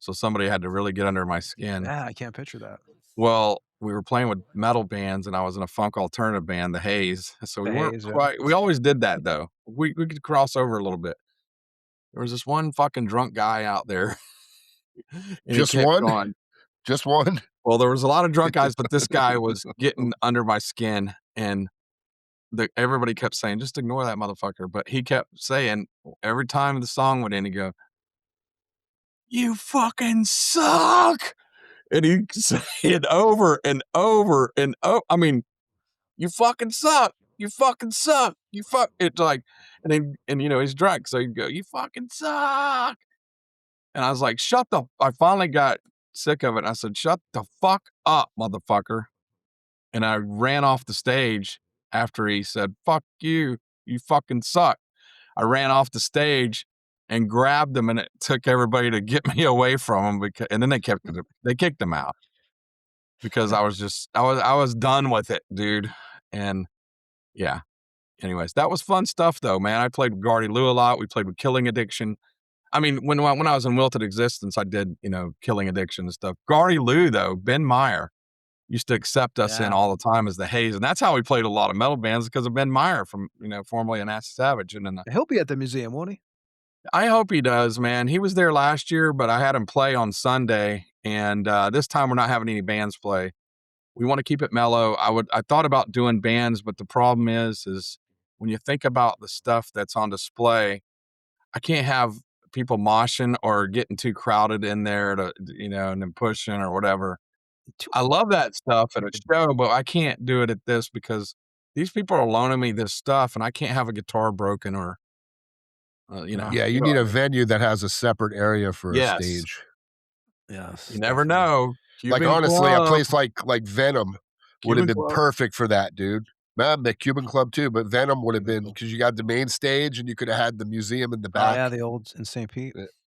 So somebody had to really get under my skin. Yeah, I can't picture that. Well, we were playing with metal bands, and I was in a funk alternative band, the Haze. So we weren't Haze, yeah. quite. We always did that though. We could cross over a little bit. There was this one fucking drunk guy out there. and Just he kept one? going, Just one? well, there was a lot of drunk guys, but this guy was getting under my skin, and everybody kept saying, just ignore that motherfucker. But he kept saying, every time the song would end, he'd go, "You fucking suck." And he'd say it over and over and over. I mean, you fucking suck. You fucking suck. It's like, and he's drunk. So he'd go, "You fucking suck." And I was like, I finally got sick of it. And I said, "Shut the fuck up, motherfucker." And I ran off the stage after he said, "Fuck you, you fucking suck." I ran off the stage and grabbed him, and it took everybody to get me away from him and then they kicked him out because I was done with it, dude. And yeah. Anyways, that was fun stuff though, man. I played with Gardy Lou a lot. We played with Killing Addiction. I mean, when I was in Wilted Existence, I did, Killing Addiction and stuff. Gardy Lou, though, Ben Meyer used to accept us in all the time as the Haze. And that's how we played a lot of metal bands, because of Ben Meyer from, formerly an Acid Savage. And then He'll be at the museum, won't he? I hope he does, man. He was there last year, but I had him play on Sunday, and this time we're not having any bands play. We want to keep it mellow. I thought about doing bands, but the problem is when you think about the stuff that's on display, I can't have people moshing or getting too crowded in there to, and then pushing or whatever. I love that stuff at a show, but I can't do it at this because these people are loaning me this stuff and I can't have a guitar broken or, Yeah, you need a venue that has a separate area for a Yes. stage. Yes. You never know. Like, Cuban honestly, a Club. place like Venom would have Cuban been Club. perfect for that, dude. Man, the Cuban Club too, but Venom would have been because you got the main stage and you could have had the museum in the Oh, back. yeah, the old in St. Pete.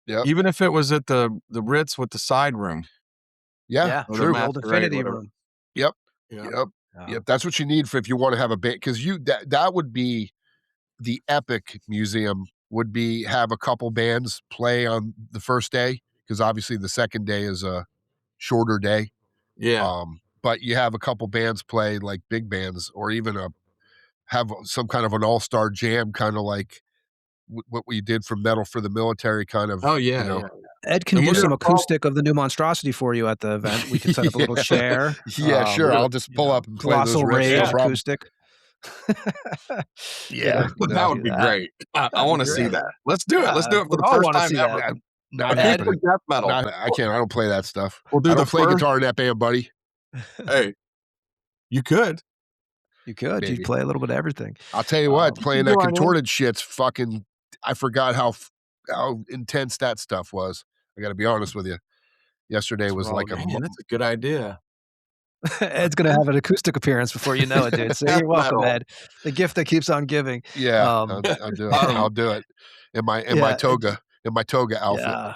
Yep. Even if it was at the Ritz with the side room. Yeah, Or true. The old Masquerade, Infinity whatever. room. Yep. Yeah. Yep. Yep. That's what you need if you want to have a band, because that would be the epic museum. Would be have a couple bands play on the first day, because obviously the second day is a shorter day. Yeah. But you have a couple bands play, like big bands, or even have some kind of an all-star jam, kind of like what we did for Metal for the Military, kind of. Oh yeah, yeah. Ed can And do we're some gonna acoustic of the new monstrosity for you at the event. We can set up a little chair. Yeah, sure. really, I'll just pull up and play those Colossal riffs. Rage No problem. acoustic. Yeah, that would be great. I want to see that. Let's do it. Let's do it for we the all first wanna time see ever. that. Not Acoustic happening. death metal. I can't. I don't play that stuff. We'll do I the don't play first. guitar in that band, buddy. Hey, you could. You could. Maybe. You'd play a little bit of everything. I'll tell you what, playing that do I know? contorted shit's fucking. I forgot how intense that stuff was. I got to be honest with you. Yesterday was like a. Man, that's a good idea. Ed's gonna have an acoustic appearance before you know it, dude. So you're welcome, Metal. Ed. The gift that keeps on giving. Yeah, Um, I'll do it. I'll do it in my toga outfit. Yeah.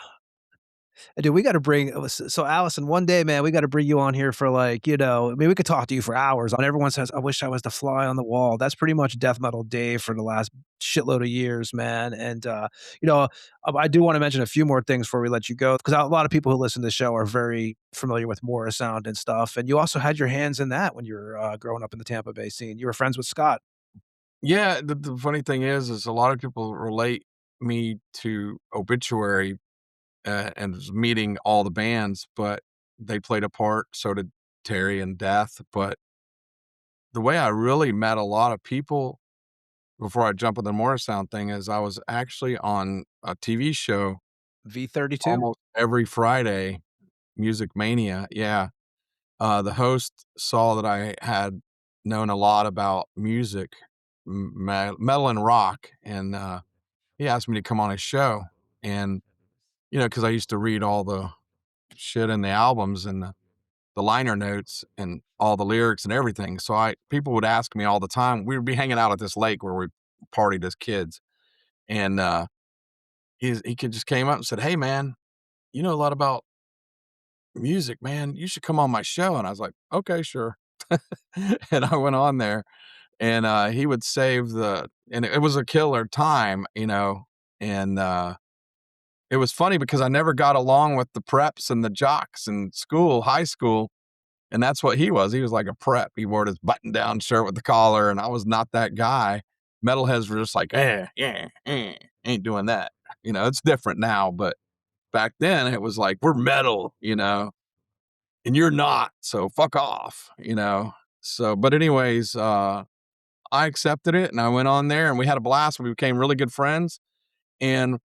Dude, we got to bring, so Allison, one day, man, we got to bring you on here for I mean, we could talk to you for hours on. Everyone says, I wish I was the fly on the wall. That's pretty much death metal Dave for the last shitload of years, man. And, I do want to mention a few more things before we let you go, because a lot of people who listen to the show are very familiar with Morris sound and stuff. And you also had your hands in that when you were growing up in the Tampa Bay scene. You were friends with Scott. Yeah, the funny thing is a lot of people relate me to Obituary and meeting all the bands, but they played a part. So did Terry and Death. But the way I really met a lot of people before I jump on the Morris Sound thing is I was actually on a TV show V32. almost every Friday, Music Mania. Yeah. The host saw that I had known a lot about music, metal and rock, and he asked me to come on his show. And because I used to read all the shit in the albums and the liner notes and all the lyrics and everything. So people would ask me all the time. We would be hanging out at this lake where we partied as kids, and he just came up and said, "Hey, man, you know a lot about music, man. You should come on my show." And I was like, "Okay, sure." And I went on there, and he would save and it was a killer time, and it was funny because I never got along with the preps and the jocks in school, high school. And that's what he was. He was like a prep. He wore his button down shirt with the collar, and I was not that guy. Metalheads were just like, ain't doing that. It's different now, but back then it was like, we're metal, and you're not, so fuck off, So, but anyways, I accepted it and I went on there and we had a blast. We became really good friends, and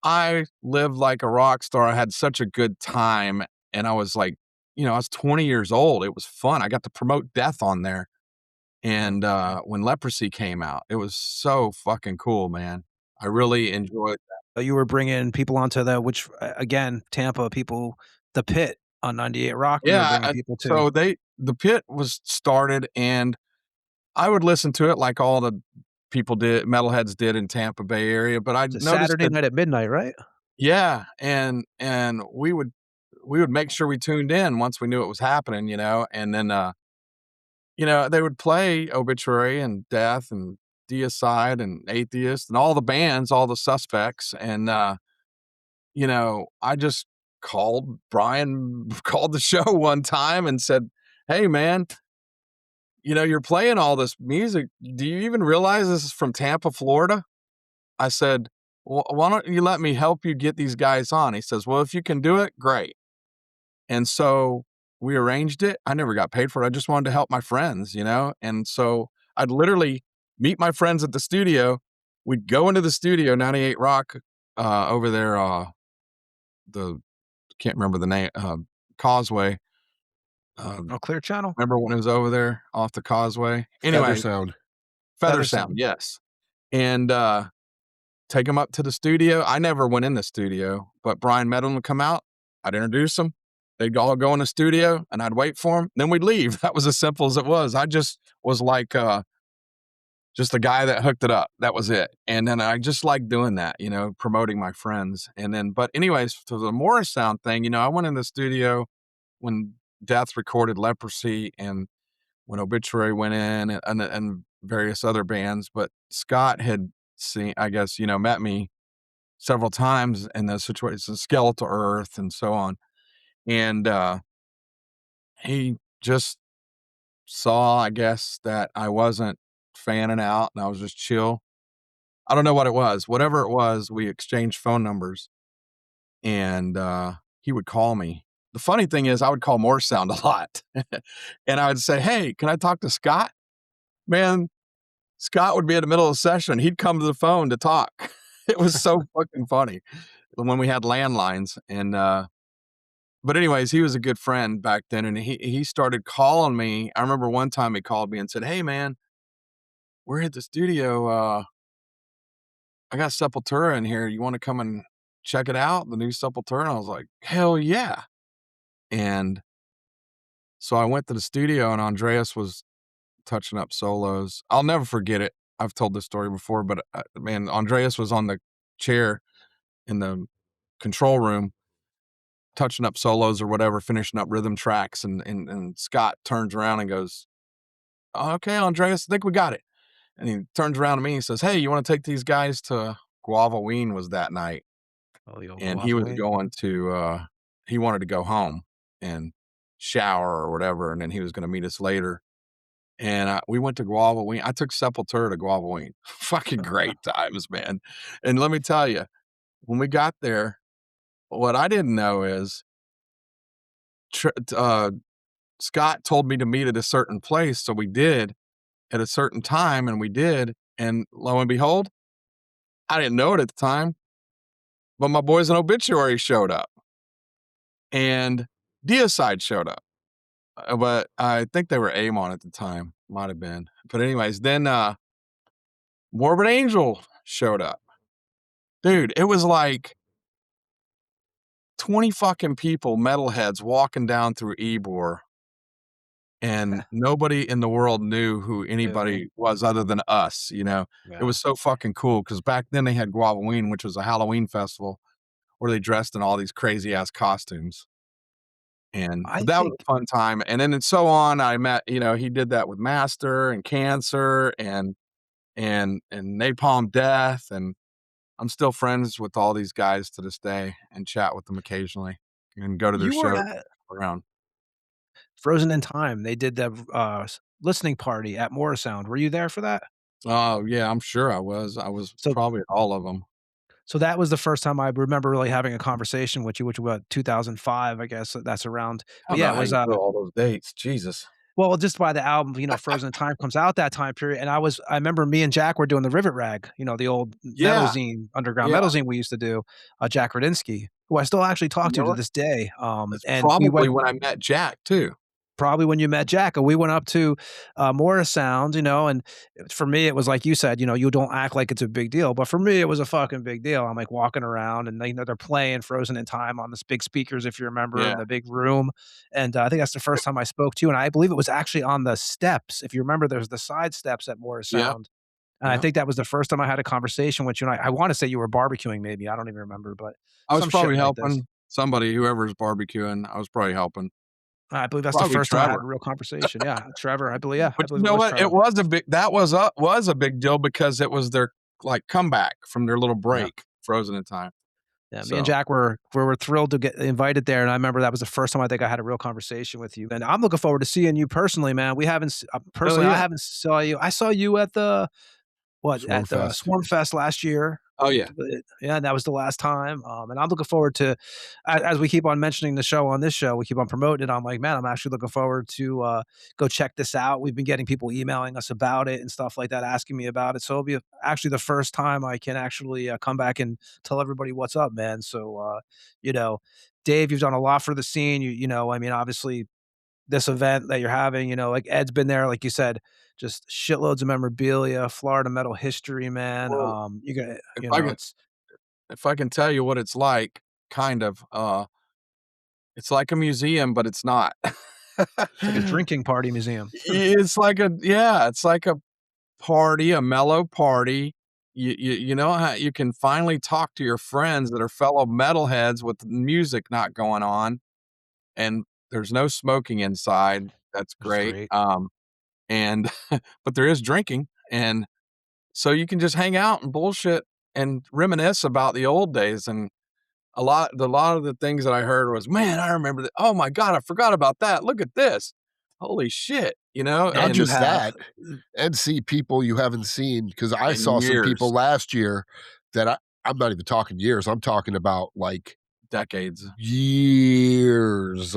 I lived like a rock star. I had such a good time, and I was like, I was 20 years old. It was fun. I got to promote Death on there. And when Leprosy came out, it was so fucking cool, man. I really enjoyed that. You were bringing people onto which again, Tampa people, the Pit on 98 Rock. You were bringing people too. So the Pit was started, and I would listen to it like all the people metalheads did in Tampa Bay area, but I noticed Saturday night at midnight, right? Yeah, and we would make sure we tuned in once we knew it was happening, and then they would play Obituary and Death and Deicide and Atheist and all the bands, all the Suspects, and I just called the show one time and said, "Hey, man, you're playing all this music. Do you even realize this is from Tampa, Florida?" I said, well, why don't you let me help you get these guys on? He says, well, if you can do it, great. And so we arranged it. I never got paid for it. I just wanted to help my friends, you know? And so I'd literally meet my friends at the studio. We'd go into the studio, 98 Rock, over there, can't remember the name, Causeway. Clear Channel. Remember when it was over there off the Causeway? Feather Anyway, Sound. Feather Sound, yes. And take them up to the studio. I never went in the studio, but Brian Meadow would come out. I'd introduce them. They'd all go in the studio, and I'd wait for them. Then we'd leave. That was as simple as it was. I just was like just the guy that hooked it up. That was it. And then I just like doing that, you know, promoting my friends. And then, but anyways, to the Morris Sound thing, you know, I went in the studio when Death recorded Leprosy and when Obituary went in and various other bands. But Scott had seen, I guess, you know, met me several times in those situations, Skeletal Earth and so on. And he just saw, I guess, that I wasn't fanning out and I was just chill. I don't know what it was. Whatever it was, we exchanged phone numbers and he would call me. The funny thing is I would call Morse Sound a lot. And I would say, hey, can I talk to Scott? Man, Scott would be in the middle of the session. He'd come to the phone to talk. It was so fucking funny when we had landlines. And but anyways, he was a good friend back then. And he started calling me. I remember one time he called me and said, hey, man, we're at the studio. I got Sepultura in here. You want to come and check it out? The new Sepultura? And I was like, hell yeah. And so I went to the studio and Andreas was touching up solos. I'll never forget it. I've told this story before, but man, Andreas was on the chair in the control room touching up solos or whatever, finishing up rhythm tracks. And Scott turns around and goes, okay, Andreas, I think we got it. And he turns around to me and says, hey, you want to take these guys to Guavaween was that night. And he was going to, he wanted to go home and shower or whatever. And then he was going to meet us later. And we went to Guavaween. I took Sepultura to Guavaween. Fucking great times, man. And let me tell you, when we got there, what I didn't know is Scott told me to meet at a certain place. So we did at a certain time and we did. And lo and behold, I didn't know it at the time, but my boys in Obituary showed up and Deicide showed up. But I think they were Amon at the time. Might have been. But anyways, then Morbid Angel showed up. Dude, it was like 20 fucking people, metalheads, walking down through Ybor. And nobody in the world knew who anybody was other than us, you know? Yeah. It was so fucking cool because back then they had Guavaween, which was a Halloween festival where they dressed in all these crazy-ass costumes. And that was a fun time. And then and so on, I met, you know, he did that with Master and Cancer and Napalm Death. And I'm still friends with all these guys to this day and chat with them occasionally and go to their shows around. Frozen in Time, they did the listening party at Morrisound. Were you there for that? Oh, yeah, I'm sure I was. I was probably at all of them. So that was the first time I remember really having a conversation with you, which was 2005, I guess that's around. But yeah, it was all those dates. Jesus. Well, just by the album, you know, Frozen in Time comes out that time period. And I remember me and Jack were doing the Rivet Rag, you know, the old metal zine, underground metal zine we used to do, Jack Radinsky, who I still actually talk to this day. And probably when I met Jack too. Probably when you met Jack, and we went up to Morrisound, you know, and for me, it was like you said, you know, you don't act like it's a big deal, but for me, it was a fucking big deal. I'm like walking around and you know, they're playing Frozen in Time on this big speakers, if you remember, in the big room. And I think that's the first time I spoke to you. And I believe it was actually on the steps. If you remember, there's the side steps at Morrisound. And I think that was the first time I had a conversation with you. And I want to say you were barbecuing, maybe. I don't even remember, but I was probably helping somebody, whoever's barbecuing. I was probably helping. I believe that's probably the first time I had a real conversation. Yeah, Trevor, I believe. Yeah, but you know what? It was a big. That was a big deal because it was their like comeback from their little break, Frozen in Time. Yeah, me and Jack were thrilled to get invited there, and I remember that was the first time I think I had a real conversation with you. And I'm looking forward to seeing you personally, man. We haven't personally. I haven't saw you. I saw you at the Swarm Fest last year. Oh yeah. Yeah, that was the last time. And I'm looking forward to, as we keep on mentioning the show on this show, we keep on promoting it. I'm like, man, I'm actually looking forward to go check this out. We've been getting people emailing us about it and stuff like that, asking me about it. So it'll be actually the first time I can actually come back and tell everybody what's up, man. So, Dave, you've done a lot for the scene. I mean, obviously this event that you're having, like Ed's been there, like you said, just shitloads of memorabilia, Florida metal history, man. Well, You got, if I can, it's if I can tell you what it's like, kind of, it's like a museum, but it's not. like a drinking party museum. It's like it's like a party, a mellow party. You know how you can finally talk to your friends that are fellow metalheads with music not going on, and there's no smoking inside. That's That's great. great. And but there is drinking, and so you can just hang out and bullshit and reminisce about the old days. And a lot of the things that I heard was, man, I remember that. Oh my God, I forgot about that. Look at this. Holy shit. Not And just have- that, and see people you haven't seen, because I In saw some people years. last year that I'm not even talking years. I'm talking about like decades. years.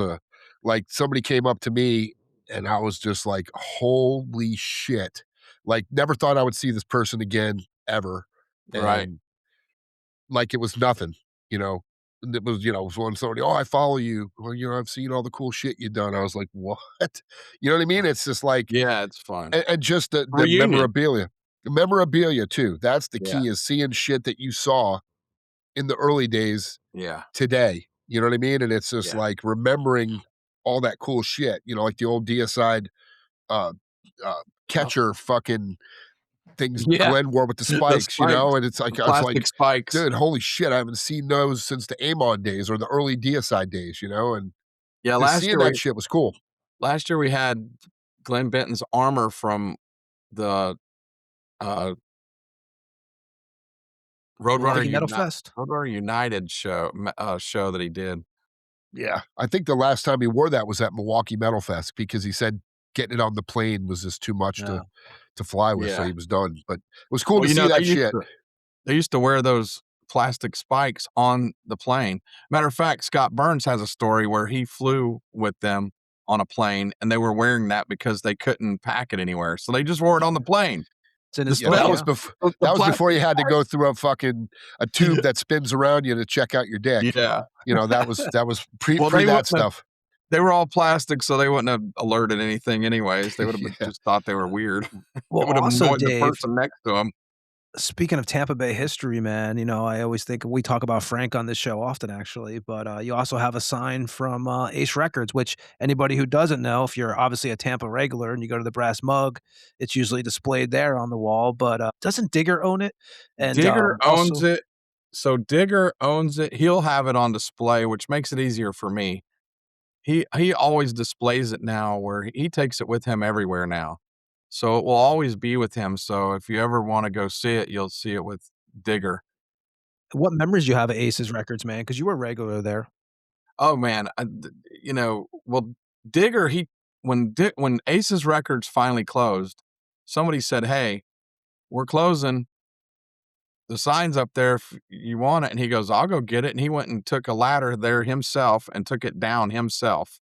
Like somebody came up to me and I was just like, holy shit. Like never thought I would see this person again ever. Right. And like it was nothing, you know. And it was, when somebody, I follow you. Well, I've seen all the cool shit you've done. I was like, what? You know what I mean? It's just like, Yeah, it's fun. and just the Reunion. memorabilia. The memorabilia too. That's the Yeah. key, is seeing shit that you saw in the early days Yeah. today. You know what I mean? And it's just Yeah. like remembering all that cool shit, like the old deicide uh catcher fucking things Yeah. Glenn wore with the spikes, and it's like, I was Plastic like, spikes. dude, holy shit, I haven't seen those since the Amon days or the early deicide days, and Yeah, just last seeing year that shit was cool. we had Glenn Benton's armor from the Roadrunner Milwaukee Metal Fest. Roadrunner United show that he did. Yeah. I think the last time he wore that was at Milwaukee Metal Fest, because he said getting it on the plane was just too much to fly with, so Yeah. he was done. But it was cool Well, to see that shit. They used to wear those plastic spikes on the plane. Matter of fact, Scott Burns has a story where he flew with them on a plane, and they were wearing that because they couldn't pack it anywhere, so they just wore it on the plane. It's in his Yeah, that book, was yeah. before you had to go through a tube that spins around you to check out your dick. Yeah. That was pre Well, they that wouldn't have- stuff. They were all plastic, so they wouldn't have alerted anything anyways. They would have Yeah. just thought they were weird. Well, It would have also, annoyed the Dave, person next to him. speaking of Tampa Bay history, man, I always think we talk about Frank on this show often, actually, but you also have a sign from Ace Records, which anybody who doesn't know, if you're obviously a Tampa regular and you go to the Brass Mug, it's usually displayed there on the wall. But doesn't Digger own it? And Digger owns also, it. So Digger owns it. He'll have it on display, which makes it easier for me. He always displays it now, where he takes it with him everywhere now. So it will always be with him. So if you ever want to go see it, you'll see it with Digger. What memories do you have of Ace's Records, man? Because you were a regular there. Oh man, well, Digger, when Ace's Records finally closed, somebody said, "Hey, we're closing. The sign's up there if you want it." And he goes, "I'll go get it." And he went and took a ladder there himself and took it down himself.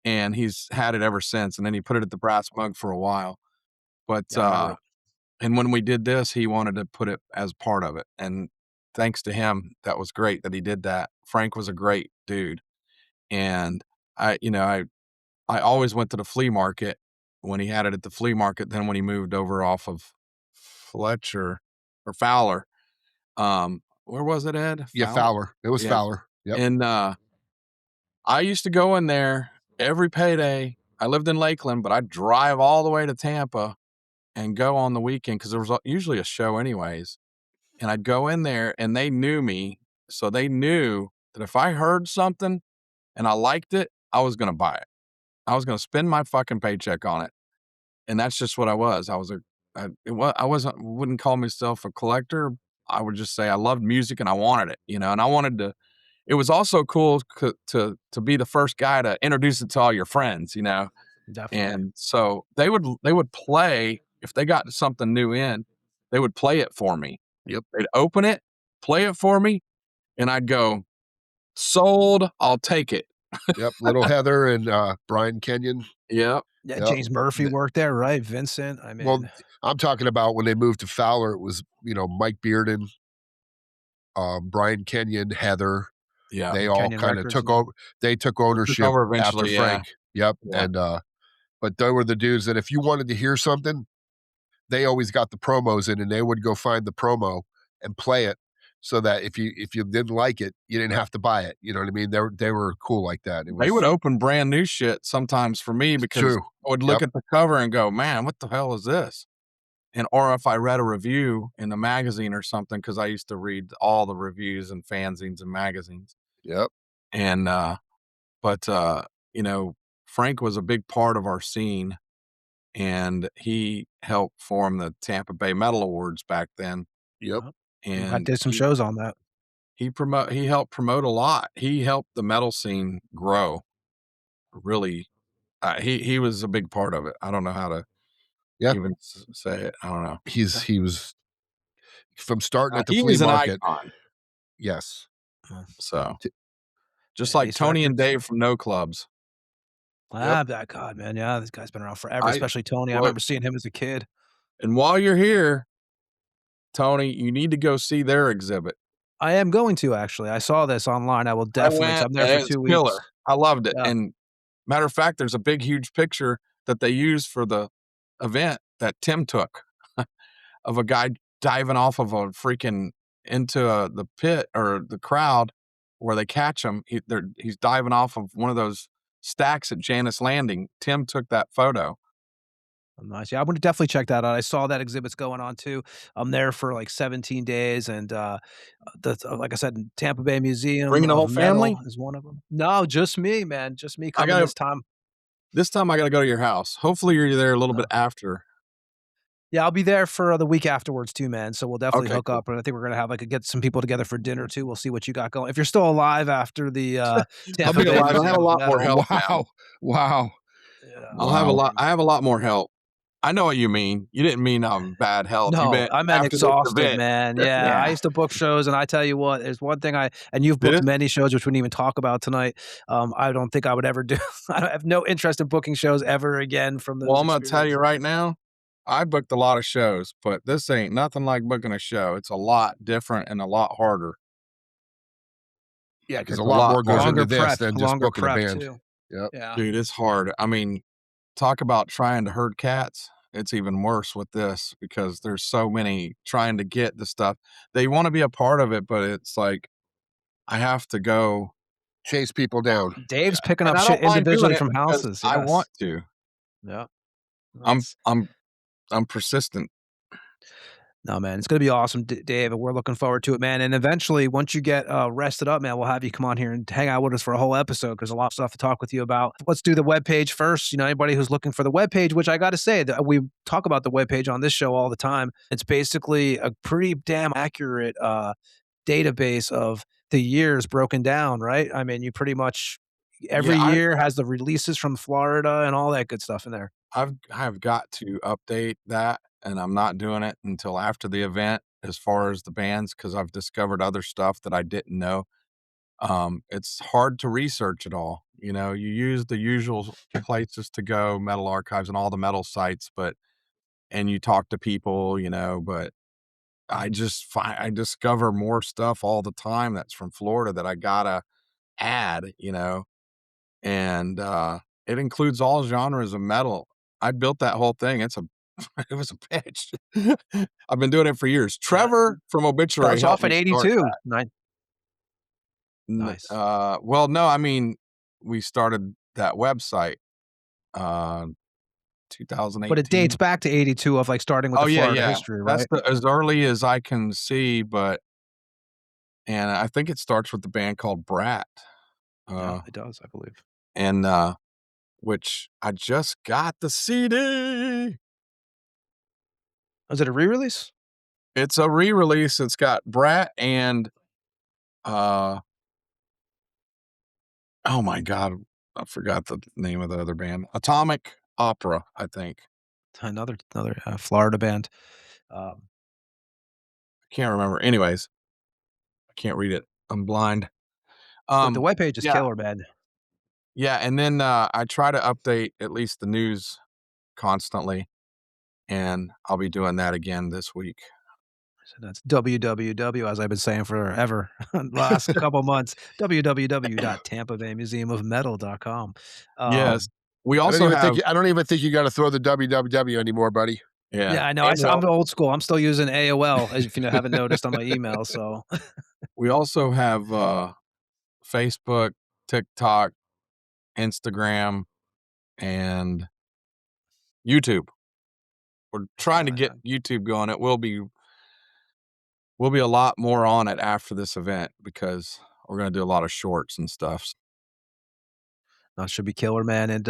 And he's had it ever since. And then he put it at the Brass Mug for a while. But Yeah, I remember and when we did this, he wanted to put it as part of it. And thanks to him, that was great that he did that. Frank was a great dude. And I always went to the flea market when he had it at the flea market. Then when he moved over off of Fletcher or Fowler, where was it, Ed? Yeah, Fowler. It was Yeah. Fowler. Yep. And I used to go in there every payday. I lived in Lakeland, but I'd drive all the way to Tampa and go on the weekend because there was usually a show anyways. And I'd go in there and they knew me. So they knew that if I heard something and I liked it, I was going to buy it. I was going to spend my fucking paycheck on it. And that's just what I was. Wouldn't call myself a collector. I would just say I loved music and I wanted it, and I wanted to. It was also cool to be the first guy to introduce it to all your friends, Definitely. And so they would play if they got something new in, they would play it for me. Yep. They'd open it, play it for me, and I'd go, sold, I'll take it. Yep. Little Heather and Brian Kenyon. Yep. Yeah, Yep. James Murphy worked there, right? Vincent. I Well, mean, I'm talking about when they moved to Fowler, it was, Mike Bearden, Brian Kenyon, Heather. Yeah. They all Kenyon kind of Records, took yeah. over. They took ownership over after eventually, yeah. Frank. Yep. Yeah. And but they were the dudes that if you wanted to hear something, they always got the promos in, and they would go find the promo and play it, so that if you didn't like it, you didn't have to buy it. You know what I mean? They were cool like that. They would open brand new shit sometimes for me because True. I would look Yep. at the cover and go, man, what the hell is this? And or if I read a review in a magazine or something, because I used to read all the reviews and fanzines and magazines. Yep. And but Frank was a big part of our scene, and he helped form the Tampa Bay Metal Awards back then. Yep. I And did some shows on that. he helped promote a lot. He helped the metal scene grow. Really, he was a big part of it. I don't know how to Yeah. even say it. I don't know. He was from starting at the He flea was an market. icon. Yes. So just Yeah, like Ace Tony and Records. Dave from No Clubs. God, man, yeah, this guy's been around forever, especially Tony. I well- remember seeing him as a kid. And while you're here, Tony, you need to go see their exhibit. I am going to actually. I saw this online. I will definitely. I went, I'm there and for it's 2 killer. weeks. I loved it. Yeah. And matter of fact, there's a big, huge picture that they used for the event that Tim took of a guy diving off of a freaking into the pit or the crowd where they catch him. He's diving off of one of those stacks at Janus Landing. Tim took that photo. Nice. Yeah, I'm gonna definitely check that out. I saw that exhibit's going on too. I'm there for like 17 days, and like I said, Tampa Bay Museum. Bringing the whole of Metal family? is one of them. No, just me, man. Just me coming gotta- this time. This time I got to go to your house. Hopefully you're there a little bit after. Yeah, I'll be there for the week afterwards too, man. So we'll definitely Okay, hook cool. up, and I think we're gonna have get some people together for dinner too. We'll see what you got going. If you're still alive after the I'll Tampa be Bay alive. I Museum have a of lot more Metal. help now. Wow. Yeah. I'll have a Wow. lot. I have a lot more help. I know what you mean. You didn't mean I'm bad health. You No, meant I meant after this exhausted, event. man. Yeah, Yeah. I used to book shows, and I tell you what, there's one thing and you've Did booked it? many shows, which we didn't even talk about tonight. I don't think I would ever do. I have no interest in booking shows ever again from those. Well, I'm going to tell you experiences. right now, I booked a lot of shows, but this ain't nothing like booking a show. It's a lot different and a lot harder. Yeah, because It's a lot more goes Longer into this prep, than just longer booking a prep band. too. Yep. Yeah. Dude, it's hard. I mean, talk about trying to herd cats. It's even worse with this because there's so many trying to get the stuff. They want to be a part of it, but it's like, I have to go. Chase people down. Dave's picking And up I shit don't mind doing individually it from because houses. I yes. want to. Yeah. I'm Nice. I'm persistent. No, man, it's gonna be awesome, Dave, and we're looking forward to it, man. And eventually, once you get rested up, man, we'll have you come on here and hang out with us for a whole episode because a lot of stuff to talk with you about. Let's do the webpage first. Anybody who's looking for the webpage, which I got to say that we talk about the webpage on this show all the time. It's basically a pretty damn accurate database of the years broken down, right? I mean, you pretty much every Yeah, year has the releases from Florida and all that good stuff in there. I've got to update that, and I'm not doing it until after the event as far as the bands because I've discovered other stuff that I didn't know. It's hard to research it all. You use the usual places to go, Metal Archives and all the metal sites, and you talk to people, but I discover more stuff all the time that's from Florida that I gotta add, and it includes all genres of metal. I built that whole thing. It was a bitch. I've been doing it for years. Trevor from Obituary Starts helped off at me start 82. that. Nice. Well, no, I mean, we started that website 2018. But it dates back to 82 of starting with the Florida history, right? That's as early as I can see, and I think it starts with the band called Brat. Yeah, it does, I believe. And which I just got the CD. Was it a re-release? It's a re-release. It's got Brat and oh my God, I forgot the name of the other band. Atomic Opera, I think. Another Florida band. Can't remember. Anyways, I can't read it. I'm blind. But the webpage is yeah. killer, man. Yeah, and then I try to update at least the news constantly, and I'll be doing that again this week. So that's www, as I've been saying forever, last couple months, www.tampabaymuseumofmetal.com. Yes. We I also don't even have, think I don't even think you got to throw the www anymore, buddy. Yeah, I know. and I'm old school. I'm still using AOL, as if you haven't noticed on my email. So we also have Facebook, TikTok, Instagram, and YouTube. We're trying to get YouTube going. It will be a lot more on it after this event because we're going to do a lot of shorts and stuff. that should be killer, man. And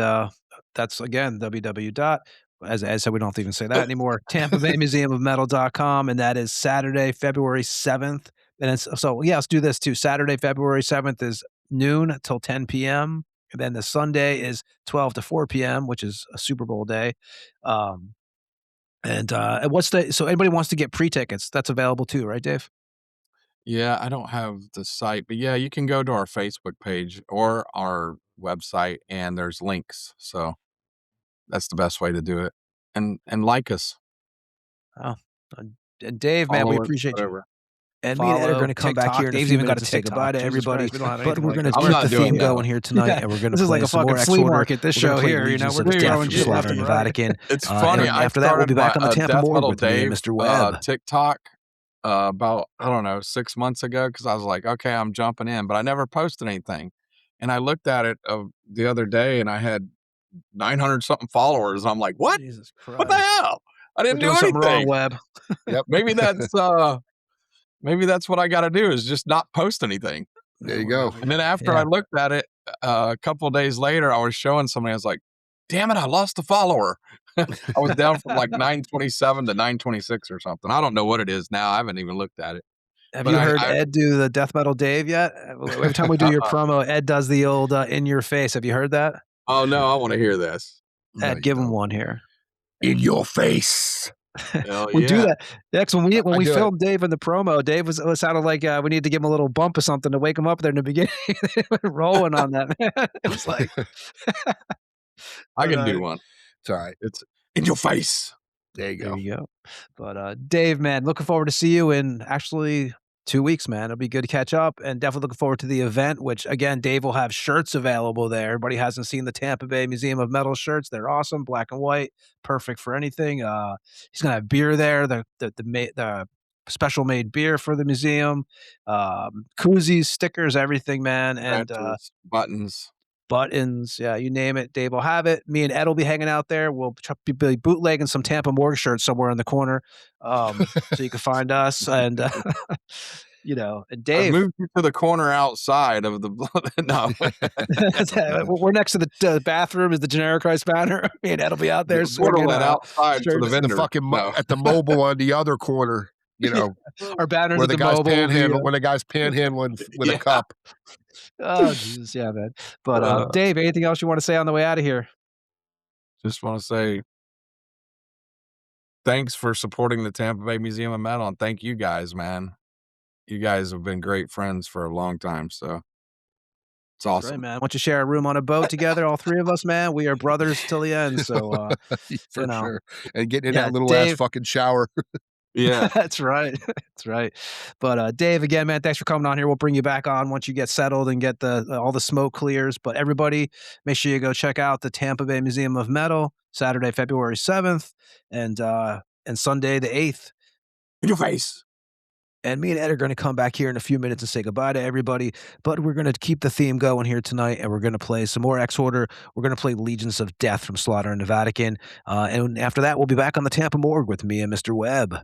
that's again www. As I said, we don't have to even say that anymore. TampaBayMuseumOfMetal.com, and that is Saturday, February 7th. And it's so yeah, let's do this too. Saturday, February 7th is noon till 10 p.m. And then the Sunday is 12 to 4 p.m., which is a Super Bowl day. And what's so anybody wants to get pre-tickets, that's available too, right, Dave? Yeah, I don't have the site, but yeah, you can go to our Facebook page or our website and there's links. So that's the best way to do it. And like us. Oh, and Dave, man, we Follow us, appreciate you. whatever. And me and Ed are going to come back here. Dave's even got to say goodbye to everybody. But we're going to I'm keep not the doing theme that. going here tonight, and we're going to This is play like a some more fucking flea Exhorder. market, this We're gonna show play here, you know, Legions we're of Death throwing from shit Slaughter left in the and right. Vatican. It's funny. And I after that, we'll be back on the started Tampa Death Morgue Metal with me and Dave, Mr. Webb. TikTok about, I don't know, 6 months ago because I was like, okay, I'm jumping in, but I never posted anything. And I looked at it the other day and I had 900 something followers. And I'm like, what? Jesus Christ. What the hell? I didn't do doing something wrong, anything. Webb. Yep. Maybe that's what I got to do is just not post anything. There you go. And then after I looked at it a couple of days later, I was showing somebody, I was like, damn it, I lost a follower. I was down from like 927 to 926 or something. I don't know what it is now. I haven't even looked at it. Have But you heard Ed do the Death Metal Dave yet? Every time we do your promo, Ed does the old in your face. Have you heard that? Oh, no, I want to hear this. Ed, give him one here. In your face. Hell We do yeah. that. Next, when we do it. filmed Dave in the promo, Dave it sounded like we needed to give him a little bump or something to wake him up there in the beginning. They were rolling on that, man. It was like I can do one. It's all right. It's in your face. There you there go. you go. But Dave, man, looking forward to see you in actually 2 weeks, man. It'll be good to catch up, and definitely looking forward to the event, which again, Dave will have shirts available there. Everybody hasn't seen the Tampa Bay Museum of Metal shirts. They're awesome, black and white, perfect for anything. He's gonna have beer there, the special made beer for the museum, koozies, stickers, everything, man, and Patches, buttons, yeah, you name it, Dave will have it. Me and Ed will be hanging out there. We'll be bootlegging some Tampa Morgue shirts somewhere in the corner, so you can find us. And you know, and I Dave, moved you to the corner outside of the no. we're next to the bathroom. Is the generic Christ banner? Me and Ed will be out there. Borderland outside for the shirts. The vendor. fucking No. at the mobile on the other corner, you know, Our banners where at the the guy's mobile. panhandling, when the guy's panhandling with Yeah. a cup. Oh Jesus, yeah, man. But Dave, anything else you want to say on the way out of here? Just want to say thanks for supporting the Tampa Bay Museum of Metal, and thank you guys, man. You guys have been great friends for a long time, so it's awesome. Right, man. Why don't you share a room on a boat together, all three of us, man? We are brothers till the end. So For you know. sure. And getting in Yeah, that little Dave- ass fucking shower. Yeah. That's right. That's right. But Dave, again, man, thanks for coming on here. We'll bring you back on once you get settled and get all the smoke clears. But everybody, make sure you go check out the Tampa Bay Museum of Metal, Saturday, February 7th, and Sunday the 8th. In your face. And me and Ed are going to come back here in a few minutes and say goodbye to everybody. But we're going to keep the theme going here tonight, and we're going to play some more Exhorder. We're going to play Legions of Death from Slaughter in the Vatican. And after that, we'll be back on the Tampa Morgue with me and Mr. Webb.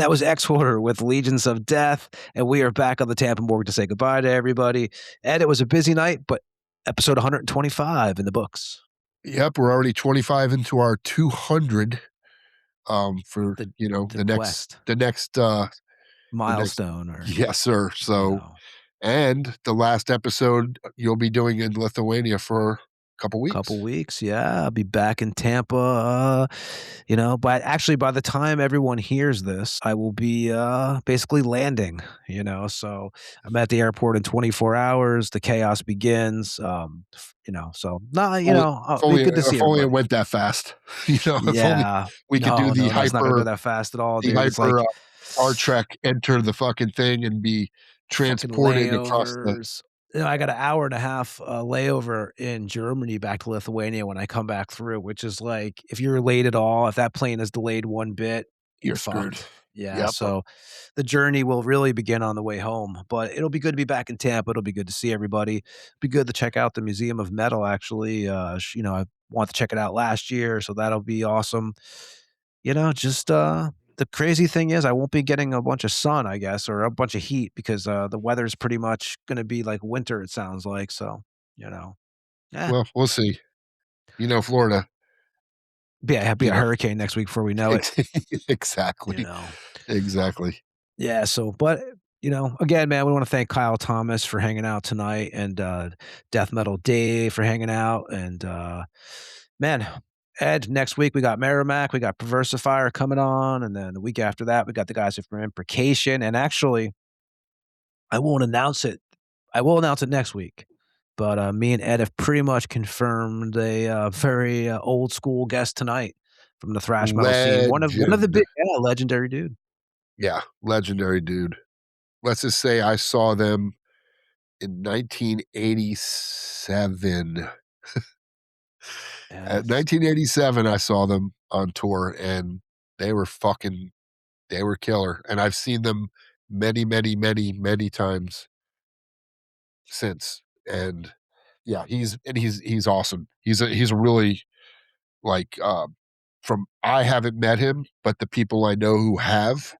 that was Exhorder with Legions of Death. And we are back on the Tampa Morgue to say goodbye to everybody. Ed, it was a busy night, but episode 125 in the books. Yep, we're already 25 into our 200 for the next milestone. Yes, sir. So, and the last episode you'll be doing in Lithuania for couple weeks. Yeah, I'll be back in Tampa, but actually by the time everyone hears this, I will be basically landing, so I'm at the airport in 24 hours. The chaos begins, so be good to see if only everybody. it went that fast. If only we could do the hyper, it's not gonna go that fast at all, dude. It's like Star Trek, enter the fucking thing and be transported across the. I got an hour and a half layover in Germany back to Lithuania when I come back through, which is like, if you're late at all, if that plane is delayed one bit, you're screwed. fucked. Yeah. Yep. So the journey will really begin on the way home, but it'll be good to be back in Tampa. It'll be good to see everybody. It'll be good to check out the Museum of Metal. Actually, I wanted to check it out last year, so that'll be awesome. The crazy thing is I won't be getting a bunch of sun, I guess, or a bunch of heat because the weather's pretty much going to be like winter, it sounds like. So, Well, we'll see. Florida. Yeah, be a hurricane next week before we know it. Exactly. Exactly. Yeah. So, but, again, man, we want to thank Kyle Thomas for hanging out tonight and Death Metal Dave for hanging out. And, man, Ed, next week we got Merrimack, we got Perversifier coming on, and then the week after that we got the guys from Imprecation. And actually, I won't announce it. I will announce it next week. But me and Ed have pretty much confirmed a very old school guest tonight from the thrash metal scene. One of the big, legendary dude. Yeah, legendary dude. Let's just say I saw them in 1987. At 1987, I saw them on tour, and they were killer. And I've seen them many, many, many, many times since. And yeah, he's awesome. He's a really I haven't met him, but the people I know who have,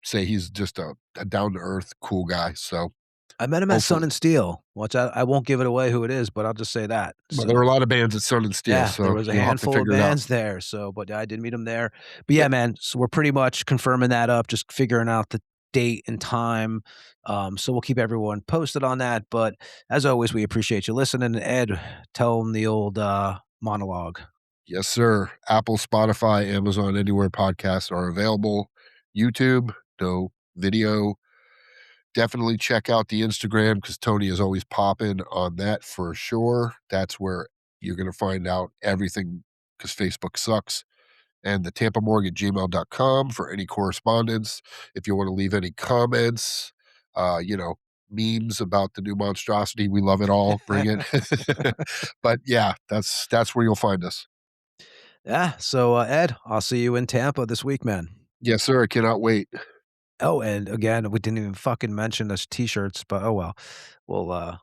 say he's just a down to earth, cool guy. So I met him at Sun and Steel. Watch out! I won't give it away who it is, but I'll just say that. Well, there were a lot of bands at Sun and Steel. Yeah, so there was a handful of bands there. So, but I did meet him there. But yeah, man. So we're pretty much confirming that up, just figuring out the date and time. So we'll keep everyone posted on that. But as always, we appreciate you listening. Ed, tell them the old monologue. Yes, sir. Apple, Spotify, Amazon, anywhere podcasts are available. YouTube, no video. Definitely check out the Instagram because Tony is always popping on that for sure. That's where you're going to find out everything because Facebook sucks. And the thetampamorgue@gmail.com for any correspondence. If you want to leave any comments, memes about the new monstrosity, we love it all. Bring it. But yeah, that's where you'll find us. Yeah. So Ed, I'll see you in Tampa this week, man. Yes, sir. I cannot wait. Oh, and again, we didn't even fucking mention those t-shirts, but oh well. Well,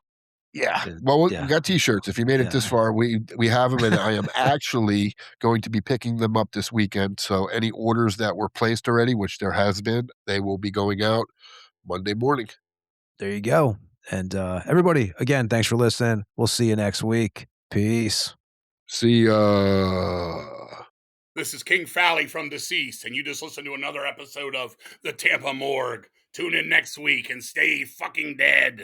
yeah. Well, we got t-shirts. If you made it this far, we have them, and I am actually going to be picking them up this weekend. So any orders that were placed already, which there has been, they will be going out Monday morning. There you go. And everybody, again, thanks for listening. We'll see you next week. Peace. See ya. This is King Fally from Deceased, and you just listened to another episode of the Tampa Morgue. Tune in next week and stay fucking dead.